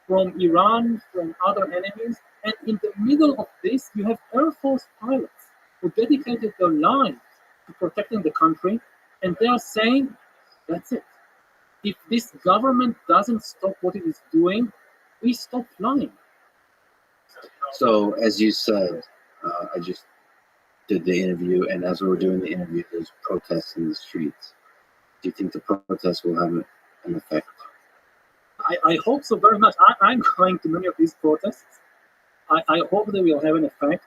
S4: from Iran, from other enemies. And in the middle of this, you have Air Force pilots who dedicated their lives to protecting the country, and they are saying, that's it. If this government doesn't stop what it is doing, we stop flying.
S3: So, as you said, I just did the interview, and as we were doing the interview, there's protests in the streets. Do you think the protests will have an effect?
S4: I hope so very much. I'm going to many of these protests. I hope they will have an effect.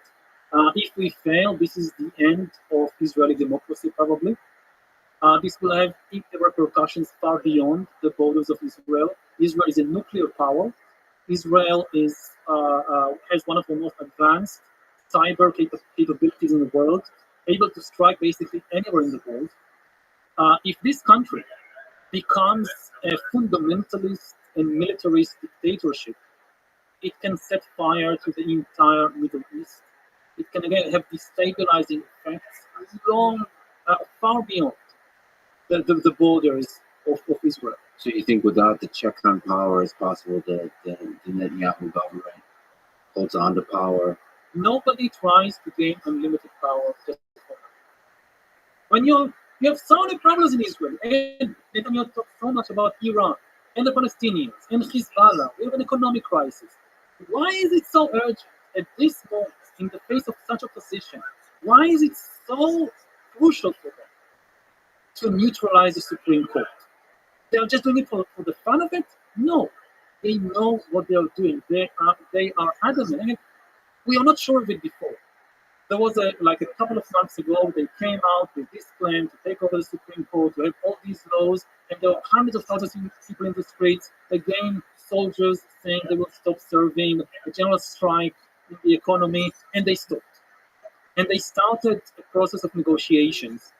S4: If we fail, this is the end of Israeli democracy, probably. This will have repercussions far beyond the borders of Israel. Israel is a nuclear power. Israel has one of the most advanced cyber capabilities in the world, able to strike basically anywhere in the world. If this country becomes a fundamentalist and militarist dictatorship, it can set fire to the entire Middle East. It can again have destabilizing effects far beyond the borders of Israel.
S3: So you think without the check on power, it's possible that the Netanyahu government holds on to power?
S4: Nobody tries to gain unlimited power just for that. When you have so many problems in Israel, and Netanyahu talks so much about Iran and the Palestinians and Hezbollah, we have an economic crisis. Why is it so urgent at this moment in the face of such opposition, why is it so crucial for them to neutralize the Supreme Court? They are just doing it for the fun of it? No. They know what they are doing. They are adamant. And we are not sure of it before. There was a couple of months ago, they came out with this plan to take over the Supreme Court, to have all these laws, and there were hundreds of thousands of people in the streets. Again, soldiers saying they will stop serving, a general strike in the economy, and they stopped. And they started a process of negotiations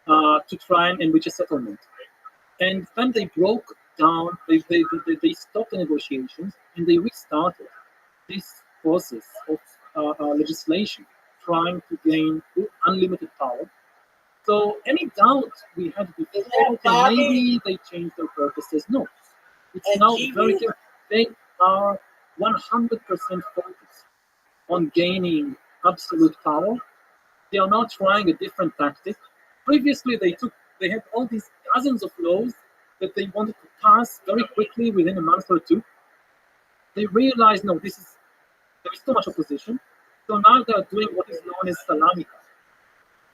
S4: to try and reach a settlement. And then they broke down, they stopped the negotiations, and they restarted this process of legislation, trying to gain unlimited power. So any doubt we had before, okay, maybe they changed their purposes. No, it's now very clear. They are 100% focused on gaining absolute power. They are not trying a different tactic. Previously, they had all these dozens of laws that they wanted to pass very quickly within a month or two. They realized, no, there is too much opposition. So now they are doing what is known as salami,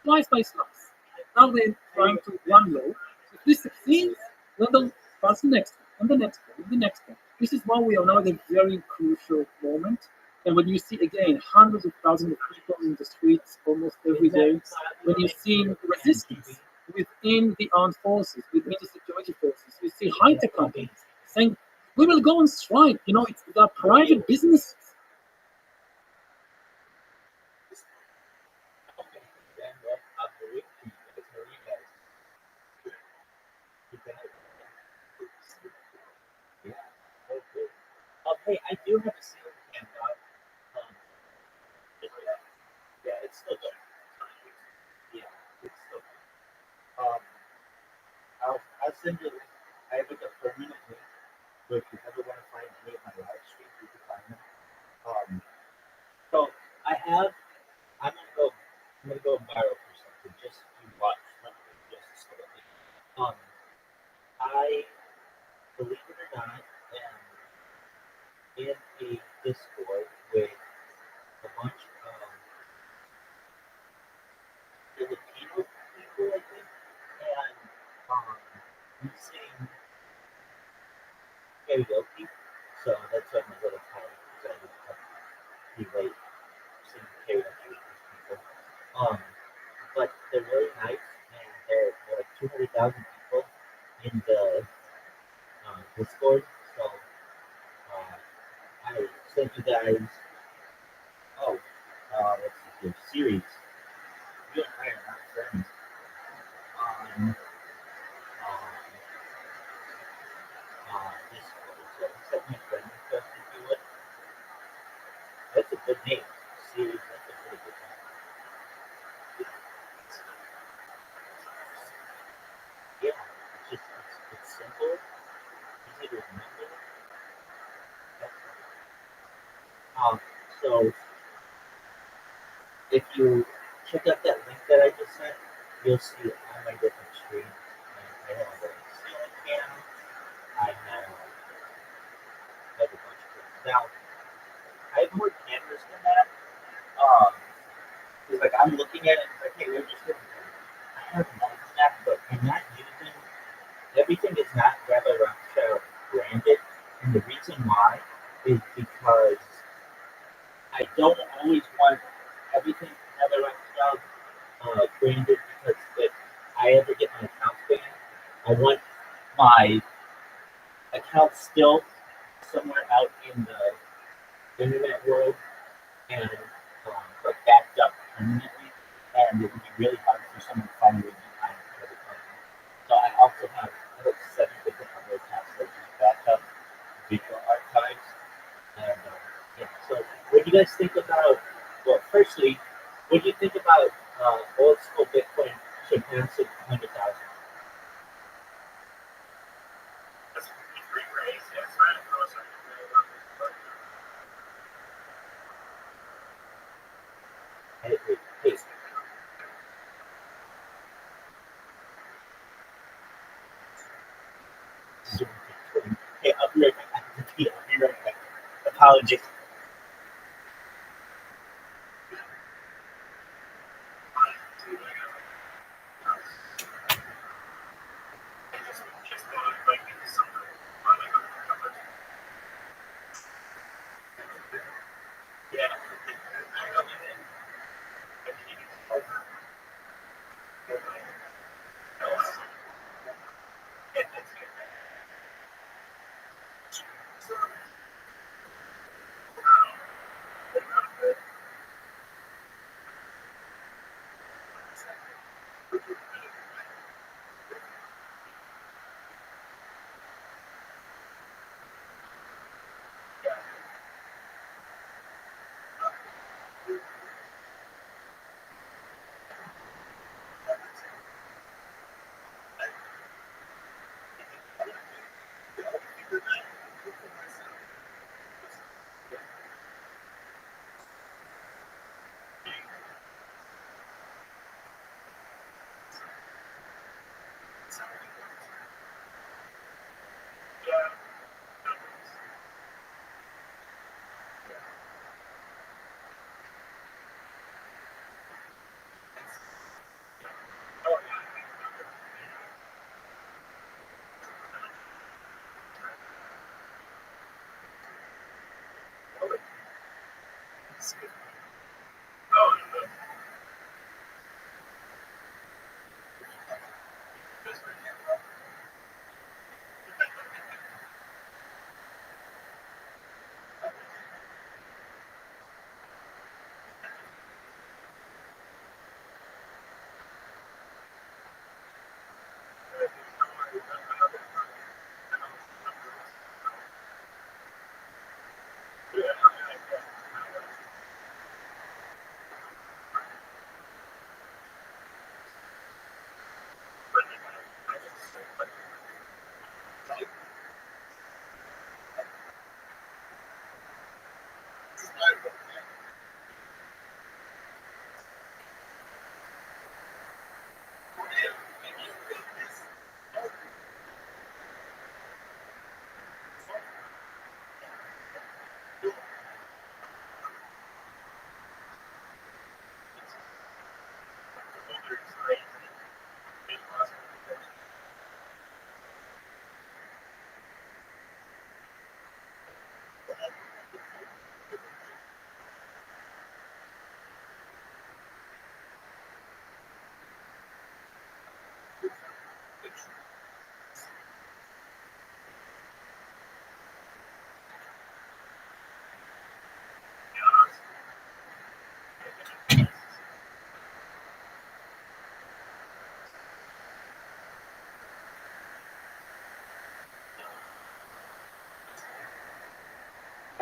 S4: slice by slice. Now they're trying to one law. If this succeeds, then they'll pass the next one, and the next one, and the next one. This is why we are now at a very crucial moment. And when you see, again, hundreds of thousands of people in the streets almost every day, when you see resistance within the armed forces, within the security forces, you see high-tech companies saying, we will go on strike. It's the private businesses.
S2: Hey, I do have a ceiling fan dog. Yeah, it's still good. Yeah, it's still good. I'll send you. I have a permanent link, so if you ever want to find any of my live streams, you can find them. So I'm gonna go viral for something just to watch. Just a second. I believe it or not, am in a Discord with a bunch of Filipino people, I think, and we sing karaoke, so that's why I'm a little tired because I would have to be late singing karaoke with these people. But they're really nice, and there are like 200,000 people in the Discord, so I sent you guys. Let's see here. Series. You and I are not friends. Discord. So accept my friend request if you would. That's a good name. Series. That's a pretty good name. Yeah. It's simple. Easy to remember. So if you check out that link that I just sent, you'll see all my different streams. I have a ceiling fan. I have a bunch of things. Now, I have more cameras than that. It's like I'm looking at it and it's like, hey, we're just looking at it. I have more than that, but I'm not using everything is not Rabbi Rothschild branded. And the reason why is because I don't always want everything Rabbi Rothschild branded, because if I ever get my account banned, I want my account still somewhere out in the internet world and like backed up permanently, and it would be really hard for someone to find me behind the company. So I also have like 7 different other accounts that just back up video archives. And yeah, so what do you guys think about? Well, firstly, what do you think about old school Bitcoin surpassing 100,000? I agree. Hey, I'll be right back. Apologies.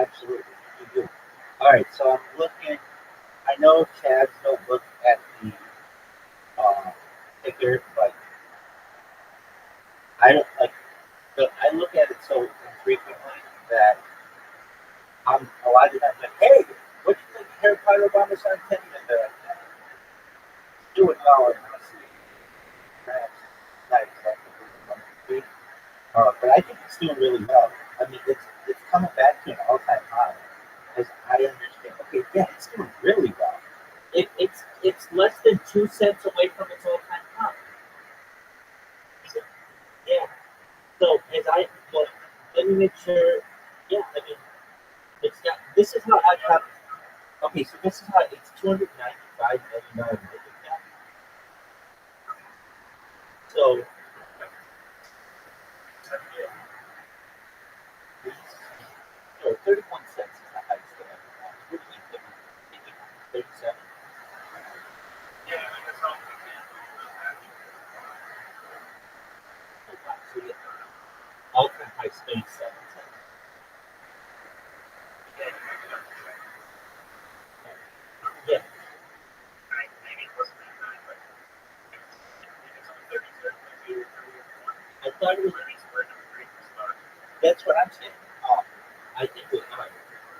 S2: Absolutely, you do. All right, so I'm looking. I know Chad's don't look at the ticker, but I don't like. I look at it so infrequently that I'm a lot of times like, hey, what do you think Harry Potter Obama sign 10 and doing well in perhaps not exactly what we want to be. But I think it's doing really well. I mean, it's coming back to an all-time high, as I understand. Okay, yeah, it's doing really well. It's less than 2 cents away from its all-time high. So, yeah. So as I well, let me make sure. Yeah, I mean, it's got. This is how I have. Okay, so this is how it's $295 million market cap. So, so 31 cents is the highest that I've ever had. What do you think? 37? Oh, wow. So yeah, all-time high is 37 cents. Yeah, I thought it was. That's what I'm saying. I think we are.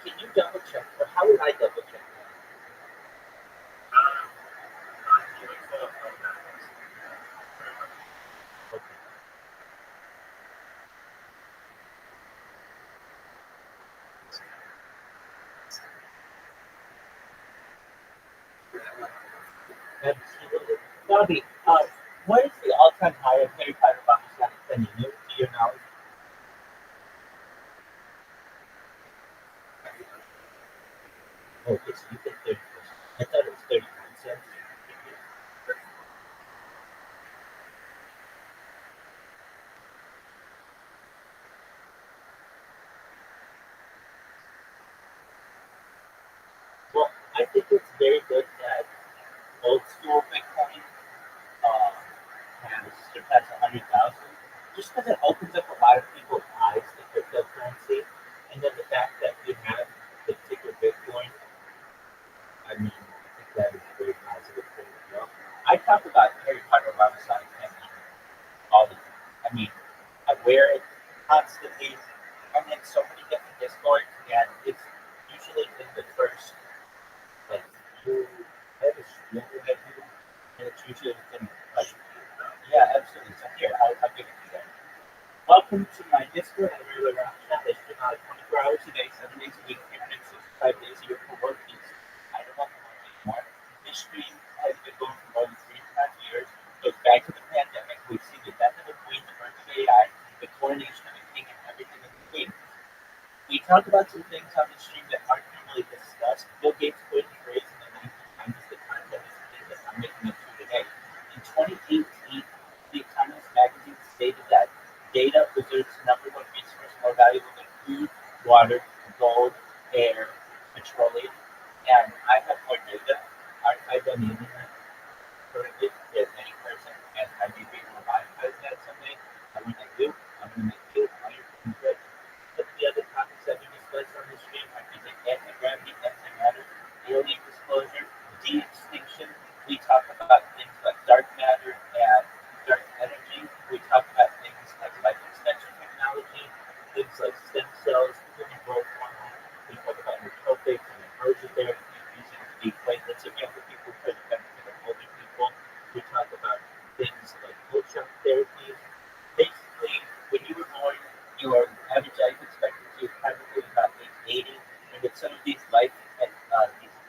S2: Can you double check? Or how would I double check that? Okay. Absolutely. Bobby, what is the all-time high of Harry Potter box set? Can you know to your knowledge? Oh, it's you think 30. I thought it was 39 cents. Well, I think it's very good that old school Bitcoin uh, has surpassed 100,000, just because it opens up a lot of people's eyes to cryptocurrency, and then the fact that we have the ticker Bitcoin. I mean, I think that is a very positive thing as well. I talk about Harry Potter alongside him all the time. I mean, I wear it constantly. I'm in so many different discords, and it's usually in the first, like, you have a stream that you, and it's usually within, like, yeah, absolutely. So here, I'll give it to you. Welcome to my Discord. I'm really Rothschild. I stream out 24 hours a day, 7 days a week, 365 days a year for work peace. I don't want to work anymore. This stream has been going for more than 3.5 years. Goes back to the pandemic. We see the death of the Queen, the birth of AI, the coronation of the King, and everything in between. We talk about some things on the stream that aren't normally discussed. Bill Gates put the phrase in the 1990s, the content is the thing that I'm making it through today. In 2018, The Economist magazine stated that data was Earth's number one resource, more valuable than food, water, gold, air, petroleum. And I have more data archived on the internet currently than any person, and I may be able to monetize that someday. And when I do, I'm going to make you all your friends rich. Some of the other topics that we discussed on this stream are things like anti-gravity, antimatter, alien disclosure, de-extinction. We talk about things like dark matter and dark energy. We talk about things like life extension technology, things like stem cells, human growth hormone. We talk about nootropics and emergent therapy using deep platelets again for people for the benefit of older people. We talk about things like ultrasound therapies. Basically, when you were born, your average life expectancy is probably about 80, and with some of these life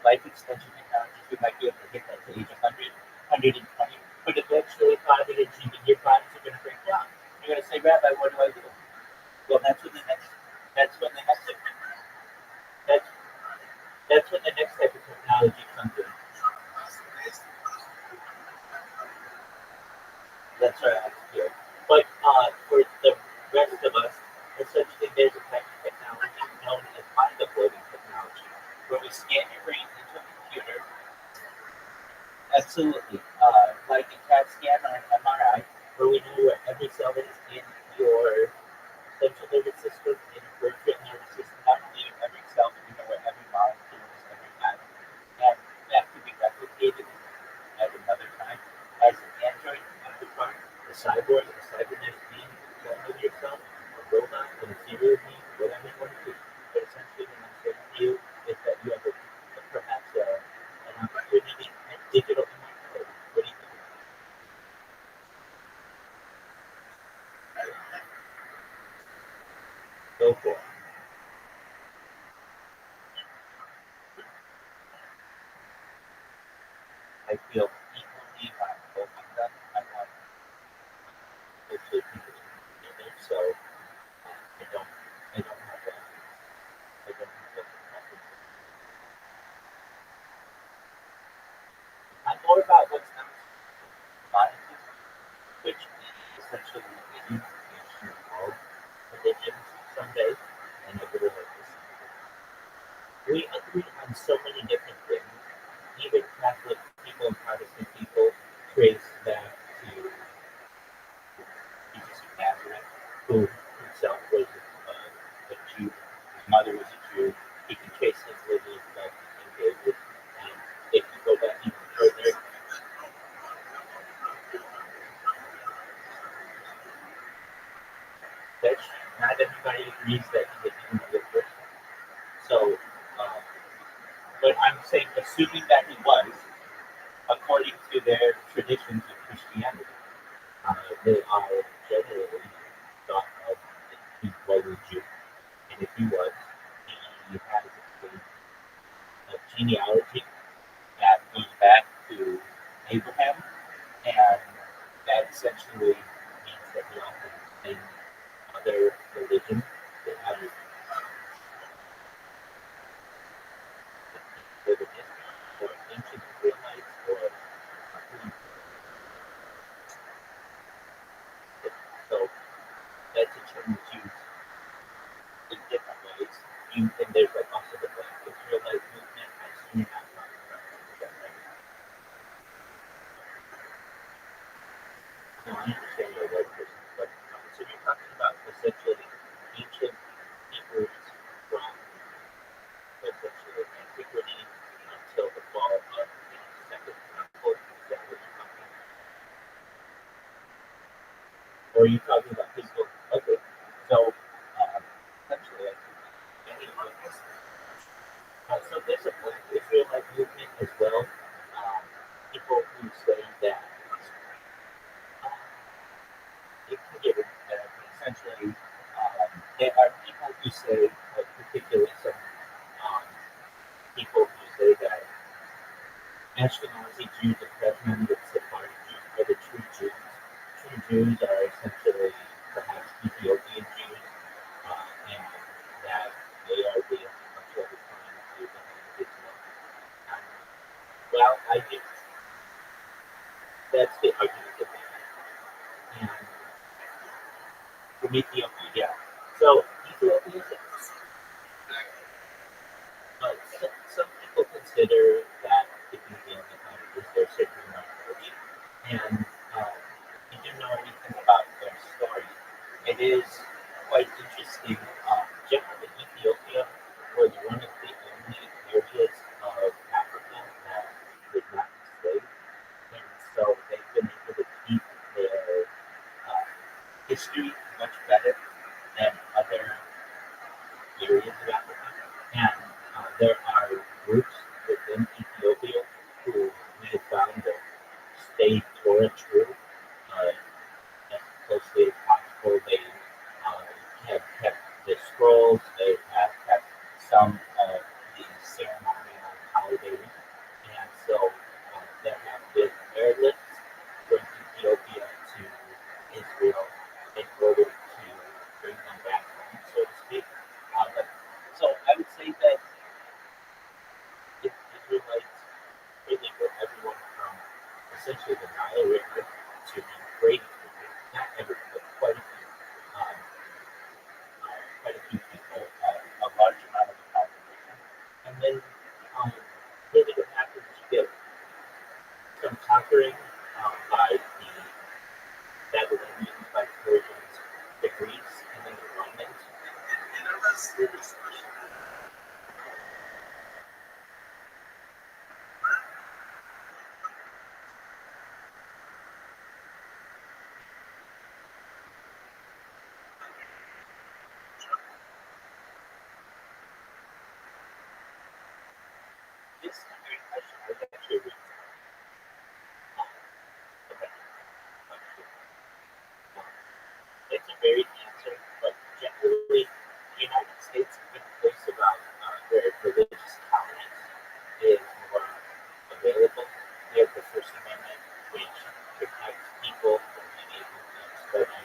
S2: extension technologies, we might be able to hit that to age 100, 120. But eventually, climate and your bodies are going to break down. You're going to say, Rabbi, what do I do? Well, that's when the next that's that's when the next type of technology comes in. That's what I hear. But for the rest of us, essentially there's a type of technology known as mind uploading technology, where we scan your brain into a computer. Absolutely. Like a CAT scan or an MRI, where we know where every cell is in your central nervous system, in your peripheral nervous system, not only in every yourself a robot in a serial game, whatever you want to do. But essentially, what I'm saying to you is that you have perhaps an opportunity at digital immortality. What do you think? Go for it. I feel equally about both of them. I want hopefully people to come together, so I don't have a I don't have a preference. I'm more about what's not commodity, which is essentially leading to all religions someday, and I really like this. We agree on so many different things. Even Catholic people and Protestant people trace back to Jesus of Nazareth, who himself was a Jew. His mother was a Jew. He can trace his lineage back to King David. And if you go back even further, that not everybody agrees that he was even a good person. So, but I'm saying, assuming that he was, according to their traditions of Christianity, they are generally thought of he was a Jew. And if he was, he has a genealogy that goes back to Abraham, and that essentially means that he also in other religions that have religious or ancient Israelites or so that's a term that's used in different ways. And there's like also the Black Israelite movement. I assume you're not talking about that, right? No, I understand your white person, but so you're talking about essentially ancient Hebrews from essentially antiquity until the fall of the Second Temple. Is that what you're talking about? Or are you talking about physical? Okay, so essentially, I think any of this. So there's a Black Israelite movement as well. People who say that it can get essentially there are people who say, particularly some people who say that Ashkenazi Jews are present with Sephardic Jews are the true Jews. True Jews are essentially perhaps Ethiopian Jews, and that they are the much over time to the Israel. Well, I think that's the argument that they have. And from Ethiopia, yeah. So Ethiopia, some people consider that it can be on the country is their certain minority, and if you do know anything about their story, it is quite interesting. Generally, Ethiopia was one of the only areas of Africa that did not enslave, and so they've been able to keep their history much better than other areas of Africa. And there are groups within Ethiopia who we have found that stay Torah true as closely as possible. They have kept the scrolls, they have kept some of the ceremonial holidays, and so there have been airlifts from Ethiopia to Israel in order to bring them back home, so to speak. But, so I would say that Israelites really were everyone from essentially the Nile River to the Euphrates River. Not everyone, but um, quite a few people, a large amount of the population. And then really what happens is you get some conquering by the Babylonians, by the Persians, the Greeks, and then the Romans. It's a varied answer, but generally, the United States has been a place about where religious tolerance is more available. We have the First Amendment, which protects people from being able to study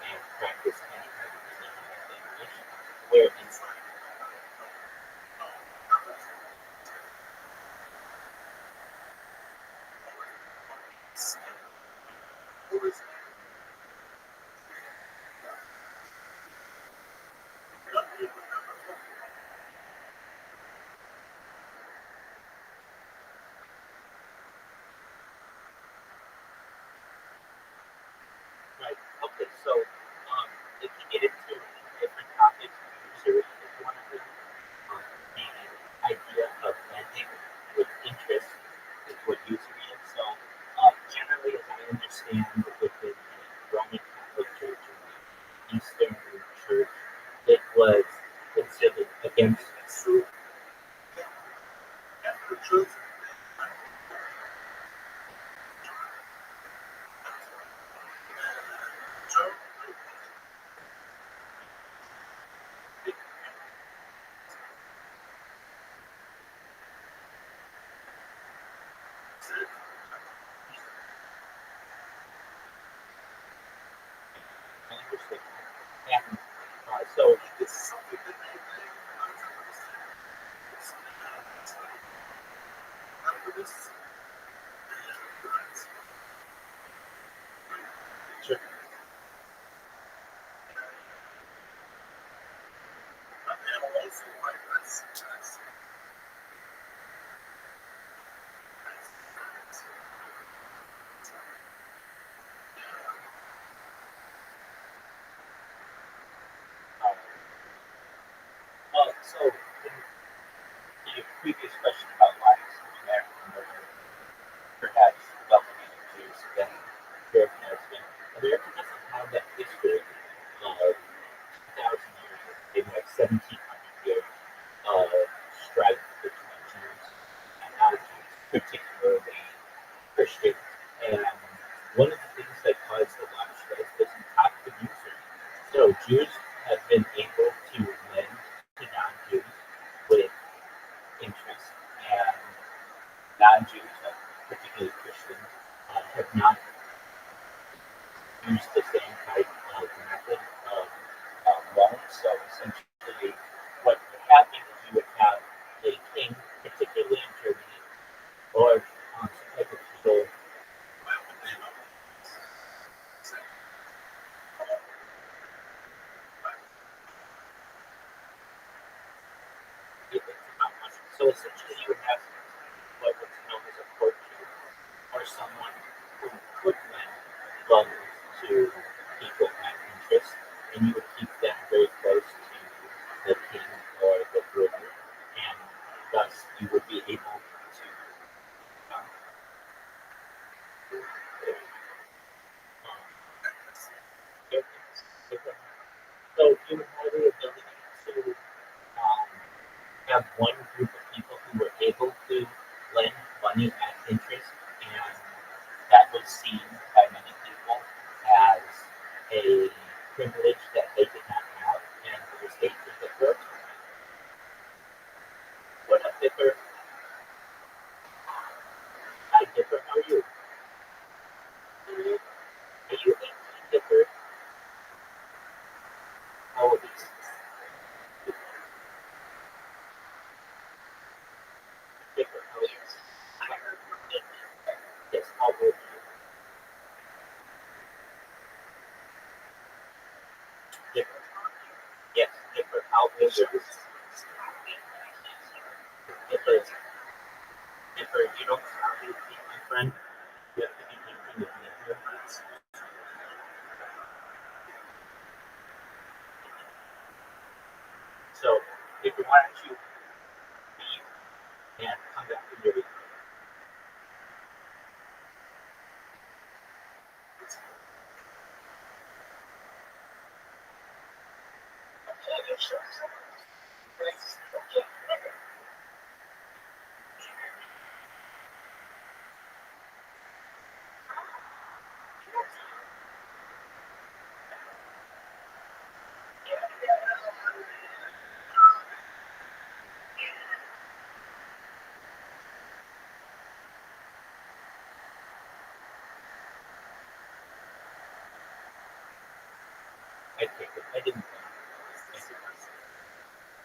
S2: and practice any kind of religion that they wish. Where inside. Right. Okay. So, if you get into different topics, usury, if you want to do, the idea of lending with interest is what usury is. So, generally, as I understand, within the Roman Catholic Church and the Eastern Church, it was considered against true. I understand. And so, sure. So, in your previous question about why is American murder perhaps welcoming of Jews than Europe has been, America doesn't have that history of 2,000 years, maybe like 1,700 years of strife between Jews and non-Jews, particularly Christians. And one of the things that caused a lot of strife was the topic of usury. So Jews have been able to lend to non-Jews with interest, and non-Jews, particularly Christians, have not used the same type of method of loan. So essentially, what would happen is you would have a king, particularly in Germany, or some type of feudal. So essentially, you would have what was known as a court king, or someone who could lend loans to people at interest, and you would keep them very close to the king or the ruler, and thus you would be able to get different. So you would have the ability to have one group of people who were able to lend money at interest, and that was seen by many people as a privilege that they did not have, and the state did the work. What up, Dipper? Hi, Dipper. How are you? Are you 18, Dipper? How old is Dipper? How old is Yes, how old are you? Dipper. Yes, Dipper. How old are you? Dipper. Dipper, you don't sound 18, my friend. You have to be 18 to be in here. So, Dipper, why don't you leave and come back to your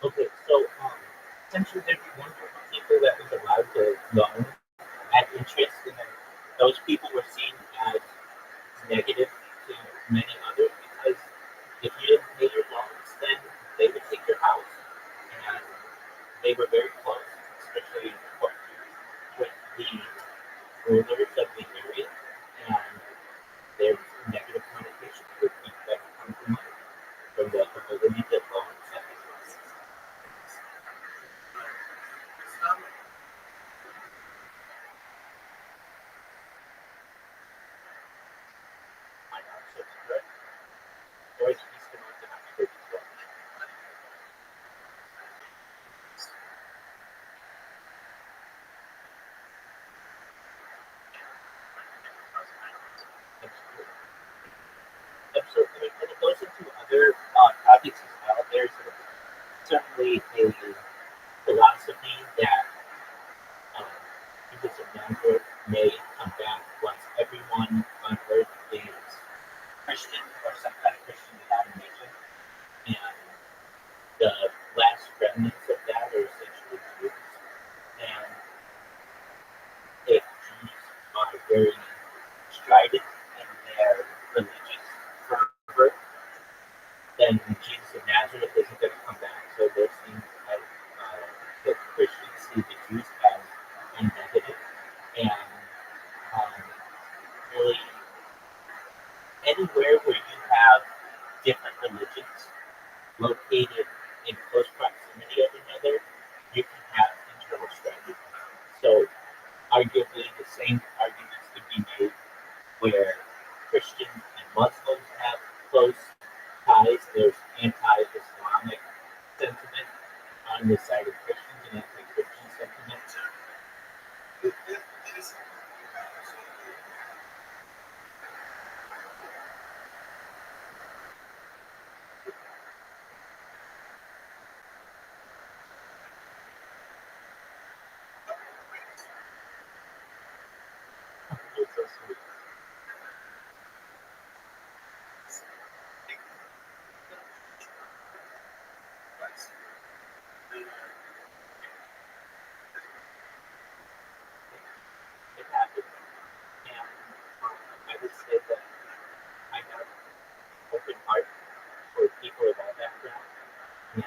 S2: Okay, so essentially there'd be one group of people that was allowed to loan at interest, and then those people were seen as negative to many others because if you didn't pay your loans, then they would take your house. And they were very close, especially with the rulers of the area, and there's negative connotations with people that come from money, from the ability to loan second class. My concept's correct. George Easton was an expert as well. Absolutely. Absolutely. And it goes into other topics as well. There's certainly a philosophy that um, people of Nazareth may come back once everyone on earth is Christian or some kind of Christian denomination. And the last remnants of that are essentially Jews. And if Jews are very strident in their religious fervor, then Jesus of Nazareth isn't going to come back. So they're seen as the Christians see the Jews as a negative. And really, anywhere where you have different religions located in close proximity of another, you can have internal strife. So arguably the same arguments could be made where Christians and Muslims have close ties. There's anti-Islamic sentiment on the side of Christians and anti-Christian sentiment. It's so sweet. It happens. And I would say that I have open heart for people of all backgrounds. And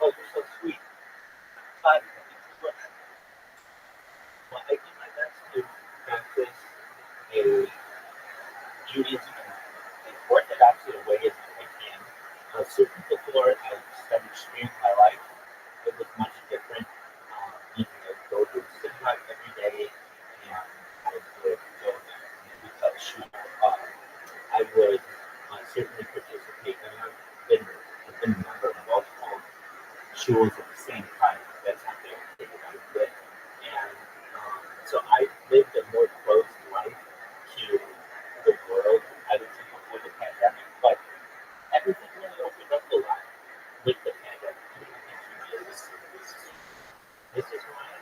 S2: oh, you're so sweet. But well, I do my best to practice a Judaism and Orthodoxy the way as I can. Certain before I started streaming my life, it was much different. I go to synagogue every day, and I would go and cut shul. I would certainly participate, and I've been a member of multiple shuls at the same time. That's how they did. And so I lived a more close life to the world, I would say, before the pandemic. But everything really opened up a lot with the pandemic. This is who I am.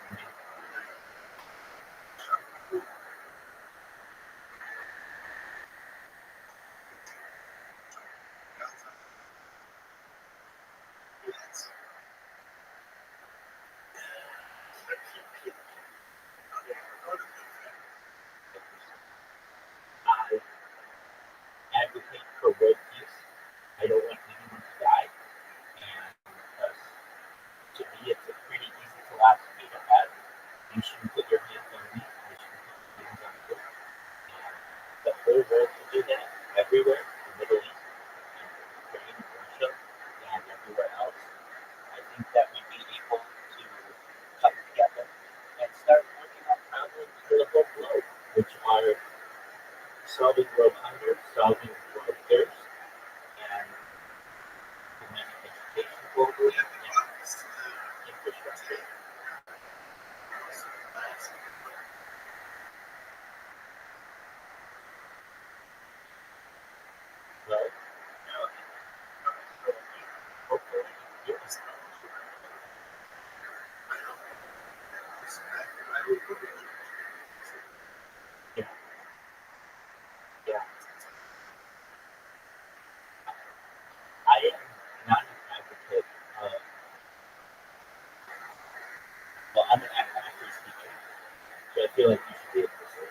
S2: feel like you should be able to say.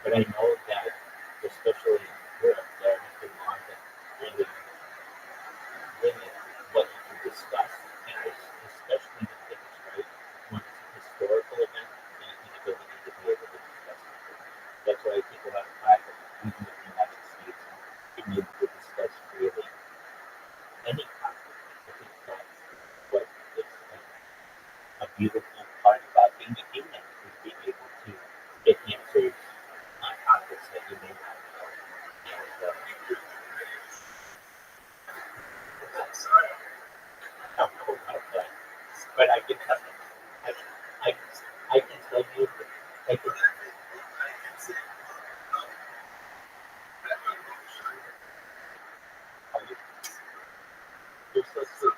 S2: But I know that, especially in Europe, there have been laws that really limit what you can discuss, and I especially don't think it's right when it's a historical event, the inability to be able to discuss it. That's why I think a lot of pride that even in the United States, being able to discuss really any conflict. I think that's what is a beautiful part about being a human, is being able to get answers on topics that you may not know. And, I don't know about that, but I can tell you, I, I can tell you, I can, you're so sweet.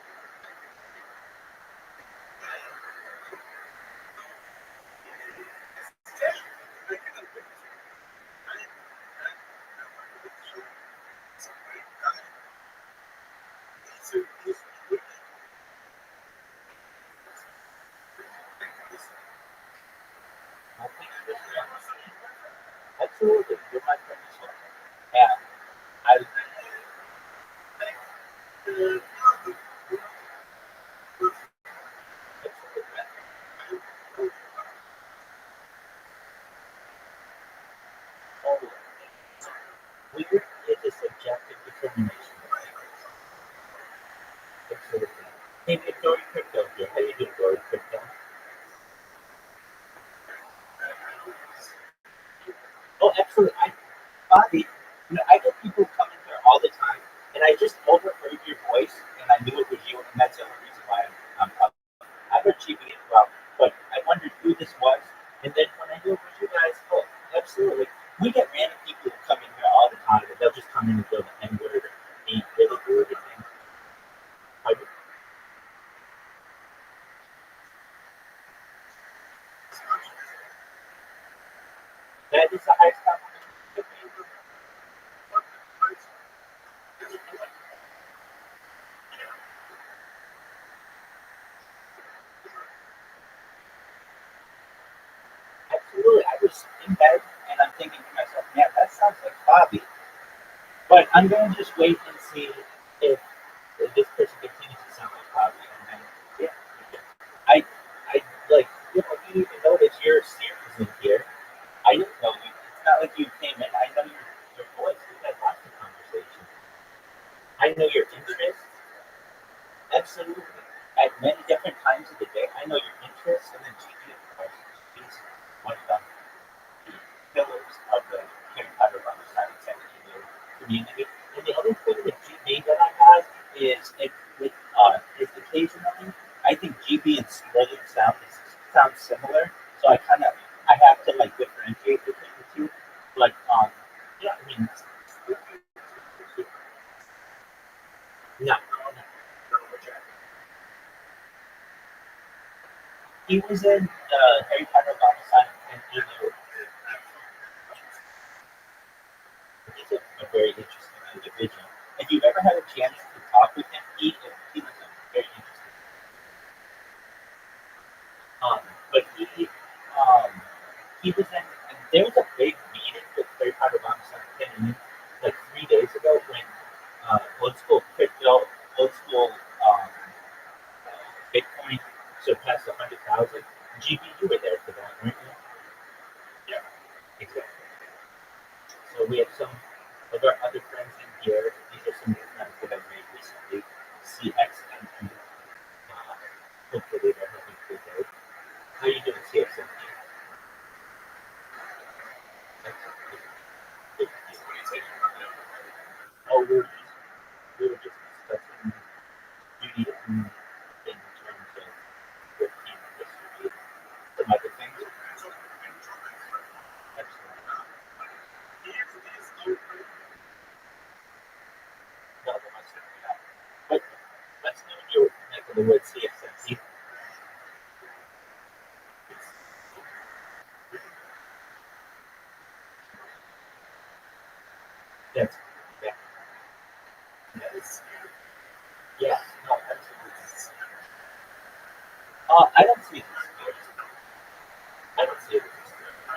S2: Absolutely, you're my friend as well. And I, oh, weird is a subjective determination. Absolutely. Hey, Dory Crypto here. How you doing, Dory Crypto? Oh, absolutely. Bobby, I get people coming here all the time, and I just overheard your voice, and I knew it was you, and that's the only reason why I'm up. I heard GB as well, but I wondered who this was, and then when I knew it was you guys, oh, absolutely. We get random people who come in here all the time, and they'll just come in and throw the N-word or be really rude and things. That is the highest compliment. Absolutely. I was in bed and I'm thinking to myself, man, that sounds like Bobby. But I'm going to just wait and see if this person continues to sound like Bobby. And then, yeah. I like, you even notice your series in here. I didn't know you. It's not like you came in. I know your voice. We've had lots of conversations. I know your interests. Absolutely. At many different times of the day, I know your interests. And then GG, of course, she's one of the pillars of the Harry Potter Rubber Science Center community. And the other thing with GB that I have is occasionally I think GB and Sterling sound similar. So I have to like differentiate between the two. Like yeah, I mean no. He was in Harry Potter Rubber Science and he's a very interesting individual. If you've ever had a chance to talk with him, he was a very interesting. But he was in. There was a big meeting with Harry Potter Rubber Science like 3 days ago when old school crypto, old school Bitcoin surpassed 100,000. GB, you were there for that, weren't you? Yeah, exactly. So we have some of our other friends in here. These are some new friends that I've made recently. CXMP. Hopefully they're having a good day. How are you doing, CXMP? Oh, we were just discussing Judaism in terms of European history, some other things. Excellent. No, they must have that. But let's know in your neck of the woods, CXMP. That's yeah. Yes. Yeah. No, absolutely. I don't see it as scary. I don't see it as scary.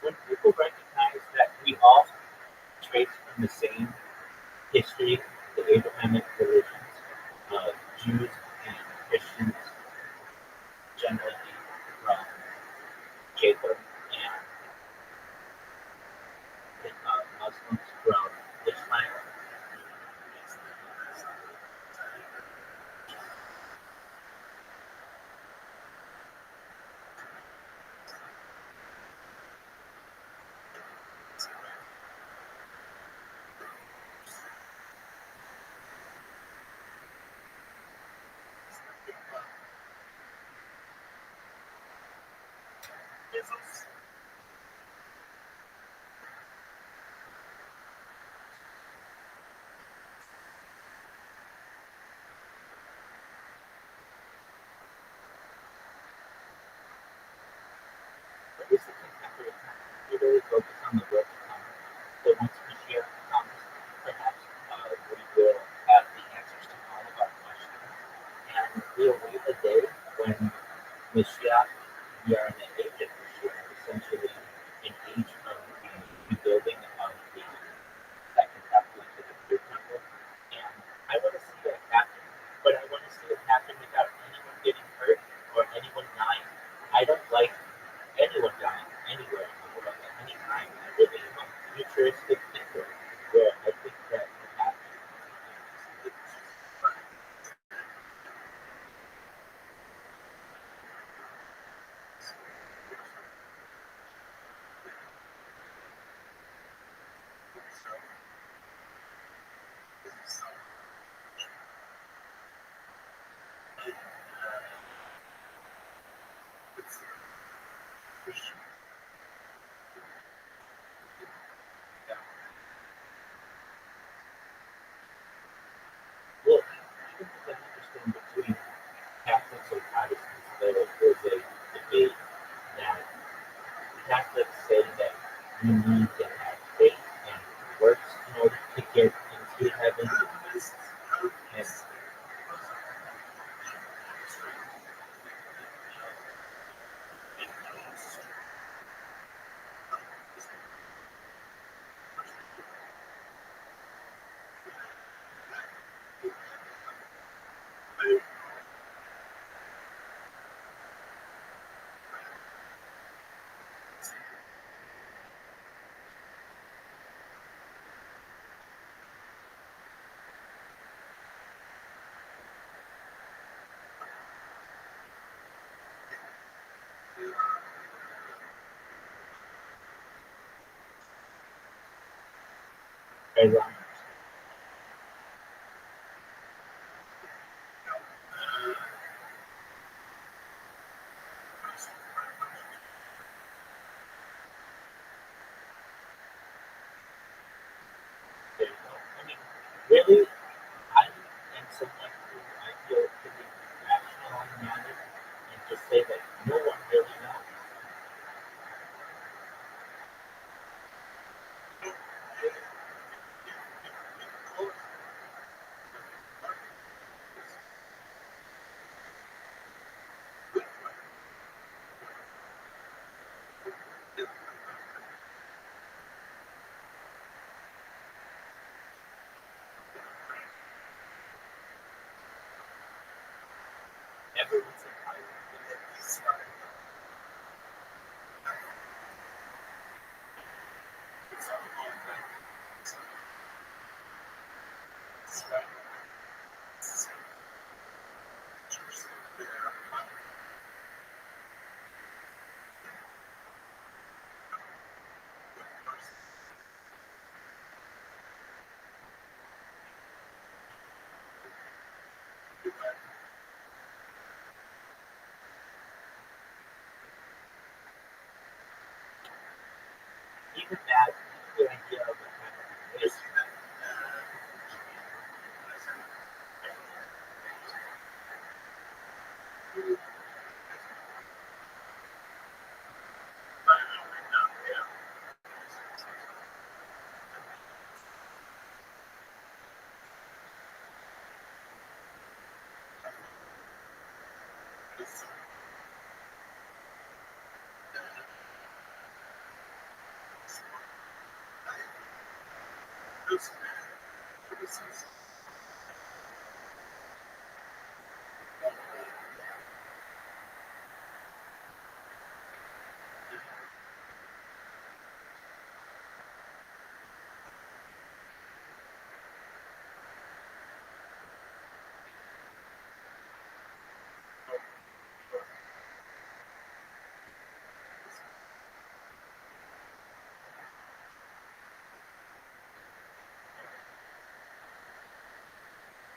S2: when people recognize that we all trace from the same history, the Abrahamic religions, Jews and Christians generally from Jacob, and Muslims from Islam. But this is contemporary time. We really focus on the book of time. So once Mashiach comes, perhaps we will have the answers to all of our questions. And we await a day when Mashiach, we are in the age of Mashiach, essentially an age of the building of the second temple into the third temple. And I want to see that happen, but I want to see it happen without anyone getting hurt or anyone dying. I don't like anyone dying anywhere in the world at any time. I really am a futuristic thinker where I think that perhaps well, even the difference between Catholics and Protestants, there is a debate that Catholics say that you need to have faith and works in order to get into heaven. And as I mean, really, I am someone who I feel pretty rational on the matter and just say that no one really knows. Everyone's entitled to their peace.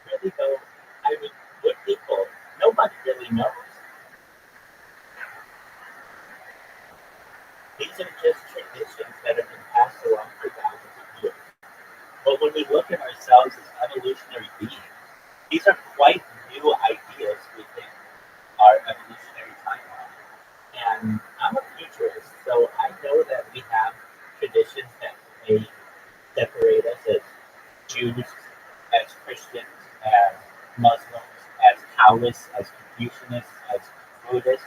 S2: Really though, I mean, we're people. Nobody really knows. These are just traditions that have been passed along for thousands of years. But when we look at ourselves as evolutionary beings, these are quite new ideas within our evolutionary timeline. And I'm a futurist, so I know that we have traditions that may separate us as Jews, as Christians, as Muslims, as Taoists, as Confucianists, as Buddhists,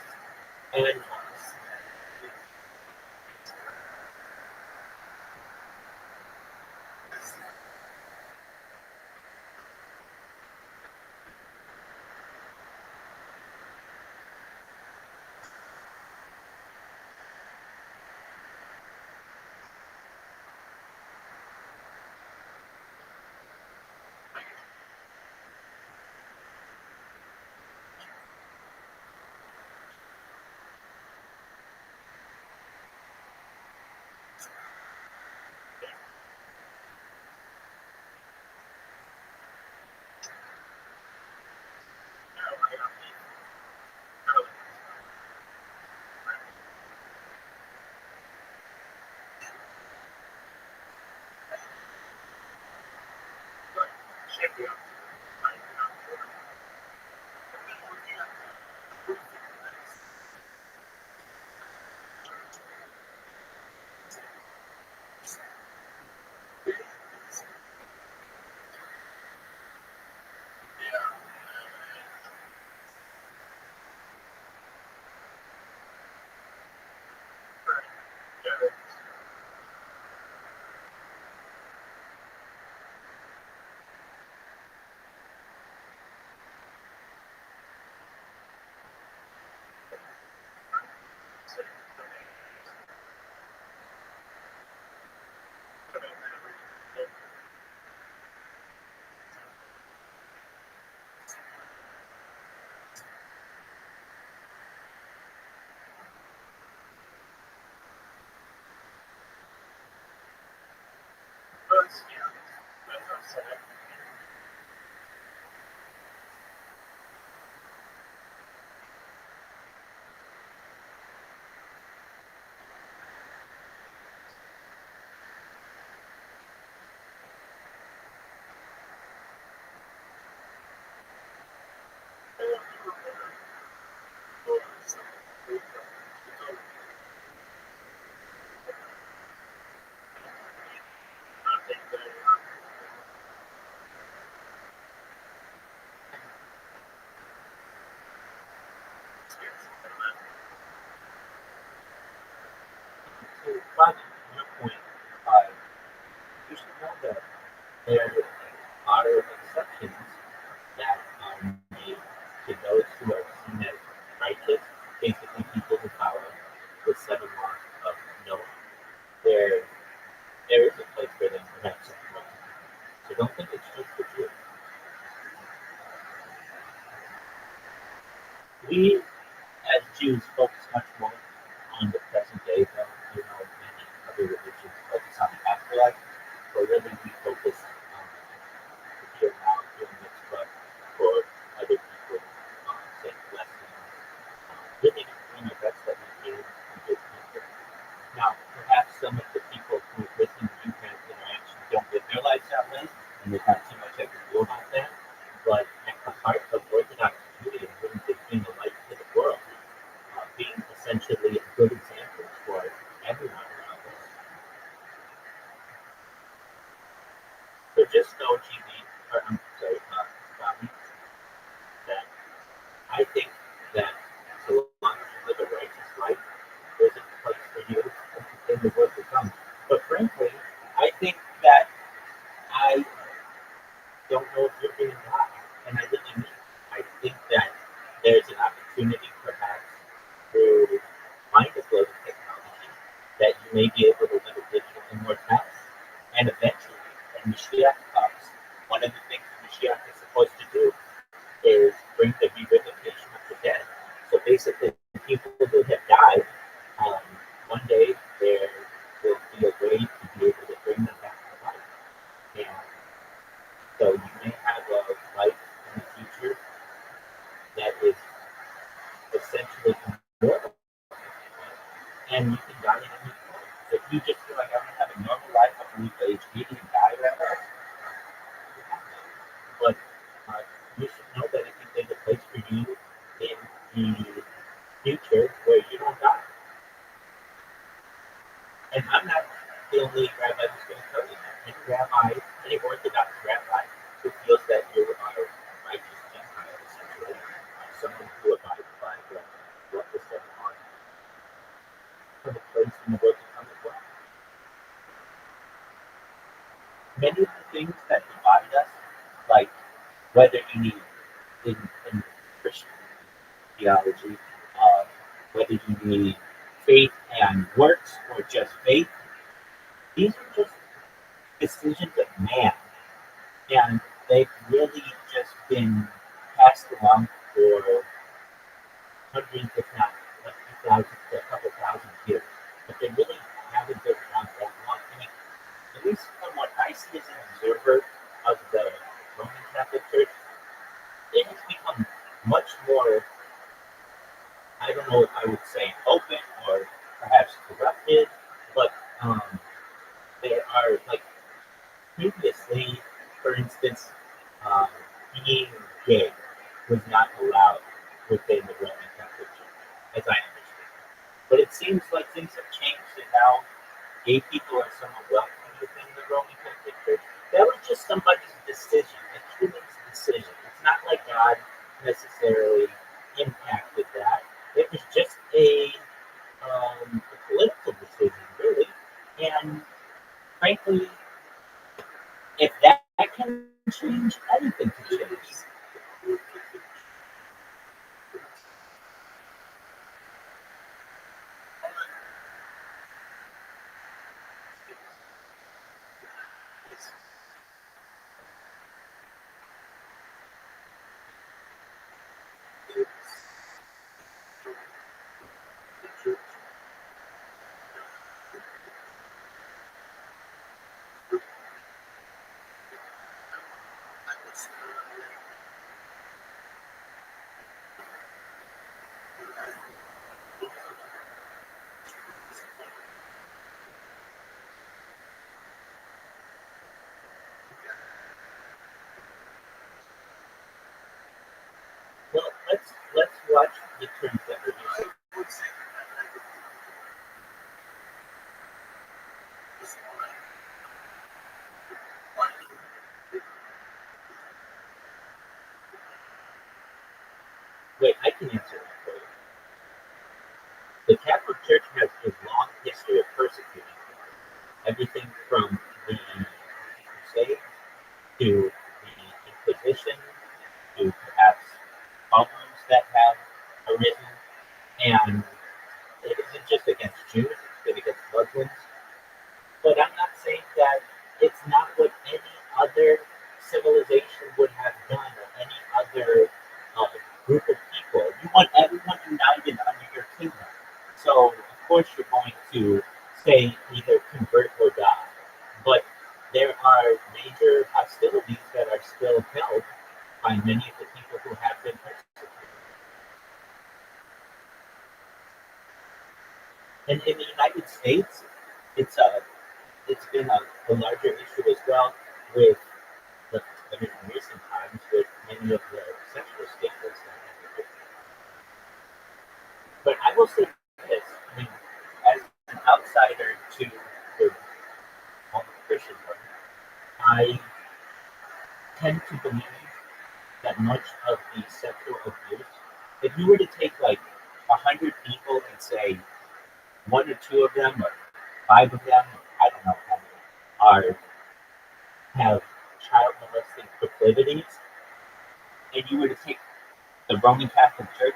S2: and to Roger, your point, you should know that there are exceptions that are made to those who are seen as righteous, basically people who follow the seven laws of Noah. There, there is a place for them to have such rights. So don't think it's just for Jews. We, as Jews, focus much more on the present day, though. You know, many other religions focus on the afterlife, but really we focus on the here now, doing mitzvah for other people, saying blessings, living in the best that we can in good country. Now, perhaps some of the people who listen to you guys' interaction don't live their lives that way, and there's not too much I can do about that. But at the heart of Orthodox Judaism is being a light to the world, being essentially a good example for everyone around us. So opportunity, perhaps through mind-blowing technology, that you may be able to live a digital immortality. And eventually, when Mashiach comes, one of the things Mashiach is supposed to do is bring the revivification of the dead. So basically, people who have died, um, one day there will be a way to be able to bring them back to life. And so you may have a life in the future that is essentially immortal, and you can die at any point. If you just feel like I'm going to have a normal life up to age 80 and die right now, but you should know that if there's a place for you in the future where you don't die. And I'm not the only rabbi who's going to tell you that. Any rabbi, any Orthodox rabbi who feels that you are a righteous Gentile, essentially, someone who abides by what was said on for the place in the world to come as well. Many of the things that divide us, like whether you need in Christian theology, whether you need faith and works or just faith, these are just decisions of man. And they've really just been passed along for hundreds, if not a few thousand, a couple thousand years. But they really haven't been around that long. I mean, at least from what I see as an observer of the Roman Catholic Church, it has become much more, I don't know if I would say open or perhaps corrupted, but there are, like, previously, for instance, um, being gay was not allowed within the Roman Catholic Church, as I understand it. But it seems like things have changed, and now gay people are somewhat welcome within the Roman Catholic Church. That was just somebody's decision, a human's decision. It's not like God necessarily impacted that. It was just a political decision, really. And frankly, if that can change, anything can change. Well, let's watch the terms that we're using. Wait, I can answer that for you. The Catholic Church has a long history of persecuting people. Everything from the Crusades to the Inquisition to perhaps problems that have arisen. And it isn't just against Jews, it's been against Muslims. But I'm not saying that it's not what any other civilization would have done or any other group of people. You want everyone united under your kingdom. So, of course, you're going to say either convert or die. But there are major hostilities that are still held by many of the people who have been persecuted. And in the United States, it's been a larger issue as well with the, in recent times with many of the sexual scandals that have been. But I will say this, I mean, as an outsider to the Christian world, I tend to believe that much of the sexual abuse, if you were to take like 100 people and say one or two of them or five of them, I don't know how many, have child molesting proclivities, and you were to take the Roman Catholic Church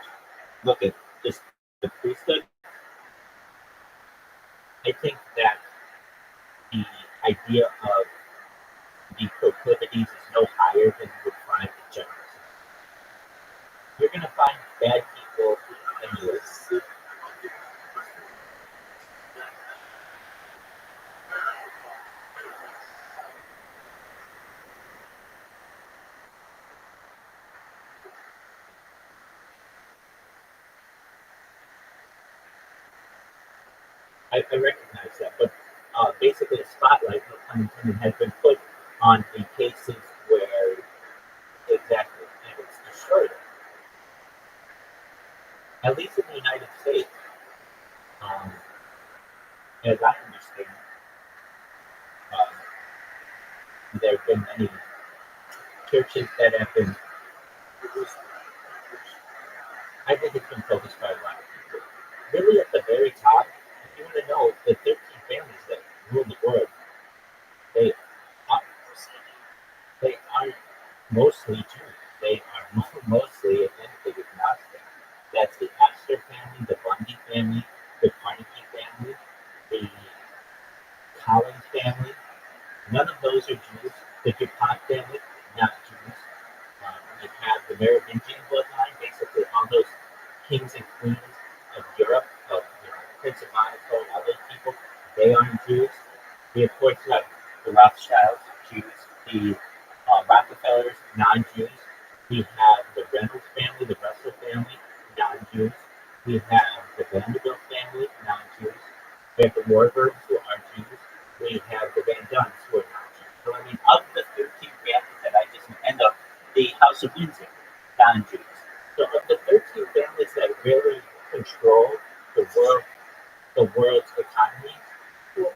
S2: look at just the priesthood, I think that the idea of the proclivities is no higher than you would find in general. You're going to find bad people anyway. I recognize that, but basically a spotlight, no pun intended, has been put on the cases where exactly, and it's destroyed it. At least in the United States, as I understand, there have been many churches that have been, I think it's been focused by a lot of people. Really, at the very top, if you want to know, the 13 families that rule the world, they are, they aren't mostly Jews. They are mostly, if anything, agnostic. That's the Astor family, the Bundy family, the Carnegie family, the Collins family. None of those are Jews. The DuPont family, not Jews. You have the Merovingian bloodline, basically all those kings and queens of Europe, of Prince of Monaco, all those people, they aren't Jews. We, of course, have the Rothschilds, Jews, the Rockefellers, non-Jews. We have the Reynolds family, the Russell family, non-Jews. We have the Vanderbilt family, non-Jews. We have the Warburgs, who are Jews. We have the Van Duns, who are non-Jews. So, I mean, of the 13 families that I just end up, the House of Windsor, non-Jews. So, of the 13 families that really control the world's economy, who are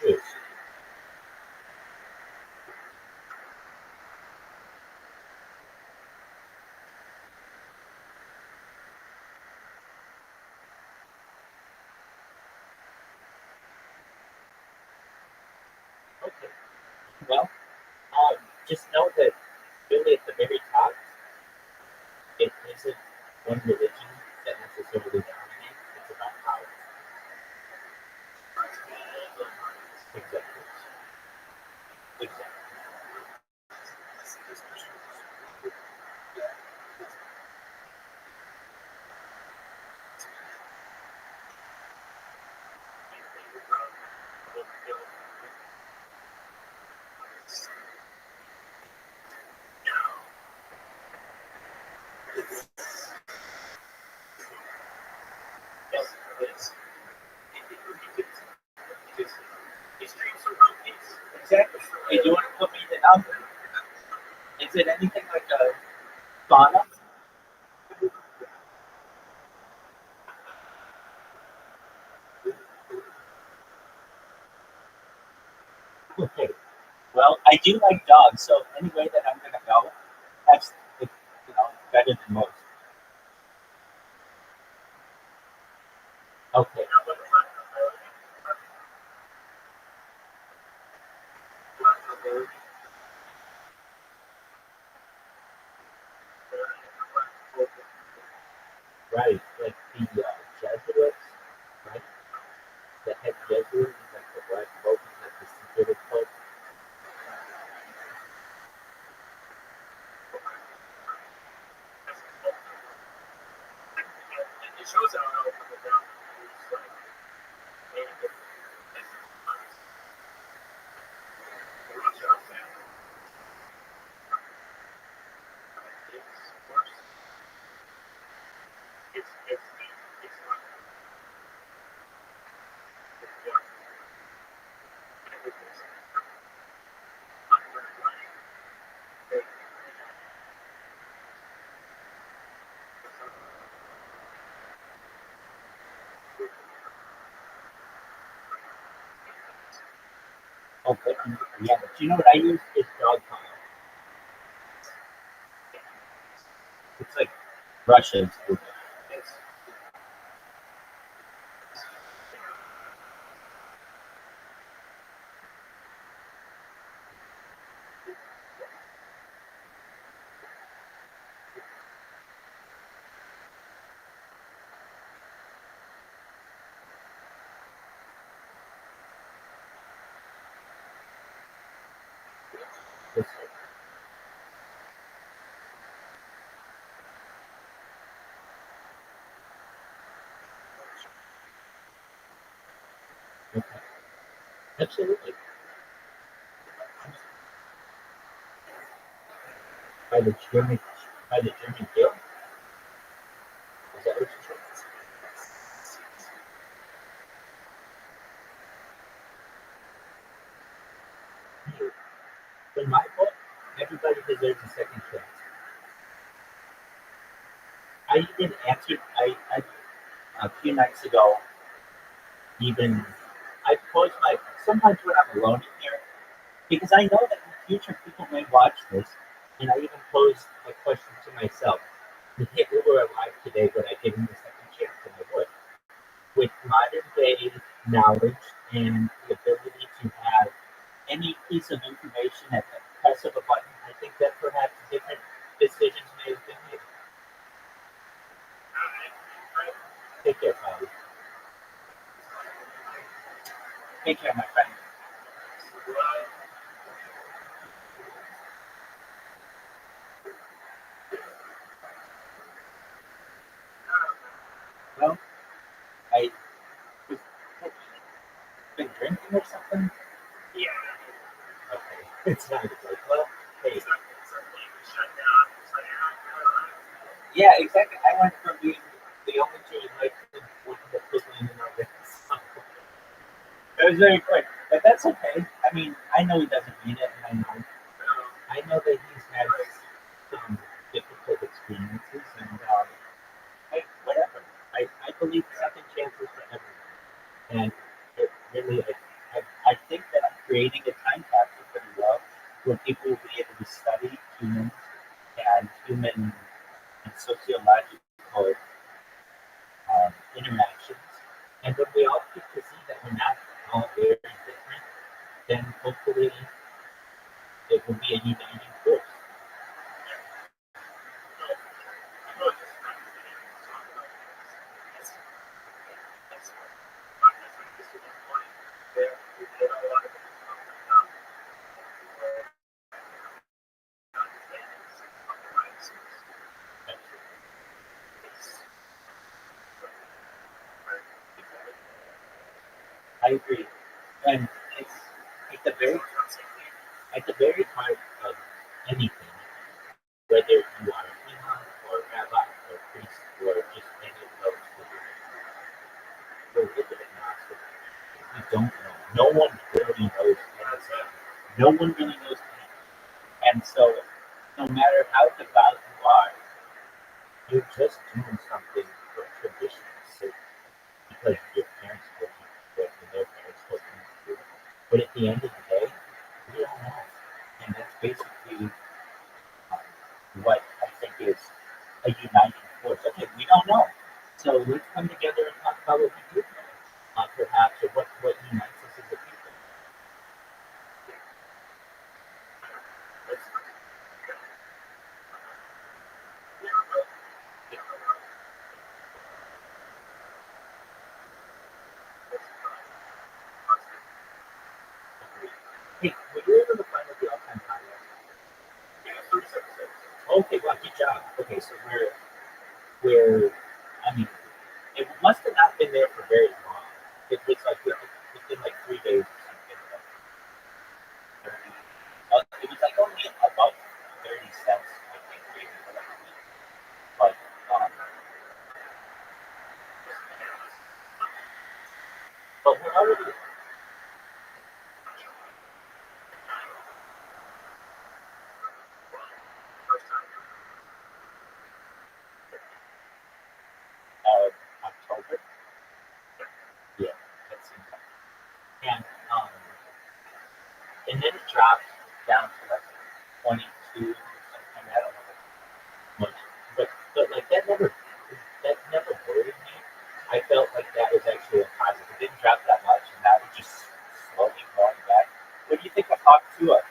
S2: Jews? Okay. Well, just know that really at the very top, it isn't one religion that necessarily dominates. It's about power. Exactly. Exactly. Exactly. Hey, do you want to put me in the number? Is it anything like a fauna? Okay. Well, I do like dogs, so any way that I'm gonna go, that's better than most. Okay. Right. Like the Jesuits, right? The head Jesuit is like the Black Pope, is like the secret Pope. It shows how okay. Yeah, but you know what I use is dog collar. It's like Russians do. Okay. Absolutely. By the German, by the German Gill? Is that what you said? In my book, everybody deserves a second chance. I even answered, a few nights ago, even, I posed sometimes when I'm alone in here, because I know that in the future people may watch this, and I even posed a question to myself. If Hitler were alive today, would I give him a second chance? And I would. With modern day knowledge and the ability to have any piece of information at the press of a button, I think that perhaps different decisions may have been made. Take care, Bobby. Take care, my friend. Well, I was been drinking or something. Okay, it's not like, well, hey. Yeah, exactly. I went from being the only two in life to working the quickly in another. It was very quick, but that's okay. I mean, I know he doesn't mean it, and I know that he's had some difficult experiences, and hey, whatever. I believe second chances for everyone, and it really, I think that I'm creating a time capsule pretty well, where people will be able to study humans and human and sociological interactions, and when we all get to see that we're not all very different, then hopefully it will be a uniting force. I agree, and it's at at the very heart of anything, whether you are a imam or a rabbi or a priest or just any of those we're really agnostic. We don't know. No one really knows anything. No one really knows anything. And so, no matter how devout you are, you're just doing something for tradition's sake because your parents told you to do it and their parents told them to do it. But at the end of the day, we don't know. And that's basically what I think is a uniting force. Okay, we don't know. So let's come together and talk about what we do know, perhaps, or what unites us as a people. Hey, were you able to find out the all-time high? Okay, well, good job. Okay, so I mean, it must have not been there for very long. It was like within like 3 days or something. It was like only about 30 cents, I think, maybe. But but we're already October. Yeah, that seems like. And um, and then it dropped down to like 22 or something. I don't know much, but like that never worried me. I felt like that was actually a positive. It didn't drop that much, and now we're just slowly going back. What do you think of Hawk Tua?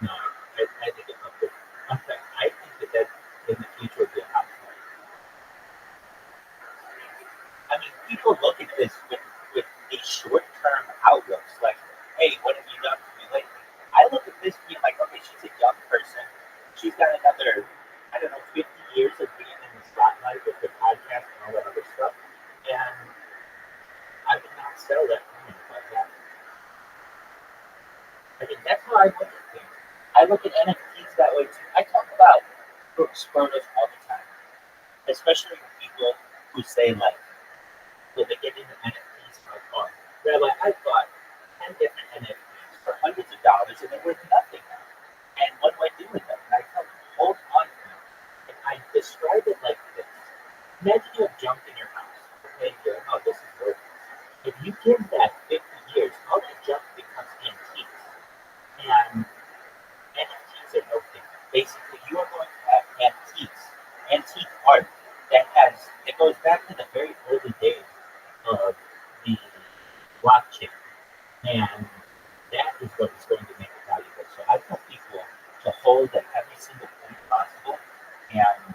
S2: No, I think it's up there. In fact, I think that in the future will be a hot play. I mean, people look at this with these short-term outlooks, like, hey, what have you done for me lately? I look at this being like, okay, she's a young person. She's got another, I don't know, 50 years of being in the spotlight with the podcast and all that other stuff. And I would not sell that moment like that. I mean, that's how I look at things. I look at NFTs that way too. I talk about Brooks Brothers all the time, especially with people who say, like, well, they get into NFTs and like, oh, Rabbi, I bought 10 different NFTs for hundreds of dollars and they're worth nothing now. And what do I do with them? And I tell them, hold on to them. And I describe it like this. Imagine you have junk in your house. Okay, you're like, oh, this is worthless. If you give that 50 years, all that junk becomes antiques. And NFTs are no different. Basically, you are going to have antique art that goes back to the very early days of the blockchain. And that is what is going to make it valuable. So I tell people to hold at every single point possible. And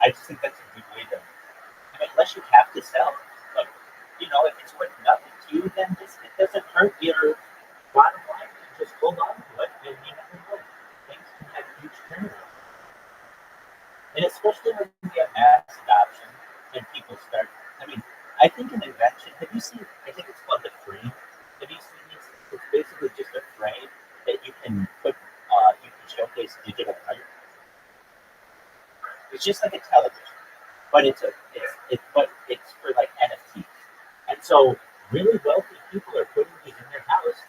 S2: I just think that's a good way to, I mean, unless you have to sell. But, you know, if it's worth nothing to you, then it doesn't hurt your bottom line. Just hold on to it, and you never know. Things can have huge turnaround. And especially when you get mass adoption and people start, I mean, I think an invention, have you seen, I think it's called the frame. Have you seen this? It's basically just a frame that you can showcase digital art. It's just like a television, but it's for like NFTs. And so really wealthy people are putting these in their house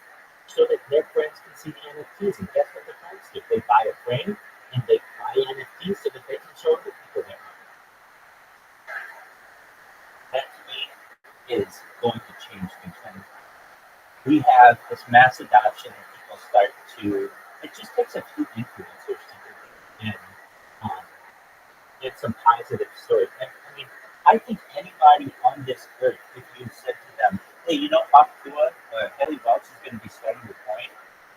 S2: so that their friends can see the NFTs. And guess what the friends do? They buy a frame and they buy NFTs so that they can show other people their art. That to me is going to change things. And we have this mass adoption and people start to, it just takes a few influencers to do it. And get some positive stories. And I mean, I think anybody on this earth, if you said to them, hey, you know, Papua or Kelly Welch is going to be starting the coin,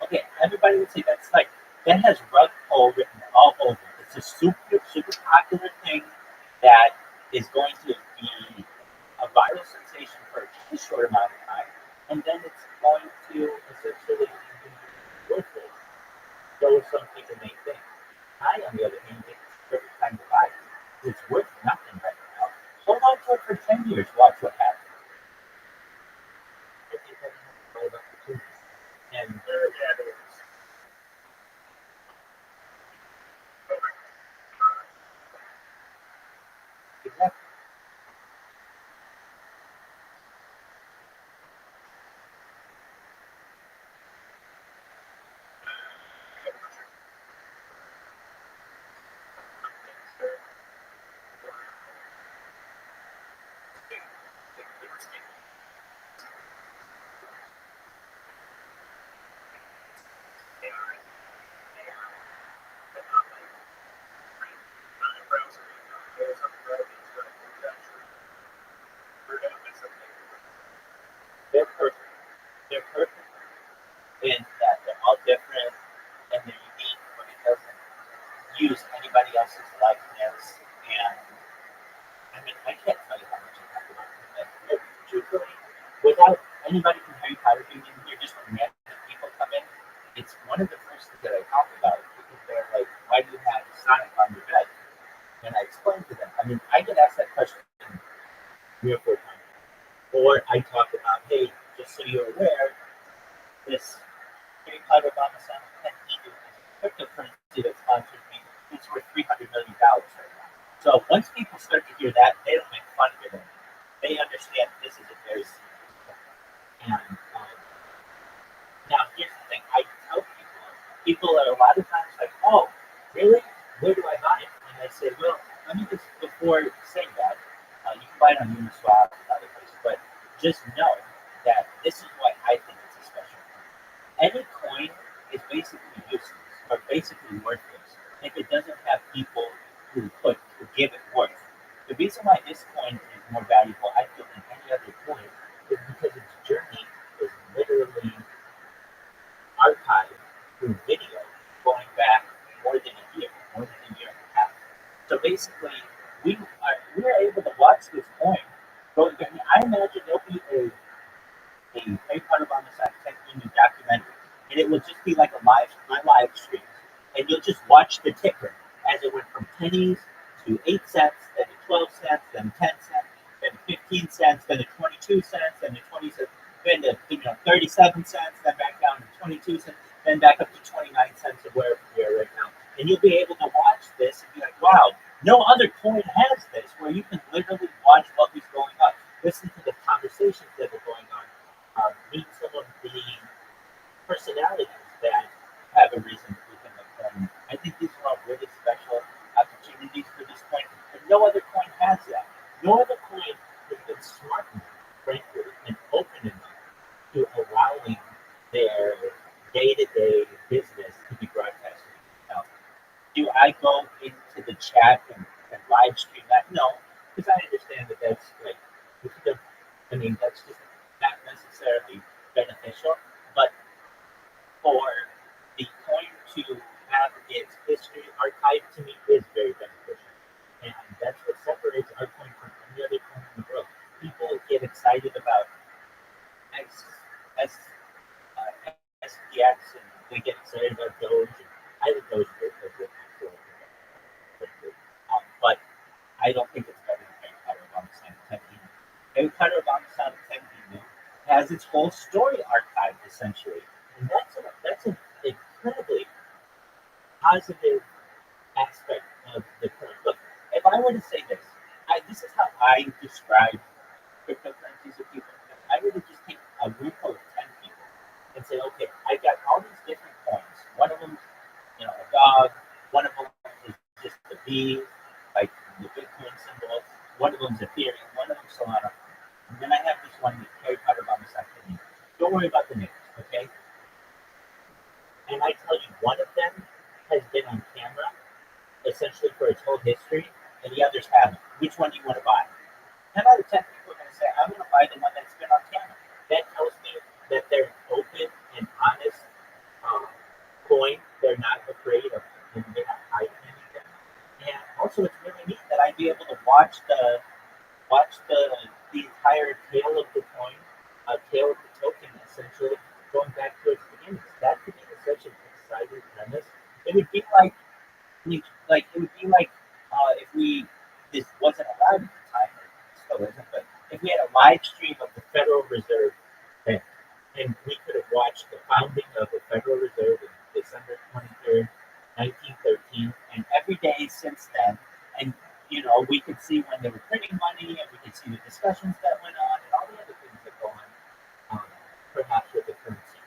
S2: okay, everybody would say that's like, that has rug pull written all over it. It's a super, super popular thing that is going to be a viral sensation for a short amount of time, and then it's going to essentially be worthless. So some people may think. I, on the other hand, think it's the perfect time to buy it. It's worth nothing right now. Hold on to it for 10 years, watch what happens. I think that's a great opportunity. And exactly. They're perfect. They're perfect in that they're all different and they're unique, but it doesn't use anybody else's likeness. And I mean, I can't tell you how much I talk about it. Like, truthfully, without anybody from Harry Potter being in here, just when random people come in, it's one of the first things that I talk about because they're like, why do you have Sonic on your bed? And I explain to them. I mean, I get asked that question 3 or 4 times. Or I talk about, hey, just so you're aware, this Harry Potter Obama Sonic 10 Eagle is a cryptocurrency that sponsors me. It's worth $300 million right now. So once people start to hear that, they don't make fun of it anymore. They understand this is a very serious thing. And now here's the thing: I tell people are a lot of times like, "Oh, really? Where do I buy it?" And I say, "Well, let me just before saying that, you can buy it on Uniswap and other places, but just know that this is why I think it's a special coin. Any coin is basically useless or basically worthless if it doesn't have people who give it worth. The reason why this coin is more valuable, I feel, than any other coin is because its journey is literally archived through video going back more than a year and a half. So basically, we're able to watch this coin going back. I imagine there'll be a watch the ticker as it went from pennies to 8 cents, then to 12 cents, then 10 cents, then to 15 cents, then to 22 cents, then to 20 cents, then to 37 cents, then back down to 22 cents, then back up to 29 cents of where we are right now. And you'll be able to watch this and be like, wow, no other coin has this, where you can literally watch what was going on, listen to the conversations that were going on, meet some of the personalities that have a reason to become a coin. I think these are all really special opportunities for this coin, and no other coin has that. No other coin has been smart enough, frankly, and open enough to allowing their day-to-day business to be broadcasted. Now, do I go into the chat and live stream that? No, because I understand that that's like, that's just not necessarily beneficial. But for the coin to have its history archived, to me, is very beneficial. And that's what separates our coin from any other coin in the world. People get excited about SPX, and they get excited about Doge. And I think Doge is very good. But I don't think it's better than Harry Potter Obama San Tentino. Harry Potter Obama San Tentino has its whole story archived, essentially. And that's an incredibly positive aspect of the coin. Look, if I were to say this is how I describe cryptocurrencies to people. I were to just take a group of 10 people and say, okay, I got all these different coins. One of them, a dog. One of them is just a bee, like the Bitcoin symbol. One of them is Ethereum. One of them is Solana. And then I have this one with Harry Potter Obama San Tentino. Don't worry about the names, okay? And I tell you, one of them has been on camera, essentially for its whole history, and the others haven't. Which one do you want to buy? 10 out of 10 people are going to say, I'm going to buy the one that's been on camera. That tells me that they're open and honest coin. They're not afraid of, and they're not hiding anything. And also, it's really neat that I'd be able to watch the entire tail of the coin, tail of the token, essentially going back to its beginnings. That to me is such an exciting premise. It would be like if this wasn't allowed at the time, or still isn't, but if we had a live stream of the Federal Reserve Bank, and we could have watched the founding of the Federal Reserve in December 23rd, 1913, and every day since then, and we could see when they were printing money, and we could see the discussions that went on, and all the other things that go on, perhaps with the currency.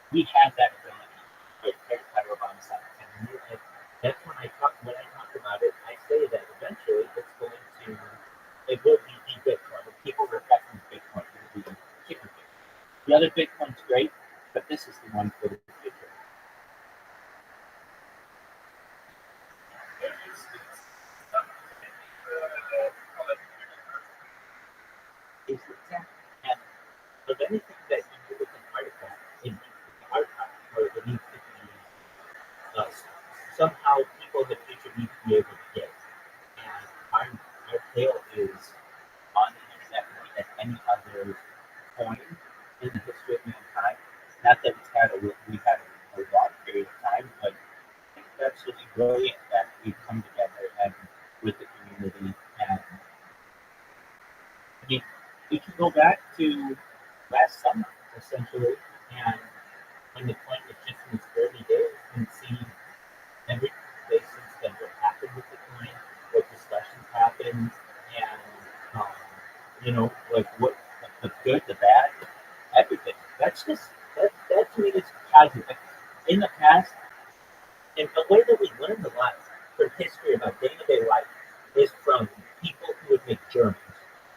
S2: We have that ability with Harry Potter Obama San Tentino, and that's when I talk about it. I say that eventually it will be the Bitcoin. When people reference Bitcoin, it will be the kicker Bitcoin. The other Bitcoin's great, but this is the one for the future. And of anything that you do with an artifact, it needs to be archived, or it needs to be somehow people in the future need to be able to get. And our tail is on the internet more than any other coin in the history of mankind. Not that we've had a long period of time, but I think it's absolutely brilliant that we've come together and with the community. And I mean, we can go back to last summer, essentially, and when the coin was just in its early days, and see every day since then what happened with the coin, what discussions happened, and what the good, the bad, everything. That to me is positive. In the past, and the way that we learned a lot from history about day-to-day life is from people who would make journals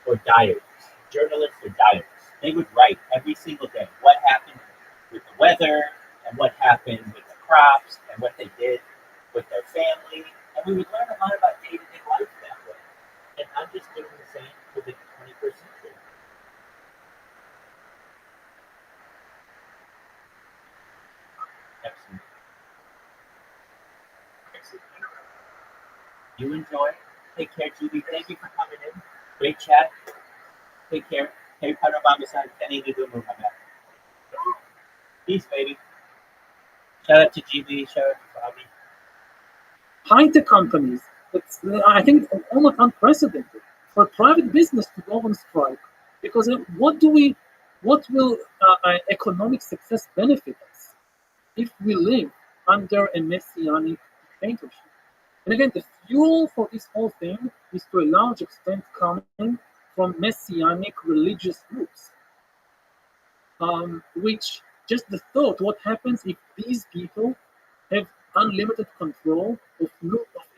S2: or diaries, journalists or diaries. They would write every single day what happened with the weather and what happened with the crops and what they did with their family. And we would learn a lot about day-to-day life that way. And I'm just doing the same for the 21st century. Excellent. You enjoy. Take care, Judy. Thank you for coming in. Great chat. Take care. Harry Potter Obama San Tentino, my man. Peace, baby. Shout out to GB. Shout out to Bobby.
S4: high-tech companies. I think it's almost unprecedented for private business to go on strike, because what will economic success benefit us if we live under a messianic dictatorship? And again, the fuel for this whole thing is to a large extent coming from messianic religious groups, which just the thought, what happens if these people have unlimited control of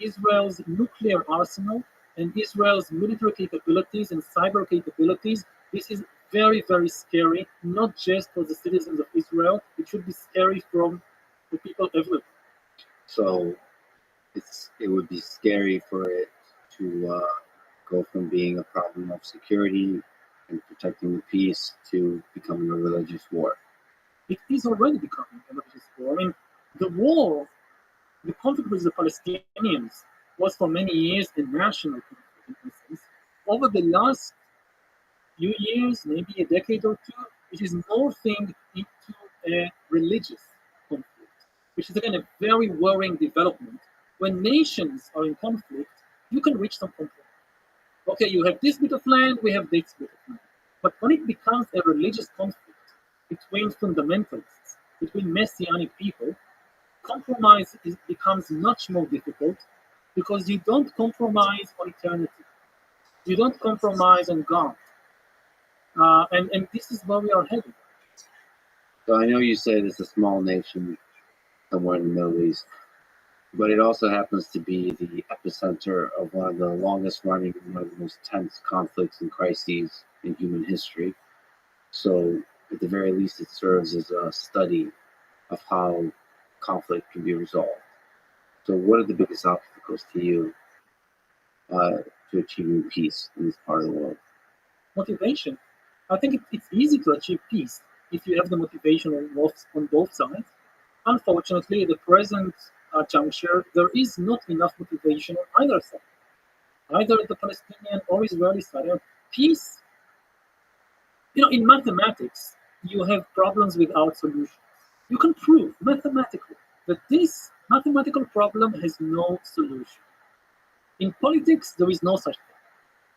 S4: Israel's nuclear arsenal and Israel's military capabilities and cyber capabilities. This is very, very scary, not just for the citizens of Israel. It should be scary from the people everywhere.
S3: So it would be scary for it to go from being a problem of security and protecting the peace to becoming a religious war.
S4: It is already becoming a religious war. I mean, the conflict with the Palestinians was for many years a national conflict in essence. Over the last few years, maybe a decade or two, it is morphing into a religious conflict, which is again a very worrying development. When nations are in conflict, you can reach some compromise. Okay, you have this bit of land, we have this bit of land. But when it becomes a religious conflict between fundamentalists, between messianic people, compromise becomes much more difficult, because you don't compromise on eternity. You don't compromise on God. And this is where we are headed.
S3: So I know you said it's a small nation somewhere in the Middle East, but it also happens to be the epicenter of one of the longest running, one of the most tense conflicts and crises in human history. So at the very least, it serves as a study of how conflict can be resolved. So what are the biggest obstacles to you to achieving peace in this part of the world?
S4: Motivation. I think it's easy to achieve peace if you have the motivation on both sides. Unfortunately, at the present juncture, there is not enough motivation on either side, either the Palestinian or Israeli side. Peace, in mathematics, you have problems without solutions. You can prove mathematically that this mathematical problem has no solution. In politics, there is no such thing.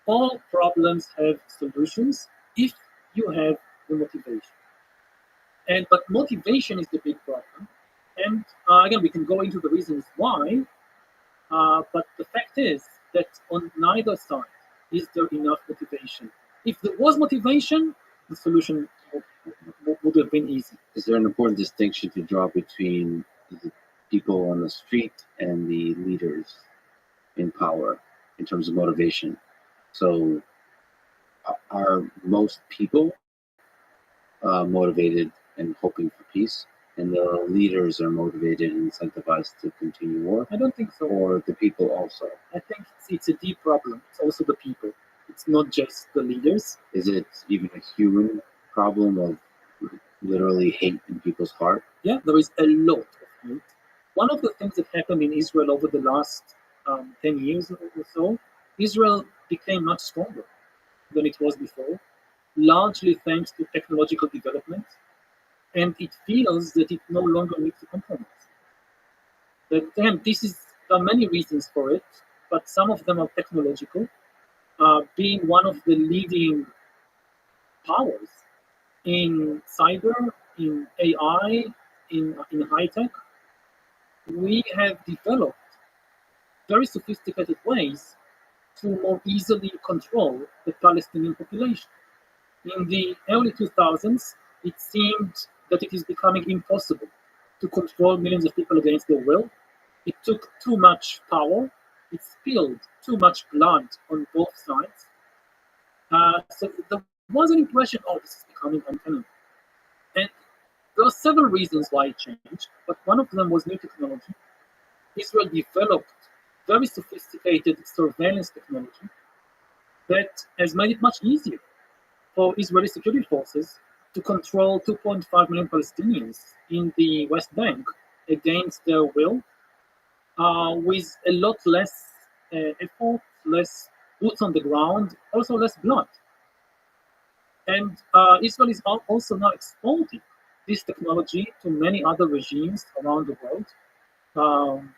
S4: All problems have solutions if you have the motivation. But motivation is the big problem. And again, we can go into the reasons why, but the fact is that on neither side is there enough motivation. If there was motivation, the solution would have been easy.
S3: Is there an important distinction to draw between the people on the street and the leaders in power in terms of motivation? So are most people motivated and hoping for peace, and the leaders are motivated and incentivized to continue war?
S4: I don't think so.
S3: Or the people also?
S4: I think it's a deep problem. It's also the people. It's not just the leaders.
S3: Is it even a human problem of literally hate in people's heart?
S4: Yeah, there is a lot of hate. One of the things that happened in Israel over the last 10 years or so, Israel became much stronger than it was before, largely thanks to technological development, and it feels that it no longer needs to compromise. But then there are many reasons for it, but some of them are technological. Being one of the leading powers in cyber, in AI, in high tech, we have developed very sophisticated ways to more easily control the Palestinian population. In the early 2000s, it seemed that it is becoming impossible to control millions of people against their will. It took too much power. It spilled too much blood on both sides. So there was an impression, this is becoming untenable. And there are several reasons why it changed, but one of them was new technology. Israel developed very sophisticated surveillance technology that has made it much easier for Israeli security forces to control 2.5 million Palestinians in the West Bank against their will, with a lot less effort, less boots on the ground, also less blood. And Israel is also now exporting this technology to many other regimes around the world.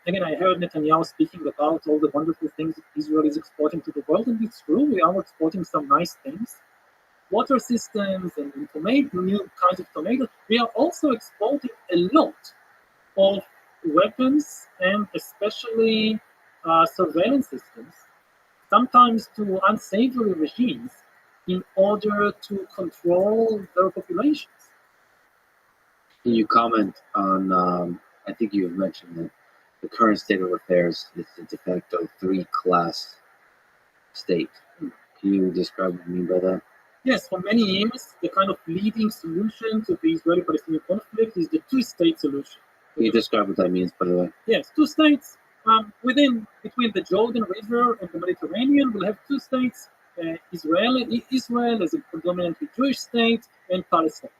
S4: Again, I heard Netanyahu speaking about all the wonderful things that Israel is exporting to the world, and it's true, we are exporting some nice things. Water systems and tomato, new kinds of tomatoes. We are also exporting a lot of weapons and especially surveillance systems, sometimes to unsavory regimes, in order to control their populations.
S3: Can you comment on, I think you have mentioned that the current state of affairs is a de facto three-class state. Can you describe what you mean by that?
S4: Yes, for many years, the kind of leading solution to the Israeli-Palestinian conflict is the two-state solution.
S3: Can you describe what that means, by the way?
S4: Yes, two states. Between the Jordan River and the Mediterranean, we'll have two states, Israel as a predominantly Jewish state, and Palestine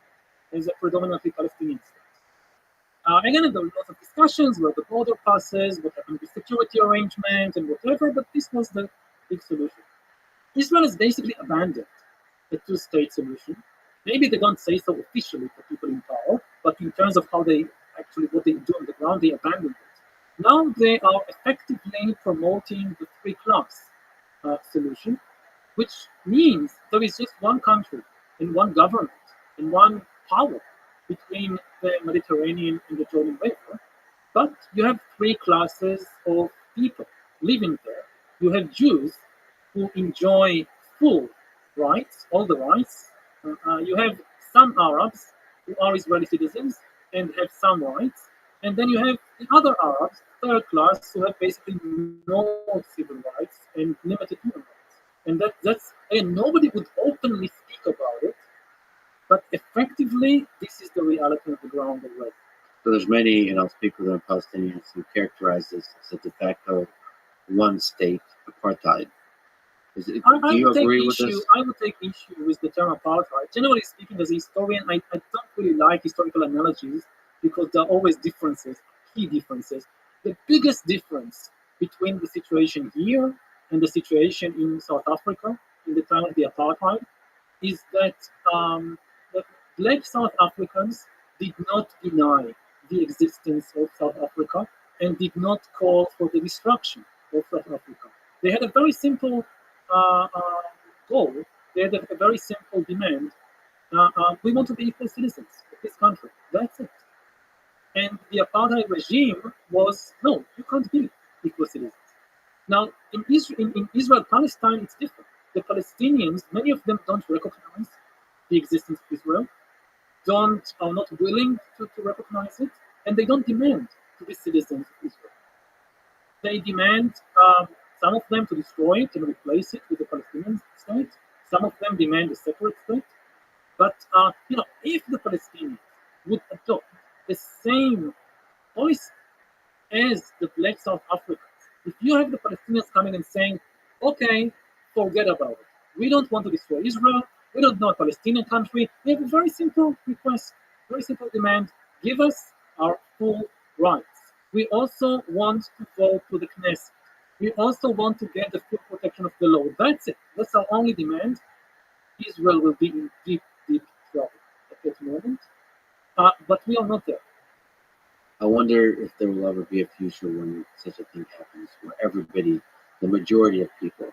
S4: as a predominantly Palestinian state. Again, there were lots of discussions where the border passes, what happened with security arrangement and whatever, but this was the big solution. Israel has basically abandoned the two-state solution. Maybe they don't say so officially for people in power, but in terms of how they actually, what they do on the ground, they abandoned it. Now they are effectively promoting the three-class solution, which means there is just one country and one government and one power between the Mediterranean and the Jordan River, but you have three classes of people living there. You have Jews who enjoy full rights, all the rights. You have some Arabs who are Israeli citizens and have some rights, and then you have the other Arabs, third class, who have basically no civil rights and limited human rights. And and nobody would openly speak about it, but effectively, this is the reality of the ground already.
S3: So there's many, and I'll speak with the Palestinians who characterize this as a de facto one-state apartheid. Do you agree with this?
S4: I would take issue with the term apartheid. Generally speaking, as a historian, I don't really like historical analogies because there are always differences, key differences. The biggest difference between the situation here and the situation in South Africa in the time of the apartheid is that Black South Africans did not deny the existence of South Africa and did not call for the destruction of South Africa. They had a very simple goal. They had a very simple demand. We want to be equal citizens of this country. That's it. And the apartheid regime was, no, you can't be equal citizens. Now, in Israel, Palestine, it's different. The Palestinians, many of them don't recognize the existence of Israel, are not willing to recognize it, and they don't demand to be citizens of Israel. They demand, some of them, to destroy it and replace it with a Palestinian state. Some of them demand a separate state. But if the Palestinians would adopt the same policy as the Black South Africans, if you have the Palestinians coming and saying, okay, forget about it. We don't want to destroy Israel. We don't want a Palestinian country. We have a very simple request, very simple demand. Give us our full rights. We also want to vote to the Knesset. We also want to get the full protection of the law. That's it. That's our only demand. Israel will be in deep, deep trouble at that moment. But we are not there.
S3: I wonder if there will ever be a future when such a thing happens, where everybody, the majority of people,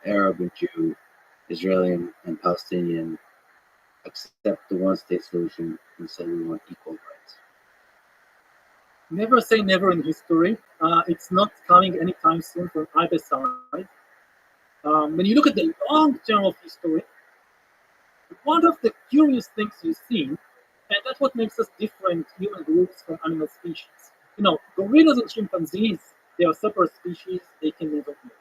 S3: Arab and Jew, Israeli and Palestinian, accept the one-state solution and say we want equal rights.
S4: Never say never in history. It's not coming anytime soon from either side. When you look at the long term of history, one of the curious things you see, and that's what makes us different human groups from animal species. Gorillas and chimpanzees, they are separate species, they can never merge.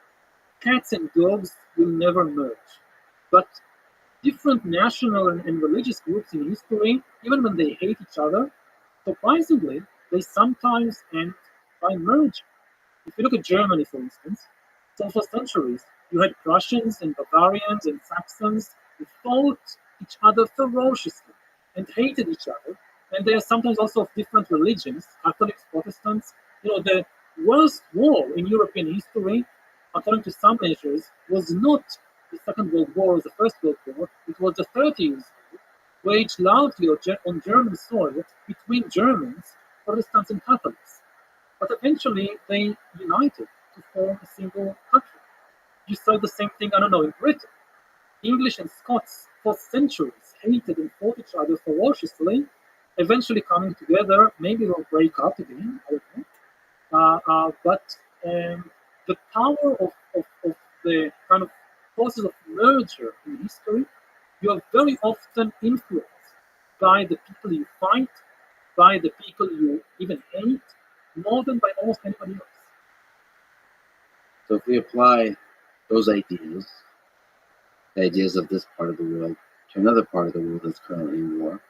S4: Cats and dogs will never merge. But different national and religious groups in history, even when they hate each other, surprisingly, they sometimes end by merging. If you look at Germany, for instance, so for centuries, you had Prussians and Bavarians and Saxons who fought each other ferociously and hated each other. And they are sometimes also of different religions, Catholics, Protestants. The worst war in European history, according to some measures, was not the Second World War or the First World War. It was the 30 Years' War, waged largely on German soil between Germans Protestants and Catholics. But eventually they united to form a single country. You saw the same thing, I don't know, in Britain. English and Scots for centuries hated and fought each other ferociously, eventually coming together. Maybe they'll break up again, I don't know. But the power of the kind of process of merger in history, you are very often influenced by the people you fight, by the people you even hate, more than by almost anybody else.
S3: So if we apply those ideas, the ideas of this part of the world, to another part of the world that's currently in war,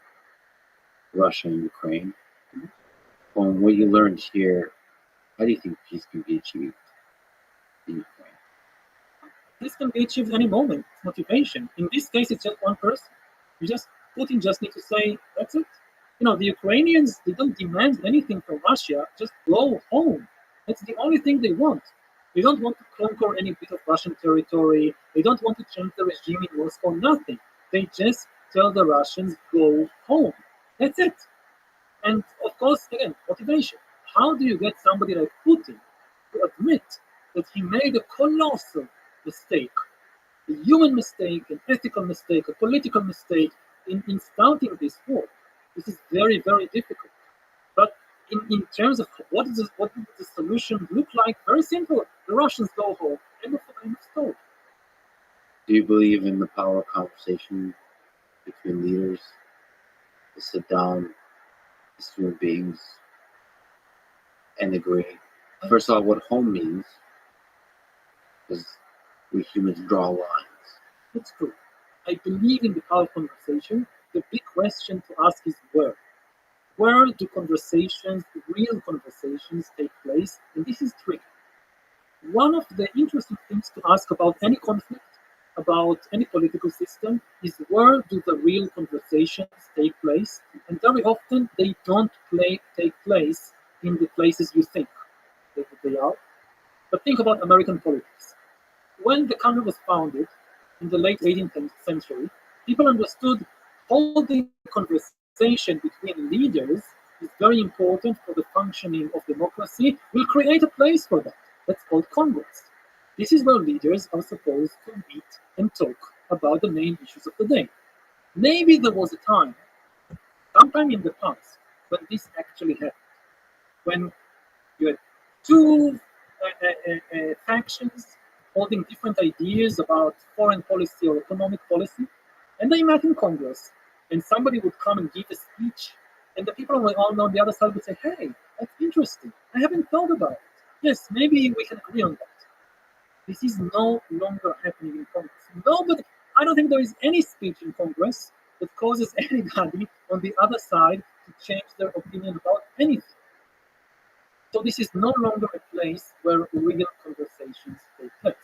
S3: Russia and Ukraine, from what you learned here, how do you think peace can be achieved in Ukraine?
S4: This can be achieved any moment. It's motivation. In this case, it's just one person. Putin just need to say, that's it. The Ukrainians, they don't demand anything from Russia, just go home. That's the only thing they want. They don't want to conquer any bit of Russian territory. They don't want to change the regime in Moscow, nothing. They just tell the Russians, go home. That's it. And of course, again, motivation. How do you get somebody like Putin to admit that he made a colossal mistake, a human mistake, an ethical mistake, a political mistake in starting this war? This is very, very difficult. But in terms of what does the solution look like, very simple. The Russians go home. End of story.
S3: Do you believe in the power of conversation between leaders to sit down as human beings and agree? First of all, what home means, because we humans draw lines.
S4: It's true. I believe in the power of conversation. The big question to ask is where? Where do conversations, real conversations, take place? And this is tricky. One of the interesting things to ask about any conflict, about any political system, is where do the real conversations take place? And very often they don't take place in the places you think that they are. But think about American politics. When the country was founded in the late 18th century, people understood holding a conversation between leaders is very important for the functioning of democracy. We'll create a place for that. That's called Congress. This is where leaders are supposed to meet and talk about the main issues of the day. Maybe there was a time, sometime in the past, when this actually happened. When you had two factions holding different ideas about foreign policy or economic policy, and they met in Congress, and somebody would come and give a speech, and the people on the other side would say, hey, that's interesting. I haven't thought about it. Yes, maybe we can agree on that. This is no longer happening in Congress. I don't think there is any speech in Congress that causes anybody on the other side to change their opinion about anything. So this is no longer a place where real conversations take place.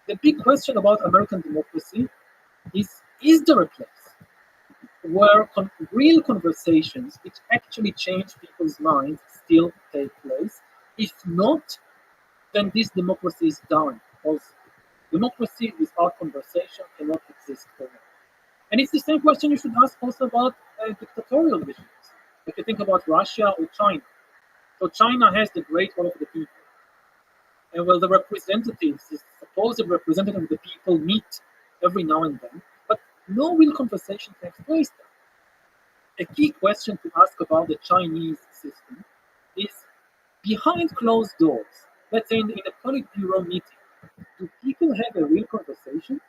S4: The big question about American democracy is there a place where real conversations which actually change people's minds still take place? If not, then this democracy is dying also. Democracy without conversation cannot exist forever. And it's the same question you should ask also about dictatorial regimes. If you think about Russia or China. So China has the great role of the people. And well, the representatives, the supposed representative of the people meet every now and then, but no real conversation takes place there. A key question to ask about the Chinese system is, behind closed doors, let's say in a Politburo meeting, do people have a real conversation?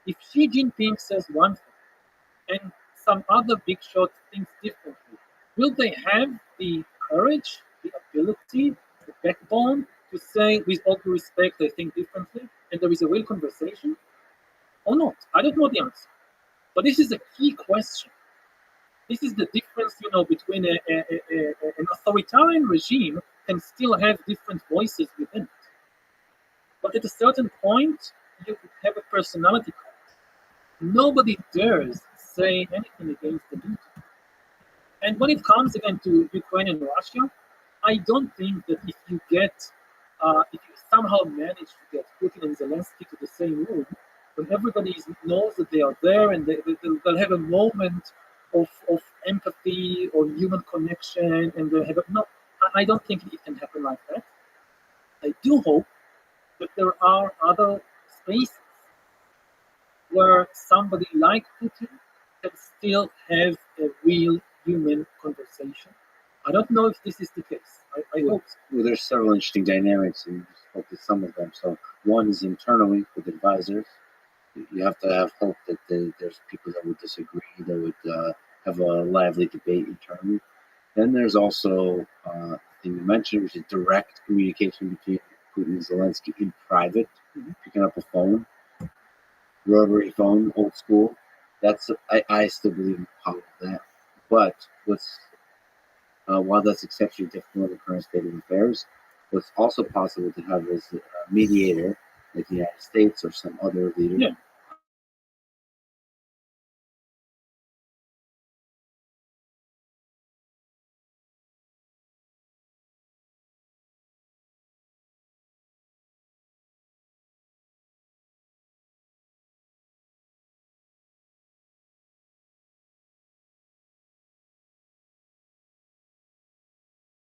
S4: If Xi Jinping says one thing and some other big shot thinks differently, will they have the courage, the ability, the backbone to say, with all due respect, I think differently, and there is a real conversation? Or not? I don't know the answer. But this is a key question. This is the difference, between an authoritarian regime can still have different voices within it. But at a certain point, you have a personality cult. Nobody dares say anything against the leader. And when it comes again to Ukraine and Russia, I don't think that if you somehow manage to get Putin and Zelensky to the same room, when everybody knows that they are there and they'll have a moment of empathy or human connection, and they have no. I don't think it can happen like that. I do hope that there are other spaces where somebody like Putin can still have a real human conversation. I don't know if this is the case. I hope so.
S3: Well, there's several interesting dynamics, and you spoke to some of them. So one is internally with advisors. You have to have hope that there's people that would disagree, that would have a lively debate internally. Then there's also the thing you mentioned, which is direct communication between Putin and Zelensky in private, picking up a phone, rotary phone, old school. That's I still believe in the power of that. But while that's exceptionally difficult in the current state of affairs, what's also possible to have is a mediator, like the United States or some other leader,